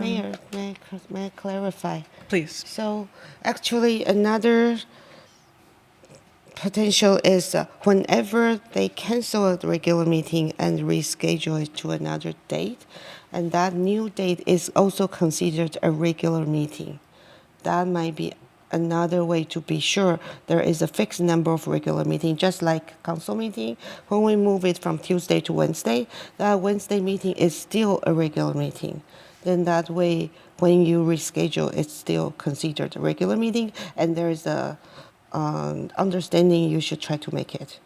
Mayor, may I clarify? Please. So actually, another potential is whenever they cancel a regular meeting and reschedule it to another date, and that new date is also considered a regular meeting. That might be another way to be sure there is a fixed number of regular meeting, just like council meeting. When we move it from Tuesday to Wednesday, that Wednesday meeting is still a regular meeting. Then that way, when you reschedule, it's still considered a regular meeting, and there is a understanding you should try to make it.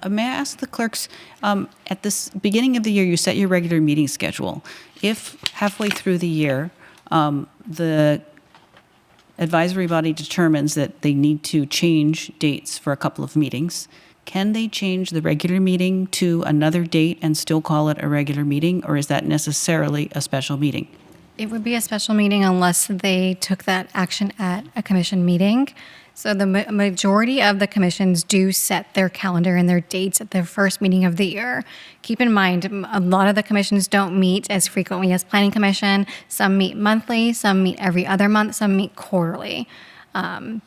May I ask the clerks, at this beginning of the year, you set your regular meeting schedule. If halfway through the year, the advisory body determines that they need to change dates for a couple of meetings, can they change the regular meeting to another date and still call it a regular meeting, or is that necessarily a special meeting? It would be a special meeting unless they took that action at a commission meeting. So the majority of the commissions do set their calendar and their dates at their first meeting of the year. Keep in mind, a lot of the commissions don't meet as frequently as Planning Commission. Some meet monthly, some meet every other month, some meet quarterly.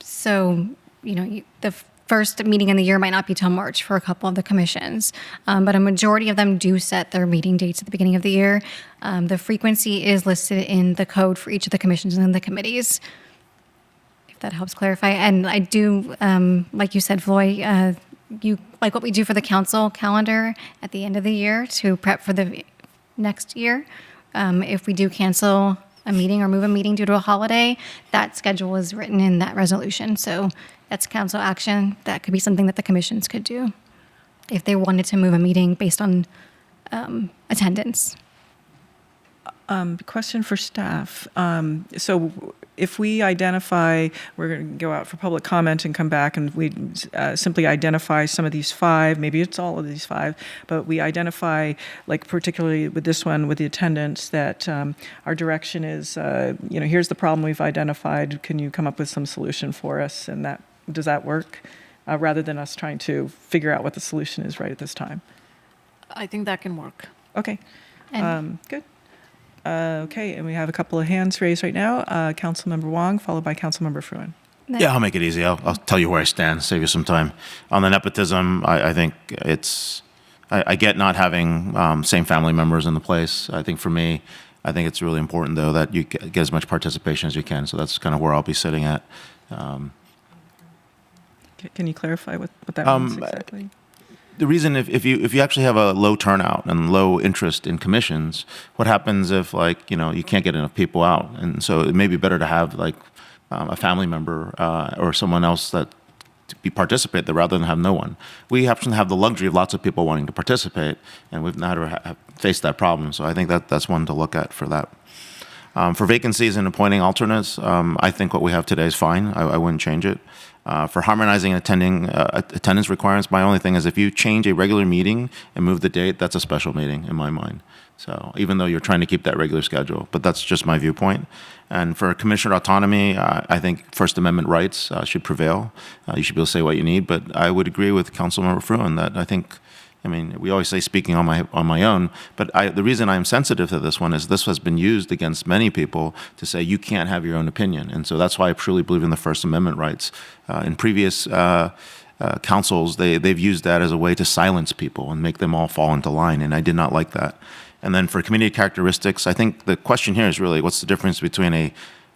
So, the first meeting in the year might not be till March for a couple of the commissions, but a majority of them do set their meeting dates at the beginning of the year. The frequency is listed in the code for each of the commissions and the committees, if that helps clarify. And I do, like you said, Floyd, you like what we do for the council calendar at the end of the year to prep for the next year. If we do cancel a meeting or move a meeting due to a holiday, that schedule is written in that resolution. So that's council action. That could be something that the commissions could do if they wanted to move a meeting based on attendance. Question for staff. So if we identify, we're going to go out for public comment and come back, and we simply identify some of these 5, maybe it's all of these 5, but we identify, like particularly with this one, with the attendance, that our direction is, here's the problem we've identified. Can you come up with some solution for us? And does that work? Rather than us trying to figure out what the solution is right at this time. I think that can work. Okay. And Good. Okay, and we have a couple of hands raised right now. Councilmember Wong, followed by Councilmember Fruin. Yeah, I'll make it easy. I'll tell you where I stand, save you some time. On the nepotism, I think I get not having same family members in the place. I think for me, I think it's really important, though, that you get as much participation as you can. So that's kind of where I'll be sitting at. Can you clarify what that means exactly? The reason, if you actually have a low turnout and low interest in commissions, what happens if you can't get enough people out? And so it may be better to have a family member or someone else that to participate rather than have no one. We happen to have the luxury of lots of people wanting to participate, and we've never faced that problem. So I think that's one to look at for that. For vacancies and appointing alternates, I think what we have today is fine. I wouldn't change it. For harmonizing attendance requirements, my only thing is if you change a regular meeting and move the date, that's a special meeting in my mind. So even though you're trying to keep that regular schedule, but that's just my viewpoint. And for commissioner autonomy, I think First Amendment rights should prevail. You should be able to say what you need, but I would agree with Councilmember Fruin that we always say speaking on my own, but the reason I'm sensitive to this one is this has been used against many people to say you can't have your own opinion. And so that's why I truly believe in the First Amendment rights. In previous councils, they've used that as a way to silence people and make them all fall into line, and I did not like that. And then for community characteristics, I think the question here is really what's the difference between a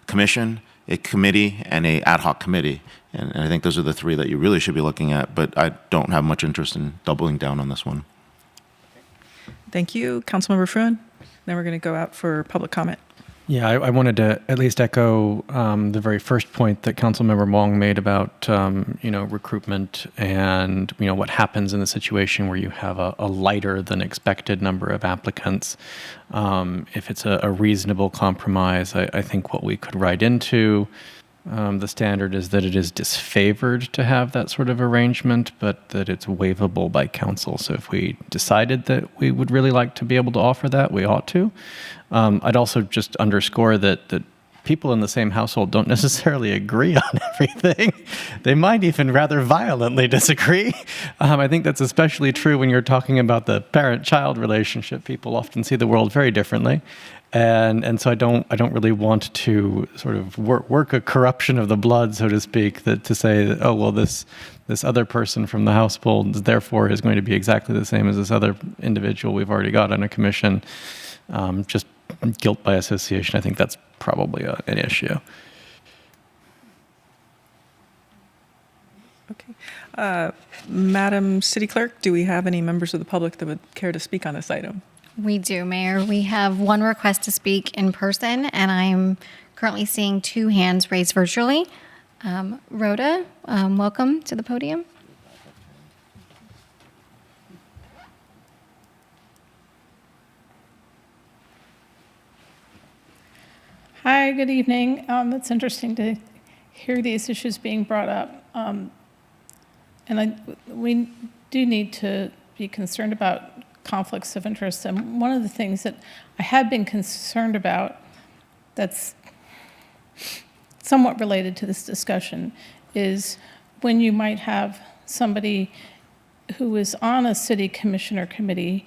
commission, a committee, and a ad hoc committee? And I think those are the 3 that you really should be looking at, but I don't have much interest in doubling down on this one. Thank you, Councilmember Fruin. Then we're going to go out for public comment. Yeah, I wanted to at least echo the very first point that Councilmember Wong made about recruitment and what happens in the situation where you have a lighter than expected number of applicants. If it's a reasonable compromise, I think what we could write into the standard is that it is disfavored to have that sort of arrangement, but that it's waivable by council. So if we decided that we would really like to be able to offer that, we ought to. I'd also just underscore that people in the same household don't necessarily agree on everything. They might even rather violently disagree. I think that's especially true when you're talking about the parent-child relationship. People often see the world very differently. And so I don't really want to sort of work a corruption of the blood, so to speak, to say that, oh, well, this other person from the household therefore is going to be exactly the same as this other individual we've already got on a commission. Just guilt by association, I think that's probably an issue. Okay. Madam City Clerk, do we have any members of the public that would care to speak on this item? We do, Mayor. We have one request to speak in person, and I'm currently seeing 2 hands raised virtually. Rhoda, welcome to the podium. Hi, good evening. It's interesting to hear these issues being brought up. We do need to be concerned about conflicts of interest. And one of the things that I have been concerned about that's somewhat related to this discussion is when you might have somebody who is on a city commissioner committee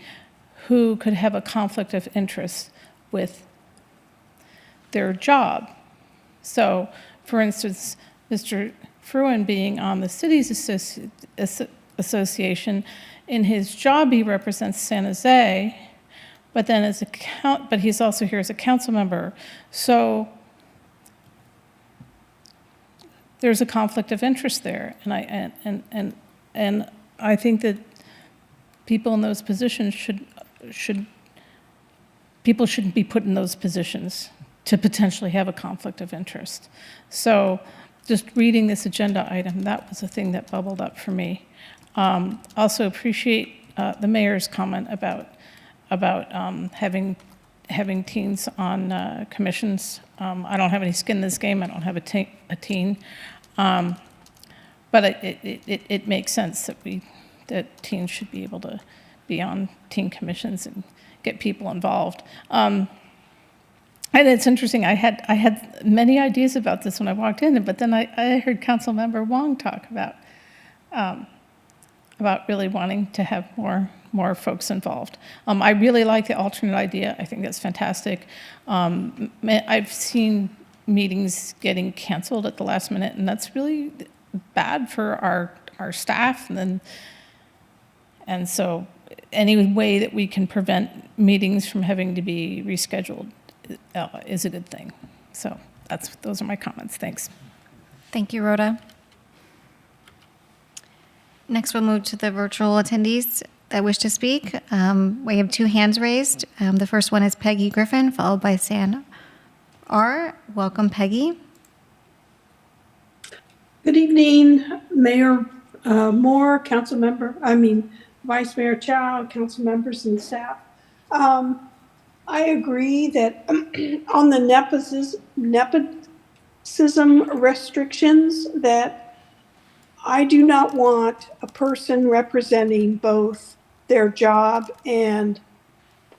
who could have a conflict of interest with their job. So, for instance, Mr. Fruin being on the city's association, in his job he represents San Jose, but then but he's also here as a council member. So there's a conflict of interest there, and I think that people in those positions people shouldn't be put in those positions to potentially have a conflict of interest. So just reading this agenda item, that was a thing that bubbled up for me. Also appreciate the mayor's comment about having teens on commissions. I don't have any skin in this game. I don't have a teen. But it makes sense that teens should be able to be on teen commissions and get people involved. And it's interesting, I had many ideas about this when I walked in, but then I heard Councilmember Wong talk about really wanting to have more folks involved. I really like the alternate idea. I think that's fantastic. I've seen meetings getting canceled at the last minute, and that's really bad for our staff. And so any way that we can prevent meetings from having to be rescheduled is a good thing. So those are my comments. Thanks. Thank you, Rhoda. Next, we'll move to the virtual attendees that wish to speak. We have 2 hands raised. The first one is Peggy Griffin, followed by San R. Welcome, Peggy. Good evening, Mayor Moore, Vice Mayor Chow, council members and staff. I agree that on the nepotism restrictions, that I do not want a person representing both their job and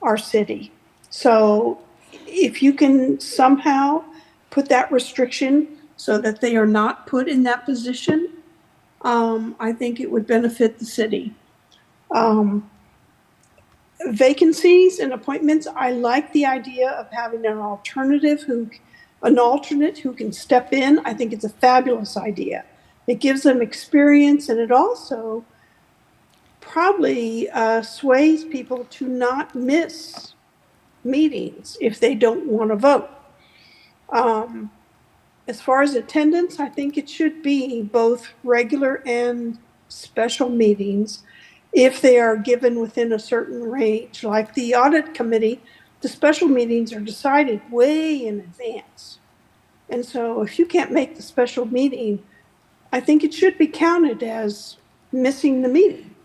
our city. So if you can somehow put that restriction so that they are not put in that position, I think it would benefit the city. Vacancies and appointments, I like the idea of having an alternate who can step in. I think it's a fabulous idea. It gives them experience, and it also probably sways people to not miss meetings if they don't want to vote. As far as attendance, I think it should be both regular and special meetings if they are given within a certain range. Like the audit committee, the special meetings are decided way in advance. And so if you can't make the special meeting, I think it should be counted as missing the meeting.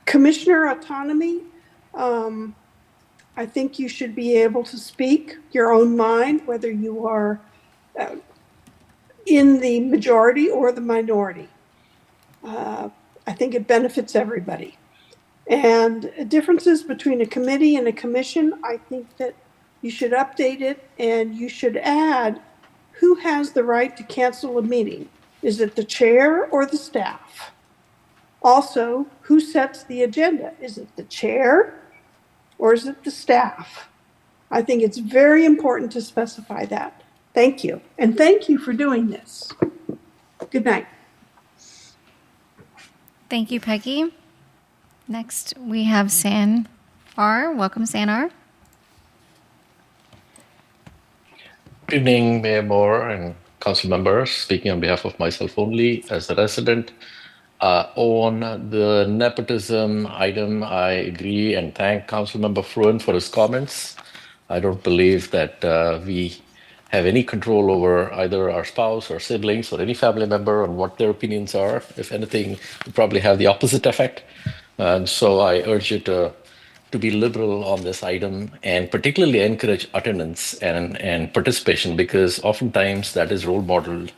Commissioner autonomy, I think you should be able to speak your own mind, whether you are in the majority or the minority. I think it benefits everybody. And differences between a committee and a commission, I think that you should update it, and you should add who has the right to cancel a meeting. Is it the chair or the staff? Also, who sets the agenda? Is it the chair or is it the staff? I think it's very important to specify that. Thank you. And thank you for doing this. Good night. Thank you, Peggy. Next, we have San R. Welcome, San R. Good evening, Mayor Moore and council members, speaking on behalf of myself only as a resident. On the nepotism item, I agree and thank Councilmember Fruin for his comments. I don't believe that we have any control over either our spouse or siblings or any family member on what their opinions are. If anything, we probably have the opposite effect. And so I urge you to be liberal on this item and particularly encourage attendance and participation, because oftentimes that is role modeled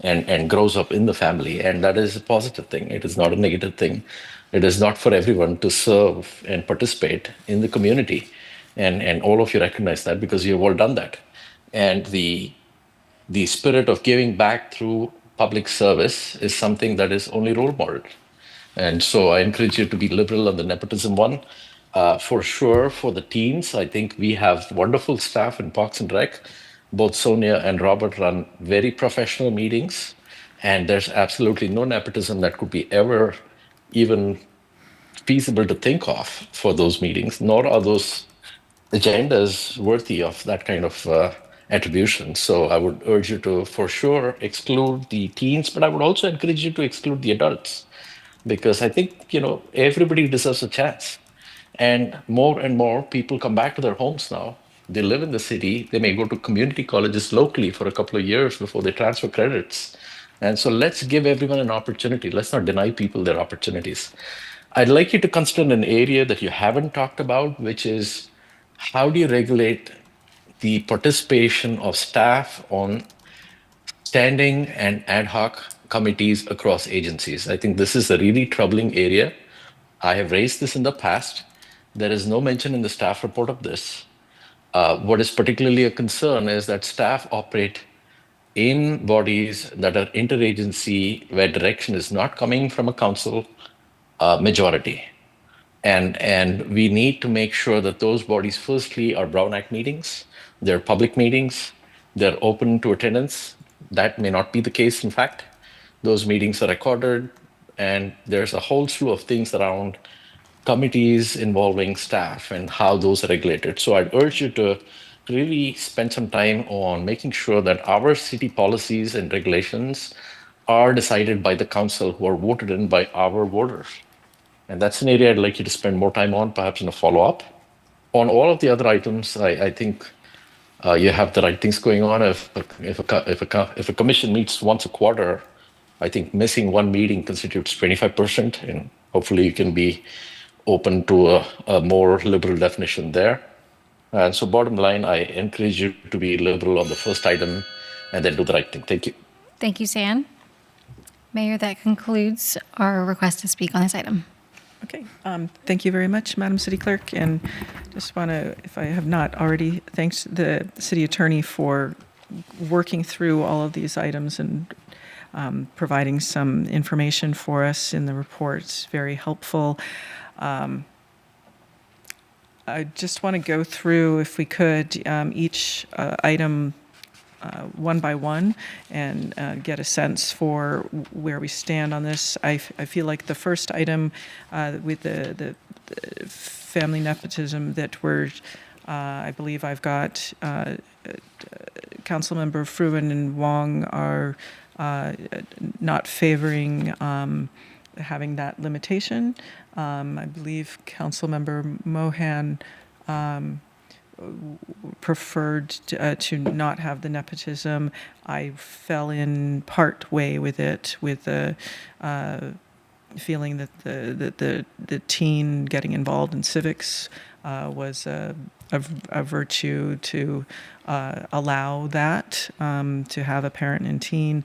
and grows up in the family. And that is a positive thing. It is not a negative thing. It is not for everyone to serve and participate in the community. And all of you recognize that because you've all done that. And the spirit of giving back through public service is something that is only role modeled. And so I encourage you to be liberal on the nepotism one. For sure, for the teams, I think we have wonderful staff in Parks and Rec. Both Sonia and Robert run very professional meetings, and there's absolutely no nepotism that could be ever even feasible to think of for those meetings, nor are those agendas worthy of that kind of attribution. So I would urge you to, for sure, exclude the teens, but I would also encourage you to exclude the adults, because I think, everybody deserves a chance. And more people come back to their homes now. They live in the city. They may go to community colleges locally for a couple of years before they transfer credits. And so let's give everyone an opportunity. Let's not deny people their opportunities. I'd like you to consider an area that you haven't talked about, which is how do you regulate the participation of staff on standing and ad hoc committees across agencies? I think this is a really troubling area. I have raised this in the past. There is no mention in the staff report of this. What is particularly a concern is that staff operate in bodies that are interagency, where direction is not coming from a council majority. And we need to make sure that those bodies, firstly, are Brown Act meetings, they're public meetings, they're open to attendance. That may not be the case, in fact. Those meetings are recorded, and there's a whole slew of things around committees involving staff and how those are regulated. So I'd urge you to really spend some time on making sure that our city policies and regulations are decided by the council, who are voted in by our voters. And that's an area I'd like you to spend more time on, perhaps in a follow-up. On all of the other items, I think you have the right things going on. If a commission meets once a quarter, I think missing one meeting constitutes 25%, and hopefully you can be open to a more liberal definition there. And so bottom line, I encourage you to be liberal on the first item and then do the right thing. Thank you. Thank you, San. Mayor, that concludes our request to speak on this item. Okay, thank you very much, Madam City Clerk. And just want to, if I have not already, thanks the City Attorney for working through all of these items and providing some information for us in the report. It's very helpful. I just want to go through, if we could, each item one by one and get a sense for where we stand on this. I feel like the first item with the family nepotism that we're, I believe I've got Councilmember Fruin and Wong are not favoring having that limitation. I believe Councilmember Mohan preferred to not have the nepotism. I fell in part way with it, with the feeling that the teen getting involved in civics was a virtue to allow that, to have a parent and teen,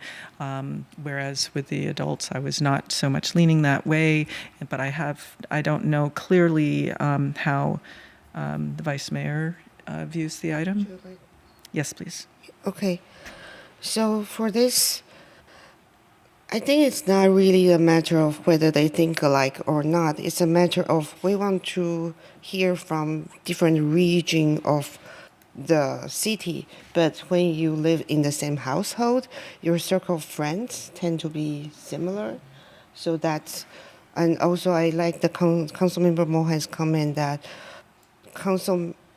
whereas with the adults I was not so much leaning that way. But I don't know clearly how the Vice Mayor views the item. Yes, please. Okay. So for this, I think it's not really a matter of whether they think alike or not. It's a matter of we want to hear from different region of the city. But when you live in the same household, your circle of friends tend to be similar. So that's, and also I like the Councilmember Mohan's comment that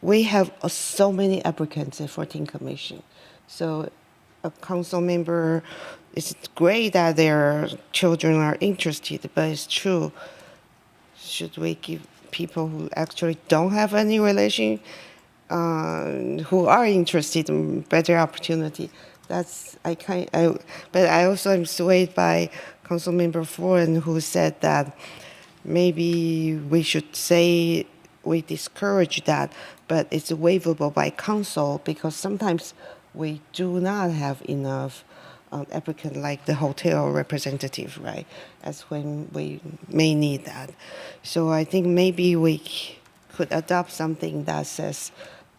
we have so many applicants for teen commission. So a council member, it's great that their children are interested, but it's true. Should we give people who actually don't have any relation, who are interested in better opportunity? That's but I also am swayed by Councilmember Foreign, who said that maybe we should say we discourage that, but it's waivable by council because sometimes we do not have enough applicant like the hotel representative, right? That's when we may need that. So I think maybe we could adopt something that says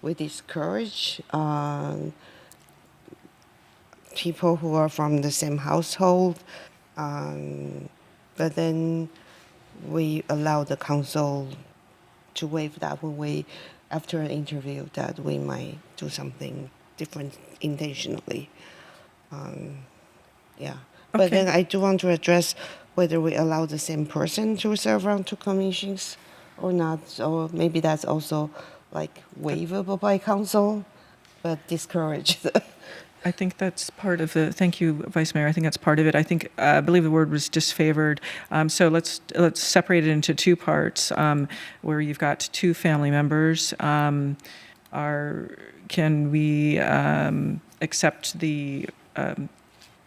we discourage people who are from the same household, but then we allow the council to waive that when we, after an interview, that we might do something different intentionally. Yeah. But Okay. then I do want to address whether we allow the same person to serve on 2 commissions or not. So maybe that's also like waivable by council, but discouraged. I think that's part of the, thank you, Vice Mayor. I think that's part of it. I think, I believe the word was disfavored. So let's separate it into 2 parts, where you've got 2 family members. Can we accept the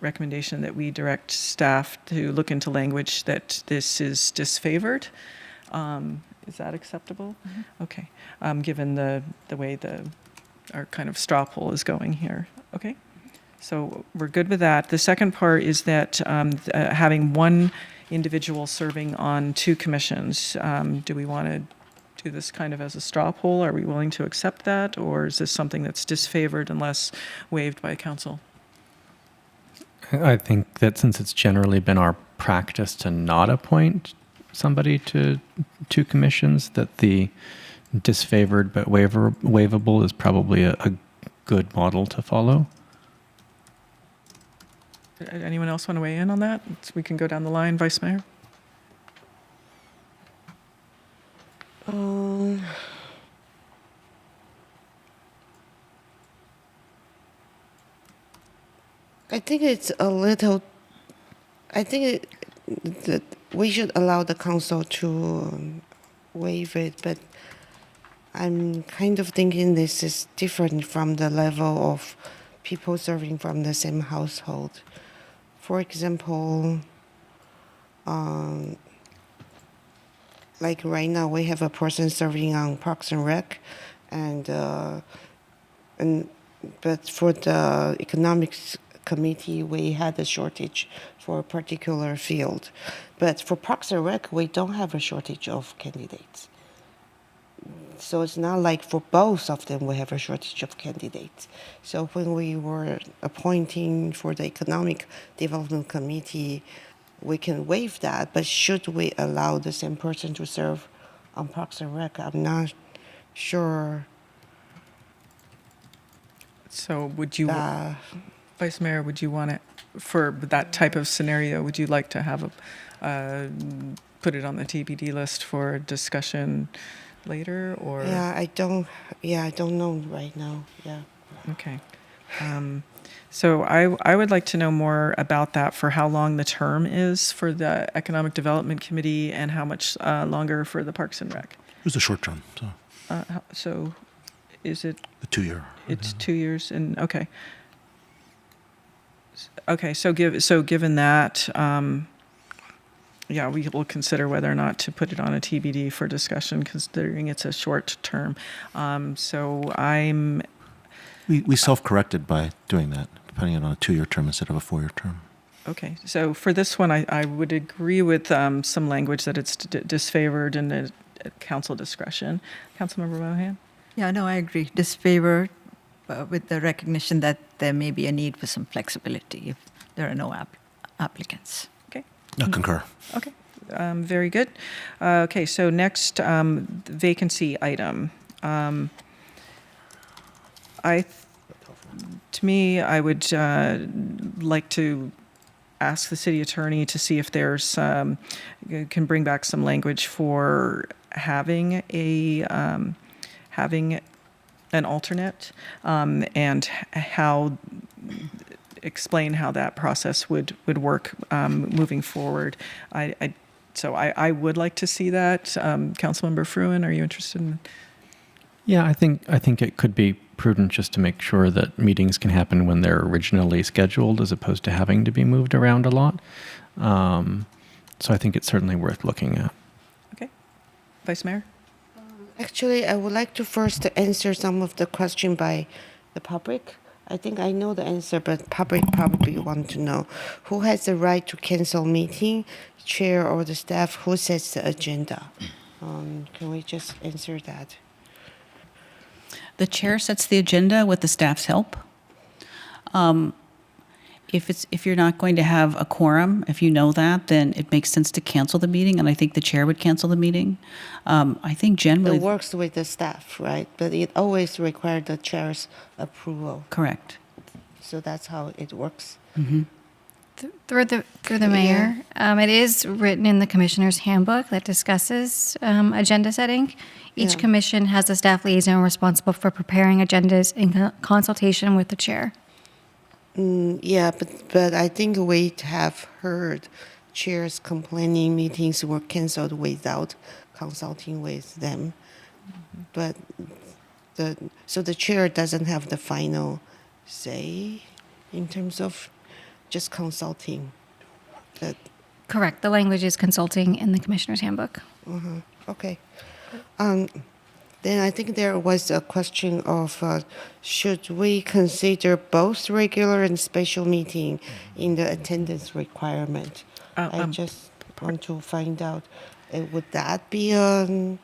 recommendation that we direct staff to look into language that this is disfavored? Is that acceptable? Mm-hmm. Okay. Given the way our kind of straw poll is going here. Okay. So we're good with that. The second part is that having 1 individual serving on 2 commissions, do we want to do this kind of as a straw poll? Are we willing to accept that? Or is this something that's disfavored unless waived by council? I think that since it's generally been our practice to not appoint somebody to 2 commissions, that the disfavored but waivable is probably a good model to follow. Anyone else want to weigh in on that? We can go down the line, Vice Mayor. I think it's a little. I think that we should allow the council to waive it, but I'm kind of thinking this is different from the level of people serving from the same household. For example, like right now we have a person serving on Parks and Rec, and but for the economics committee we had a shortage for a particular field, but for Parks and Rec we don't have a shortage of candidates. So it's not like for both of them we have a shortage of candidates. So when we were appointing for the Economic Development Committee, we can waive that, but should we allow the same person to serve on Parks and Rec? I'm not sure. So would you, Vice Mayor, would you want it, for that type of scenario, would you like to have put it on the TBD list for discussion later, or? I don't know right now, yeah. Okay. So I would like to know more about that, for how long the term is for the Economic Development Committee and how much longer for the Parks and Rec. It was a short term, so So is it? the 2-year. It's 2 years, and okay. Okay, so given that, we will consider whether or not to put it on a TBD for discussion, considering it's a short term. We self-corrected by doing that, putting it on a 2-year term instead of a 4-year term. Okay, so for this one, I would agree with some language that it's disfavored and at council discretion. Councilmember Mohan? Yeah, no, I agree. Disfavor with the recognition that there may be a need for some flexibility if there are no applicants. Okay. I concur. Okay, very good. Okay, so next, vacancy item. To me, I would like to ask the city attorney to see if there's can bring back some language for having an alternate, and how explain how that process would work moving forward. So I would like to see that. Councilmember Fruin, are you interested in? Yeah, I think it could be prudent just to make sure that meetings can happen when they're originally scheduled, as opposed to having to be moved around a lot. So I think it's certainly worth looking at. Okay, Vice Mayor. Actually, I would like to first answer some of the question by the public. I think I know the answer, but public probably want to know who has the right to cancel meeting, chair or the staff, who sets the agenda. Can we just answer that? The chair sets the agenda with the staff's help. If you're not going to have a quorum, if you know that, then it makes sense to cancel the meeting, and I think the chair would cancel the meeting. I think generally It works with the staff, right? But it always requires the chair's approval. correct. So that's how it works. Through the mayor, it is written in the commissioner's handbook that discusses agenda setting. Each Yeah. commission has a staff liaison responsible for preparing agendas in consultation with the chair. Yeah, but I think we have heard chairs complaining meetings were canceled without consulting with them. But so the chair doesn't have the final say in terms of just consulting. That Correct. The language is consulting in the commissioner's handbook. okay. Then I think there was a question of should we consider both regular and special meeting in the attendance requirement? I just want to find out, would that be a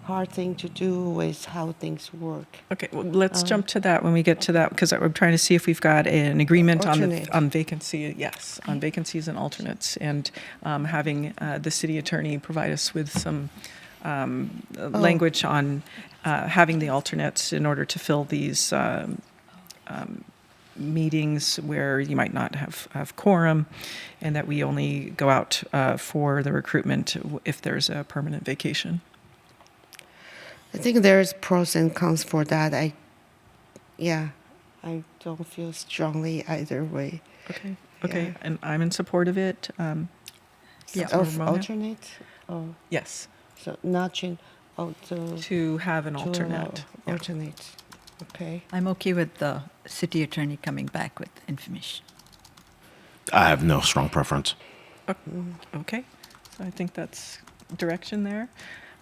hard thing to do with how things work? Okay, well, let's jump to that when we get to that, because I'm trying to see if we've got an agreement Alternate. on vacancy. Yes, on vacancies and alternates, and having the city attorney provide us with some language on having the alternates in order to fill these meetings where you might not have quorum, and that we only go out for the recruitment if there's a permanent vacation. I think there's pros and cons for that. I don't feel strongly either way. Okay. Yeah. And I'm in support of it. Councilmember Of Mohan? alternate? Oh, Yes, so not change. Oh, to have an to alternate. allow Yeah. alternate. Okay. I'm okay with the city attorney coming back with information. I have no strong preference. Okay, so I think that's direction there.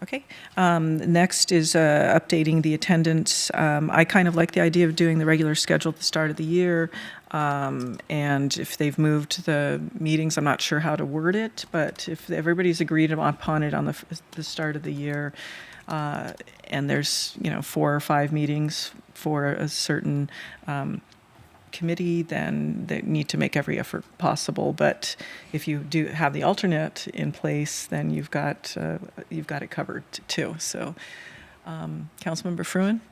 Okay, next is updating the attendance. I kind of like the idea of doing the regular schedule at the start of the year. And if they've moved the meetings, I'm not sure how to word it, but if everybody's agreed upon it on the start of the year, and there's 4 or 5 meetings for a certain committee, then they need to make every effort possible. But if you do have the alternate in place, then you've got it covered too. So, Councilmember Fruin.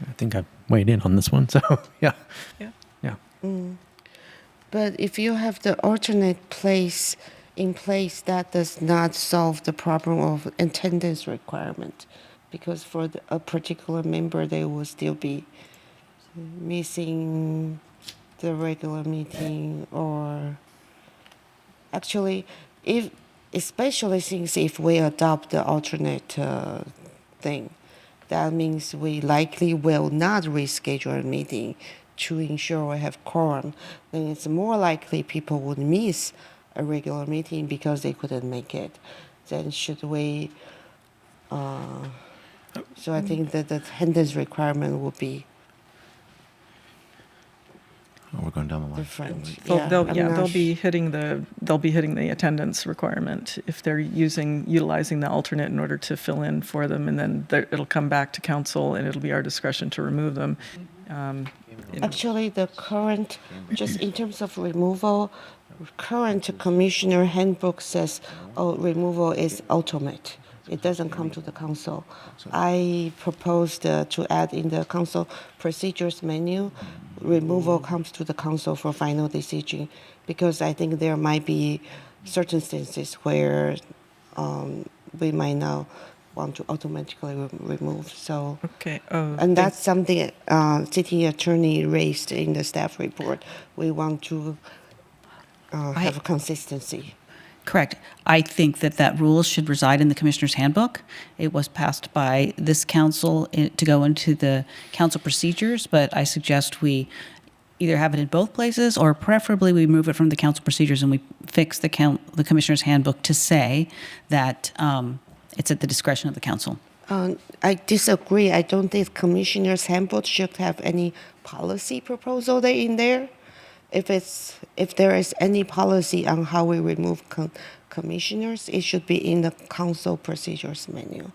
I think I've weighed in on this one, so yeah. Yeah. But if you have the alternate place in place, that does not solve the problem of attendance requirement, because for a particular member, they will still be missing the regular meeting, or actually, especially since if we adopt the alternate thing, that means we likely will not reschedule a meeting to ensure we have quorum. Then it's more likely people would miss a regular meeting because they couldn't make it. Then should we? So I think that the attendance requirement would be We're going down the line. different. They'll I'm not be hitting the attendance requirement if they're utilizing the alternate in order to fill in for them, and then it'll come back to council, and it'll be our discretion to remove them. Actually, the current, just in terms of removal, current commissioner handbook says, removal is ultimate. It doesn't come to the council. I proposed to add in the council procedures menu, removal comes to the council for final decision, because I think there might be circumstances where we might not want to automatically remove. So, Okay. Oh, and that's something city attorney raised in the staff report. We want to have consistency. Correct. I think that that rule should reside in the Commissioner's Handbook. It was passed by this council to go into the council procedures, but I suggest we either have it in both places, or preferably we move it from the council procedures and we fix the Commissioner's Handbook to say that it's at the discretion of the council. I disagree. I don't think Commissioner's Handbook should have any policy proposal there in there. If there is any policy on how we remove commissioners, it should be in the council procedures manual.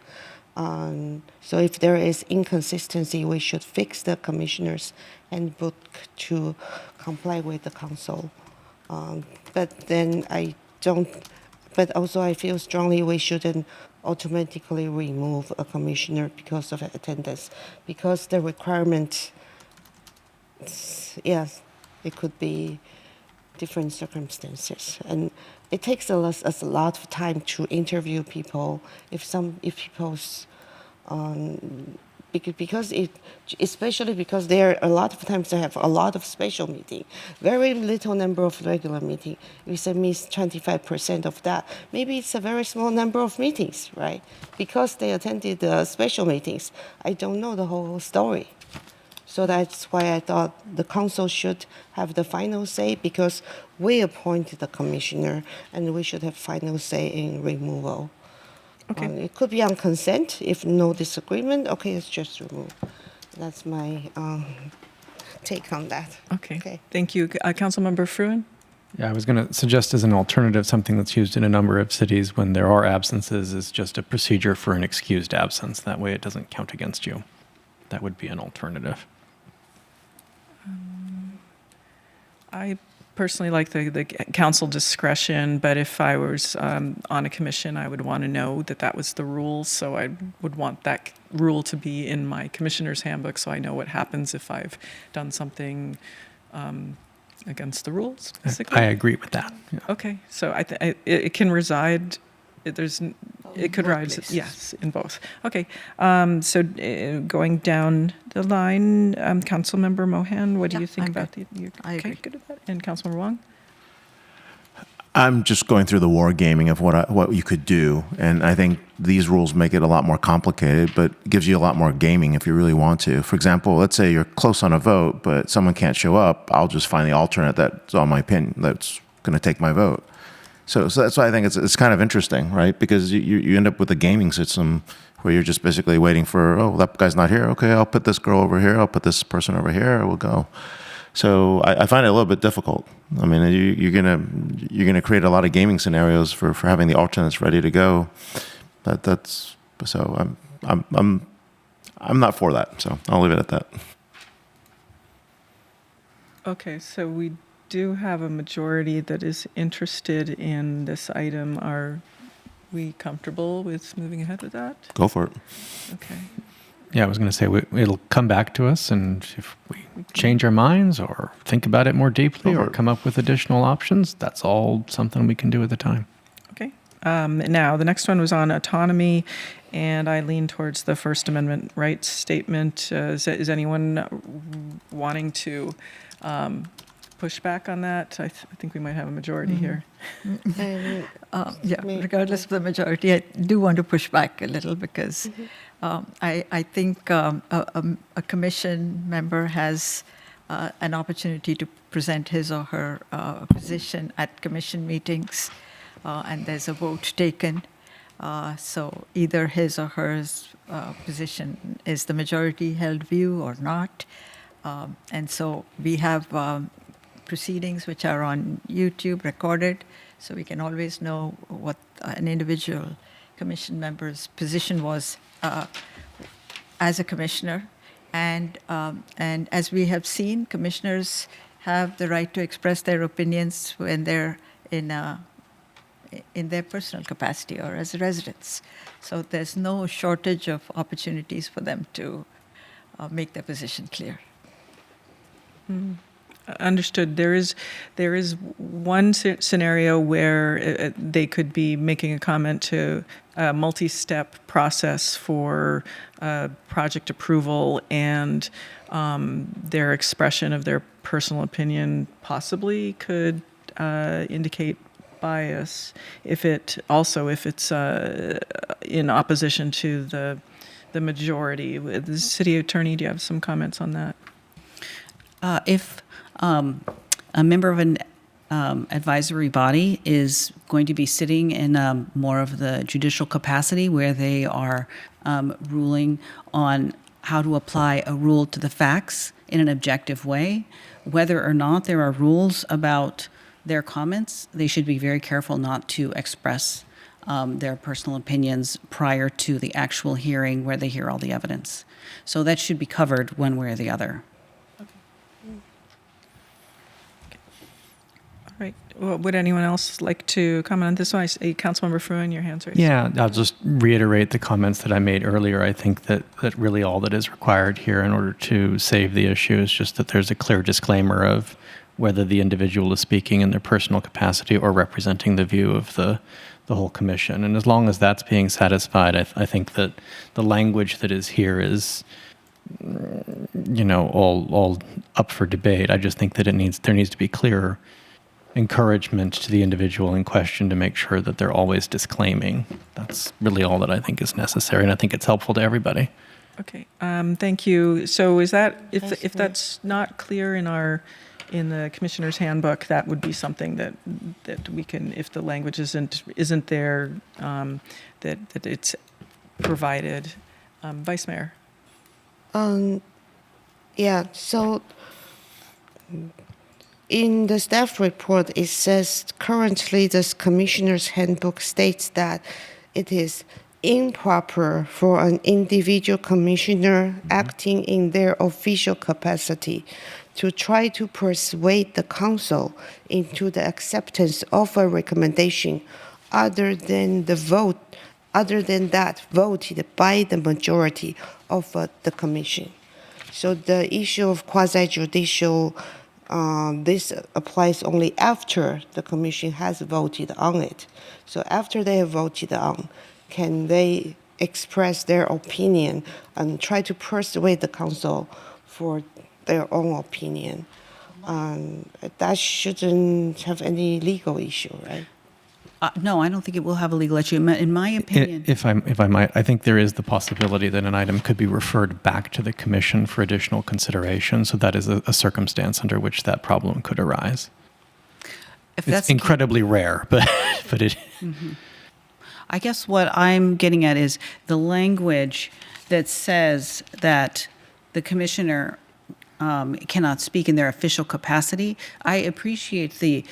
So if there is inconsistency, we should fix the commissioners handbook to comply with the council. But then I don't. But also I feel strongly we shouldn't automatically remove a commissioner because of attendance, because the requirement. Yes. It could be different circumstances, and it takes a lot of time to interview people. Because especially because there a lot of times they have a lot of special meeting, very little number of regular meeting. If you miss 25% of that, maybe it's a very small number of meetings, right? Because they attended the special meetings. I don't know the whole story. So that's why I thought the council should have the final say, because we appointed the commissioner and we should have final say in removal. Okay. It could be on consent. If no disagreement, okay, it's just remove. That's my take on that. Okay. Thank you. Councilmember Fruin? Yeah, I was going to suggest as an alternative something that's used in a number of cities when there are absences is just a procedure for an excused absence. That way it doesn't count against you. That would be an alternative. I personally like the council discretion, but if I was on a commission, I would want to know that was the rule. So I would want that rule to be in my commissioner's handbook so I know what happens if I've done something against the rules, basically. I agree with that. Yeah. Okay, so it can reside. It could rise, yes, in both. Okay, so going down the line, Councilmember Mohan, what do you think about the? I agree. Good with that. And Councilmember Wong. I'm just going through the war gaming of what you could do, and I think these rules make it a lot more complicated, but gives you a lot more gaming if you really want to. For example, let's say you're close on a vote, but someone can't show up. I'll just find the alternate that's on my pin that's going to take my vote. So that's why I think it's kind of interesting, right? Because you end up with a gaming system where you're just basically waiting for, oh, that guy's not here. Okay, I'll put this girl over here. I'll put this person over here. We'll go. So I find it a little bit difficult. I mean, you're gonna create a lot of gaming scenarios for having the alternates ready to go. I'm not for that. So I'll leave it at that. Okay, so we do have a majority that is interested in this item. Are we comfortable with moving ahead with that? Go for it. Okay. Yeah, I was going to say it'll come back to us, and if we change our minds or think about it more deeply or come up with additional options, that's all something we can do at the time. Okay. Now, the next one was on autonomy, and I lean towards the First Amendment rights statement. Is anyone wanting to push back on that? I think we might have a majority here. Regardless of the majority, I do want to push back a little because I think a commission member has an opportunity to present his or her position at commission meetings, and there's a vote taken. So either his or her position is the majority held view or not. And so we have proceedings which are on YouTube recorded, so we can always know what an individual commission member's position was as a commissioner. And as we have seen, commissioners have the right to express their opinions when they're in their personal capacity or as residents. So there's no shortage of opportunities for them to make their position clear. Understood. There is one scenario where they could be making a comment to a multi-step process for project approval, and their expression of their personal opinion possibly could indicate bias if it's in opposition to the majority. The city attorney, do you have some comments on that? If a member of an advisory body is going to be sitting in more of the judicial capacity where they are ruling on how to apply a rule to the facts in an objective way, whether or not there are rules about their comments, they should be very careful not to express their personal opinions prior to the actual hearing where they hear all the evidence. So that should be covered one way or the other. Right. Well, would anyone else like to comment on this one? I see Councilmember Fruin, your hand's raised. Yeah, I'll just reiterate the comments that I made earlier. I think that really all that is required here in order to save the issue is just that there's a clear disclaimer of whether the individual is speaking in their personal capacity or representing the view of the whole commission. And as long as that's being satisfied, I think that the language that is here is, all up for debate. I just think that there needs to be clear encouragement to the individual in question to make sure that they're always disclaiming. That's really all that I think is necessary, and I think it's helpful to everybody. Okay, thank you. So is that, if that's not clear in the commissioner's handbook, that would be something that we can, if the language isn't there, that it's provided. Vice Mayor. Yeah, so in the staff report, it says currently the commissioner's handbook states that it is improper for an individual commissioner acting in their official capacity to try to persuade the council into the acceptance of a recommendation other than that voted by the majority of the commission. So the issue of quasi-judicial, this applies only after the commission has voted on it. So after they have voted on, can they express their opinion and try to persuade the council for their own opinion? That shouldn't have any legal issue, right? No, I don't think it will have a legal issue. In my opinion, If I might, I think there is the possibility that an item could be referred back to the commission for additional consideration. So that is a circumstance under which that problem could arise. if It's that's incredibly rare, but it. I guess what I'm getting at is the language that says that the commissioner cannot speak in their official capacity. I appreciate the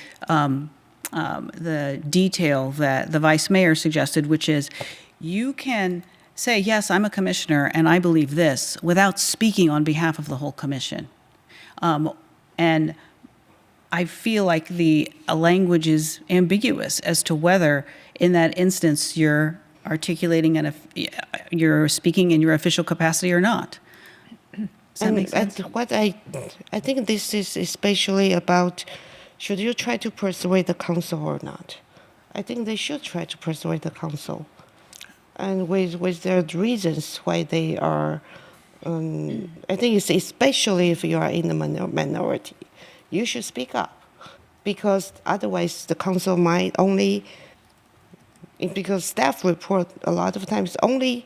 detail that the vice mayor suggested, which is you can say, yes, I'm a commissioner and I believe this without speaking on behalf of the whole commission. And I feel like the language is ambiguous as to whether in that instance you're articulating you're speaking in your official capacity or not. Does that make sense? What I think this is especially about, should you try to persuade the council or not? I think they should try to persuade the council, and with their reasons why they are. I think it's especially if you are in the minority, you should speak up, because otherwise the council might only. Because staff report a lot of times only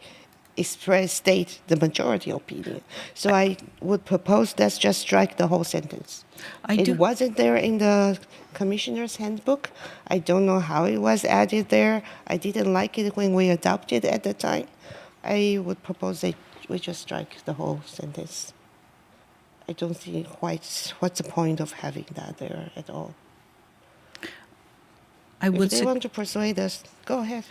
state the majority opinion. So I would propose let's just strike the whole sentence. It wasn't there in the commissioner's handbook. I don't know how it was added there. I didn't like it when we adopted it at the time. I would propose that we just strike the whole sentence. I don't see what's the point of having that there at all. If they want to persuade us, go ahead.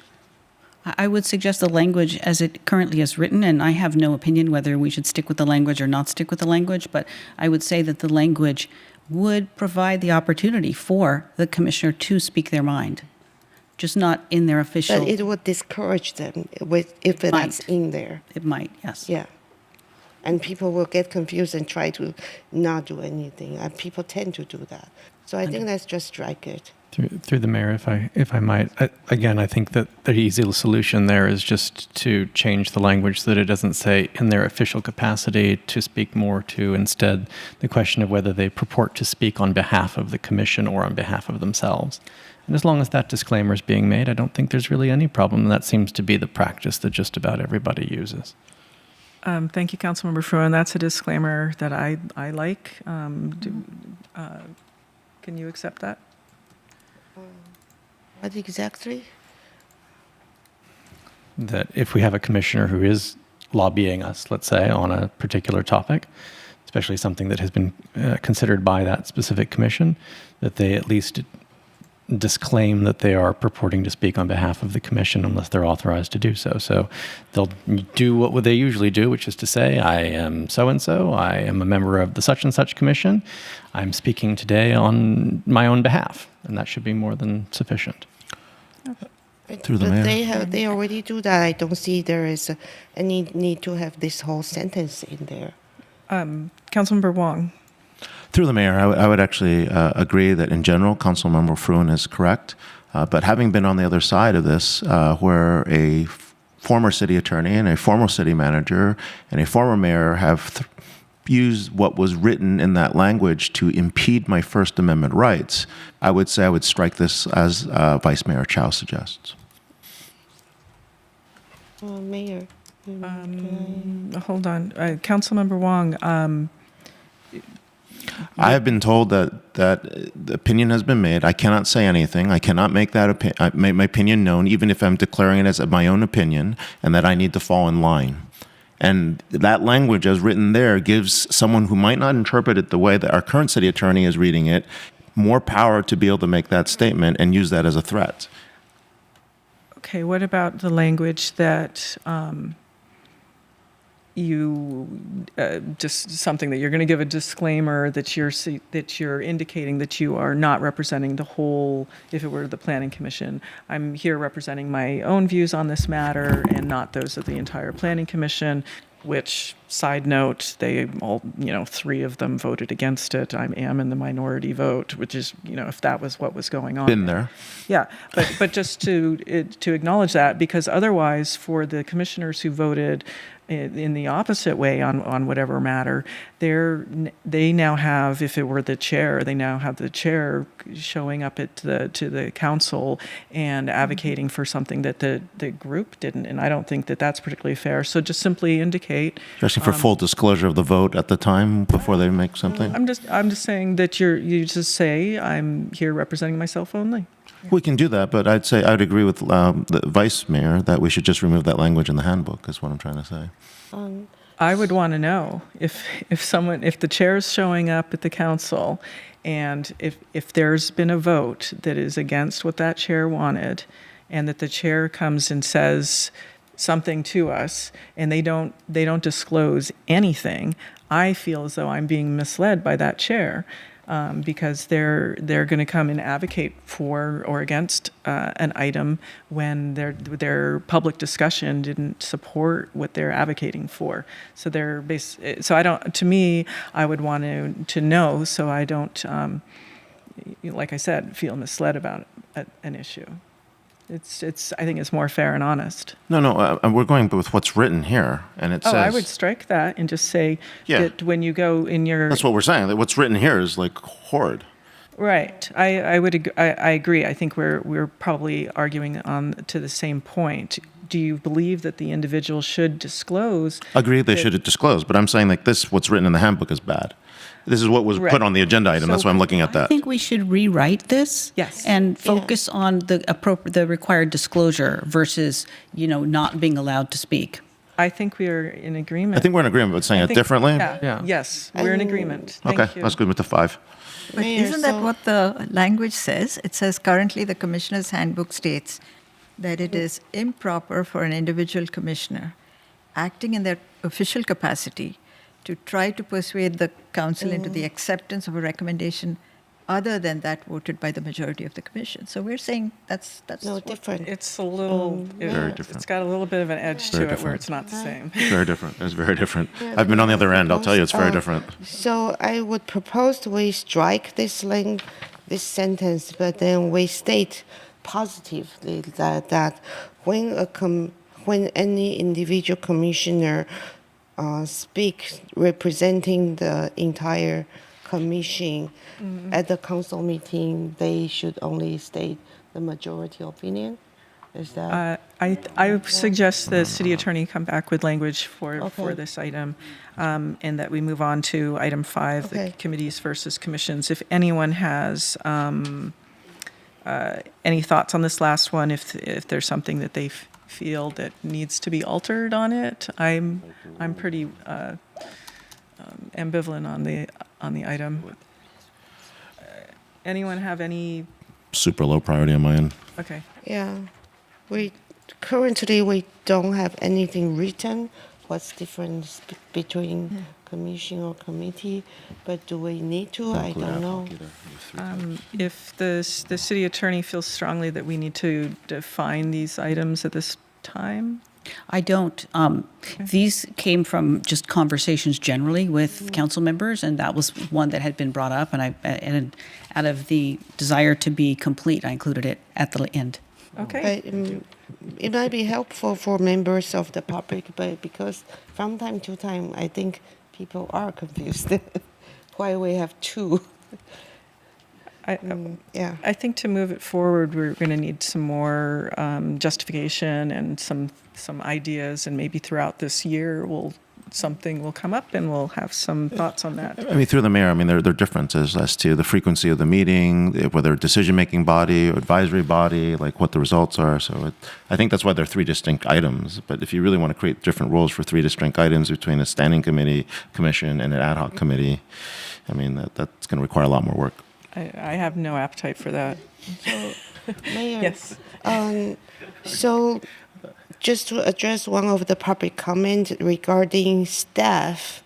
I would suggest the language as it currently is written, and I have no opinion whether we should stick with the language or not stick with the language, but I would say that the language would provide the opportunity for the commissioner to speak their mind, just not in their official. But it would discourage them if that's in there. It might, yes. Yeah. and people will get confused and try to not do anything. And people tend to do that. So I think let's just strike it. Through the mayor, if I might, again, I think that the easy solution there is just to change the language so that it doesn't say in their official capacity to speak more to instead the question of whether they purport to speak on behalf of the commission or on behalf of themselves. And as long as that disclaimer is being made, I don't think there's really any problem. And that seems to be the practice that just about everybody uses. Thank you, Councilmember Fruin. That's a disclaimer that I like. Can you accept that? What exactly? That if we have a commissioner who is lobbying us, let's say, on a particular topic, especially something that has been considered by that specific commission, that they at least disclaim that they are purporting to speak on behalf of the commission unless they're authorized to do so. So they'll do what they usually do, which is to say, I am so-and-so, I am a member of the such and such commission, I'm speaking today on my own behalf, and that should be more than sufficient. Through the mayor. They already do that. I don't see there is any need to have this whole sentence in there. Councilmember Wong. Through the mayor, I would actually agree that in general, Councilmember Fruin is correct. But having been on the other side of this, where a former city attorney and a former city manager and a former mayor have used what was written in that language to impede my First Amendment rights, I would say I would strike this as Vice Mayor Chow suggests. Mayor. Hold on. Councilmember Wong. I have been told that the opinion has been made. I cannot say anything. I cannot make that make my opinion known, even if I'm declaring it as my own opinion, and that I need to fall in line. And that language, as written there, gives someone who might not interpret it the way that our current city attorney is reading it more power to be able to make that statement and use that as a threat. Okay, what about the language that just something that you're going to give a disclaimer that you're indicating that you are not representing the whole, if it were the Planning Commission. I'm here representing my own views on this matter and not those of the entire Planning Commission, which, side note, they all, three of them voted against it. I am in the minority vote, which is, if that was what was going on. Been there. Yeah, but just to acknowledge that, because otherwise, for the commissioners who voted in the opposite way on whatever matter, they now have, if it were the chair, they now have the chair showing up to the council and advocating for something that the group didn't, and I don't think that that's particularly fair. So just simply indicate. You're asking for full disclosure of the vote at the time before they make something? I'm just saying that you just say I'm here representing myself only. We can do that, but I'd agree with the vice mayor that we should just remove that language in the handbook, is what I'm trying to say. I would want to know if the chair is showing up at the council, and if there's been a vote that is against what that chair wanted, and that the chair comes and says something to us, and they don't disclose anything, I feel as though I'm being misled by that chair. Because they're going to come and advocate for or against an item when their public discussion didn't support what they're advocating for. So to me, I would want to know so I don't, like I said, feel misled about an issue. I think it's more fair and honest. No, we're going with what's written here, and it says. I would strike that and just say that when you go in your. That's what we're saying. That what's written here is like horrid. Right. I agree. I think we're probably arguing to the same point. Do you believe that the individual should disclose? Agree, they should disclose, but I'm saying like what's written in the handbook is bad. This is what was put on the agenda item. That's why I'm looking at that. I think we should rewrite this. Yes. And focus on the required disclosure versus, not being allowed to speak. I think we are in agreement. I think we're in agreement, but saying it differently. Yeah. Yes, we're in agreement. Thank you. That's good with the 5. But isn't that what the language says? It says currently the commissioner's handbook states that it is improper for an individual commissioner acting in their official capacity to try to persuade the council into the acceptance of a recommendation other than that voted by the majority of the commission. So we're saying that's No, what- different. It's a little, Very different. it's got a little bit of an edge to Very it where different. it's not the same. Very different. It's very different. Yeah, I've been on the other end. I'll tell you, it's very propose, different. So I would propose we strike this sentence, but then we state positively that when any individual commissioner speaks representing the entire commission at the council meeting, they should only state the majority opinion. Is that? I suggest the city attorney come back with language for Okay. this item, and that we move on to item 5, the Okay. committees versus commissions. If anyone has any thoughts on this last one, if there's something that they feel that needs to be altered on it, I'm pretty ambivalent on the item. Anyone have any? Super low priority on my end. Okay. Yeah, we don't have anything written. What's difference between commission or committee? But do we need to? I don't know. If the city attorney feels strongly that we need to define these items at this time? I don't. These came from just conversations generally with council members, and that was one that had been brought up. And out of the desire to be complete, I included it at the end. Okay. But it might be helpful for members of the public, but because from time to time, I think people are confused why we have two. Yeah. I think to move it forward, we're going to need some more justification and some ideas, and maybe throughout this year, something will come up, and we'll have some thoughts on that. I mean, through the mayor, I mean, there are differences as to the frequency of the meeting, whether decision-making body or advisory body, like what the results are. So I think that's why there are 3 distinct items. But if you really want to create different rules for 3 distinct items between a standing committee, commission, and an ad hoc committee, I mean, that's going to require a lot more work. I have no appetite for that. So, Mayor. Yes. So, just to address one of the public comment regarding staff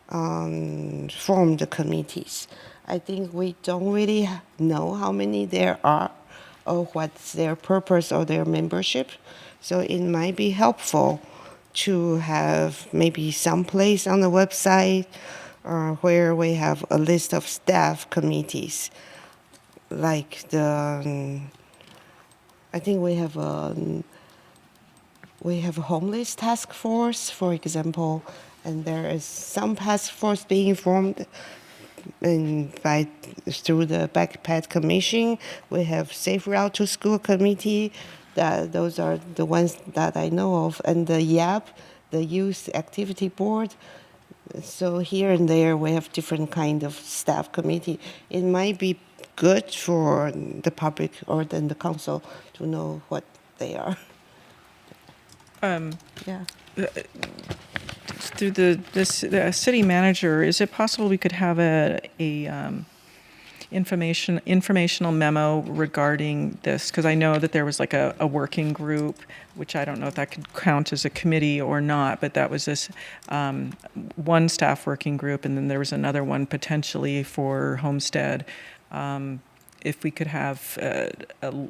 form the committees. I think we don't really know how many there are or what's their purpose or their membership. So it might be helpful to have maybe some place on the website where we have a list of staff committees. Like I think we have a homeless task force, for example, and there is some task force being formed through the Backpack Commission. We have Safe Route to School Committee. Those are the ones that I know of, and the YAP, the Youth Activity Board. So here and there we have different kind of staff committee. It might be good for the public or then the council to know what they are. Yeah. Through the city manager, is it possible we could have a informational memo regarding this? Because I know that there was like a working group, which I don't know if that could count as a committee or not, but that was this one staff working group, and then there was another one potentially for Homestead. If we could have a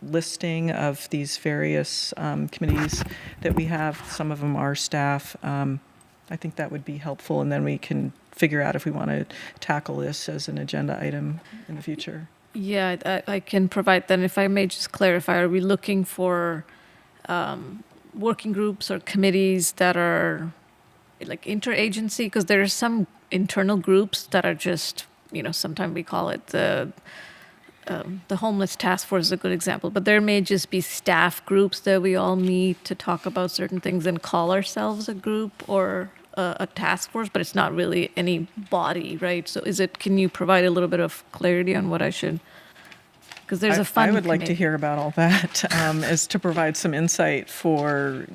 listing of these various committees that we have, some of them are staff, I think that would be helpful, and then we can figure out if we want to tackle this as an agenda item in the future. Yeah, I can provide that. If I may just clarify, are we looking for working groups or committees that are like interagency? Because there are some internal groups that are just, sometimes we call it the homeless task force is a good example, but there may just be staff groups that we all meet to talk about certain things and call ourselves a group or a task force, but it's not really any body, right? So can you provide a little bit of clarity on what I should, because there's a fund I would like to committee. hear about all that, as to provide some insight for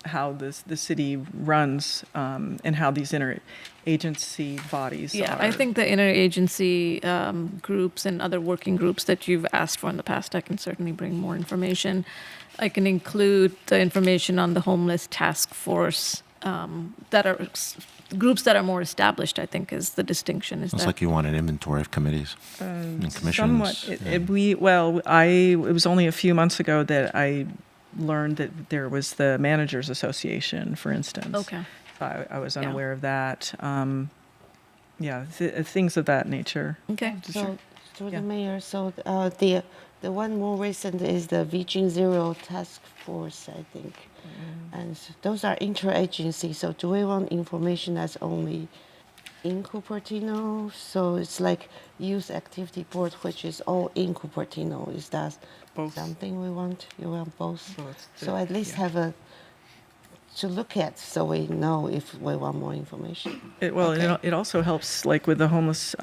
how the city runs and how these interagency bodies Yeah, are. I think the interagency groups and other working groups that you've asked for in the past, I can certainly bring more information. I can include the information on the homeless task force that are groups that are more established, I think, is the distinction. Is It's that like you want an inventory of committees and commissions. Somewhat. It was only a few months ago that I learned that there was the Managers Association, for instance. Okay. I was unaware of that. Things of that nature. okay? So, through Yeah. the mayor, so the one more recent is the Virgin Zero Task Force, I think. And those are interagency. So do we want information that's only in Cupertino? So it's like Youth Activity Board, which is all in Cupertino. Is that Both. something we want? You want both? Both, So at least yeah. have a to look at, so we know if we want more information. Okay. It also helps, like with the homeless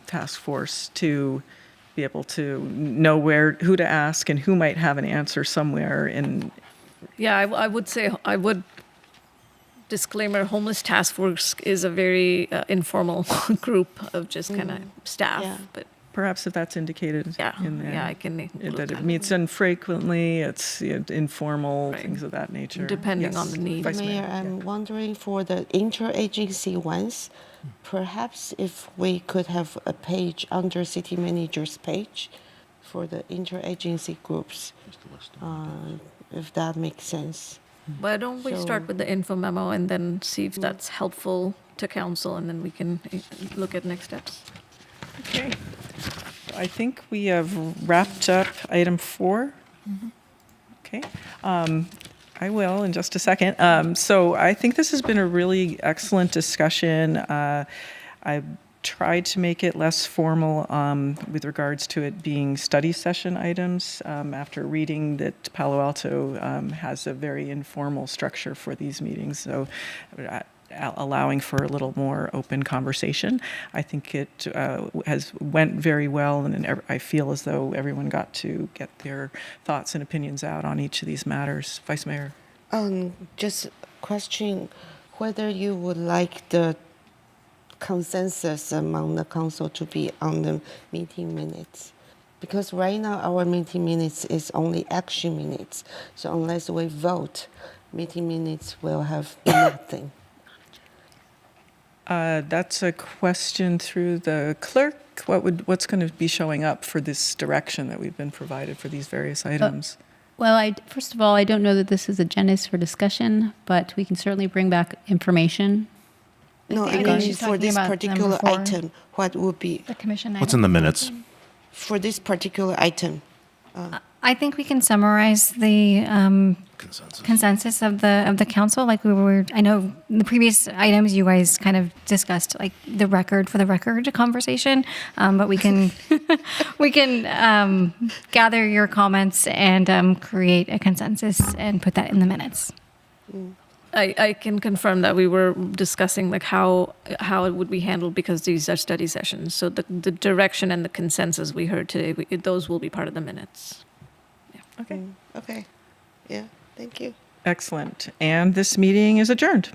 task force, to be able to know who to ask and who might have an answer somewhere. And Yeah, I would say disclaimer: homeless task force is a very informal group of just kind of staff, Yeah. but. perhaps if that's indicated in there. Yeah, I can include That it that. meets infrequently, it's informal, Right. things of that nature. Depending Yes. on the need. Vice Mayor, Mayor, I'm wondering for the interagency ones, perhaps if we could have a page under city manager's page for the interagency groups, if that makes sense. Why don't we start So- with the info memo and then see if that's helpful to council, and then we can look at next steps. Okay. I think we have wrapped up item 4. Okay. I will in just a second. So I think this has been a really excellent discussion. I tried to make it less formal with regards to it being study session items after reading that Palo Alto has a very informal structure for these meetings. So allowing for a little more open conversation. I think it has went very well, and I feel as though everyone got to get their thoughts and opinions out on each of these matters. Vice Mayor. Just question whether you would like the consensus among the council to be on the meeting minutes. Because right now our meeting minutes is only action minutes. So unless we vote, meeting minutes will have nothing. That's a question through the clerk. What's going to be showing up for this direction that we've been provided for these various items? Well, first of all, I don't know that this is agendas for discussion, but we can certainly bring back information. No, I think mean she's for talking this about particular number 4. item, what would be The commission What's in the minutes? for this particular item? I think we can summarize the consensus of the council. Like I know in the previous items you guys kind of discussed like the record for the record conversation, but we can gather your comments and create a consensus and put that in the minutes. I can confirm that we were discussing like how it would be handled because these are study sessions. So the direction and the consensus we heard today, those will be part of the minutes. Okay. Okay. Yeah, thank you. Excellent. And this meeting is adjourned.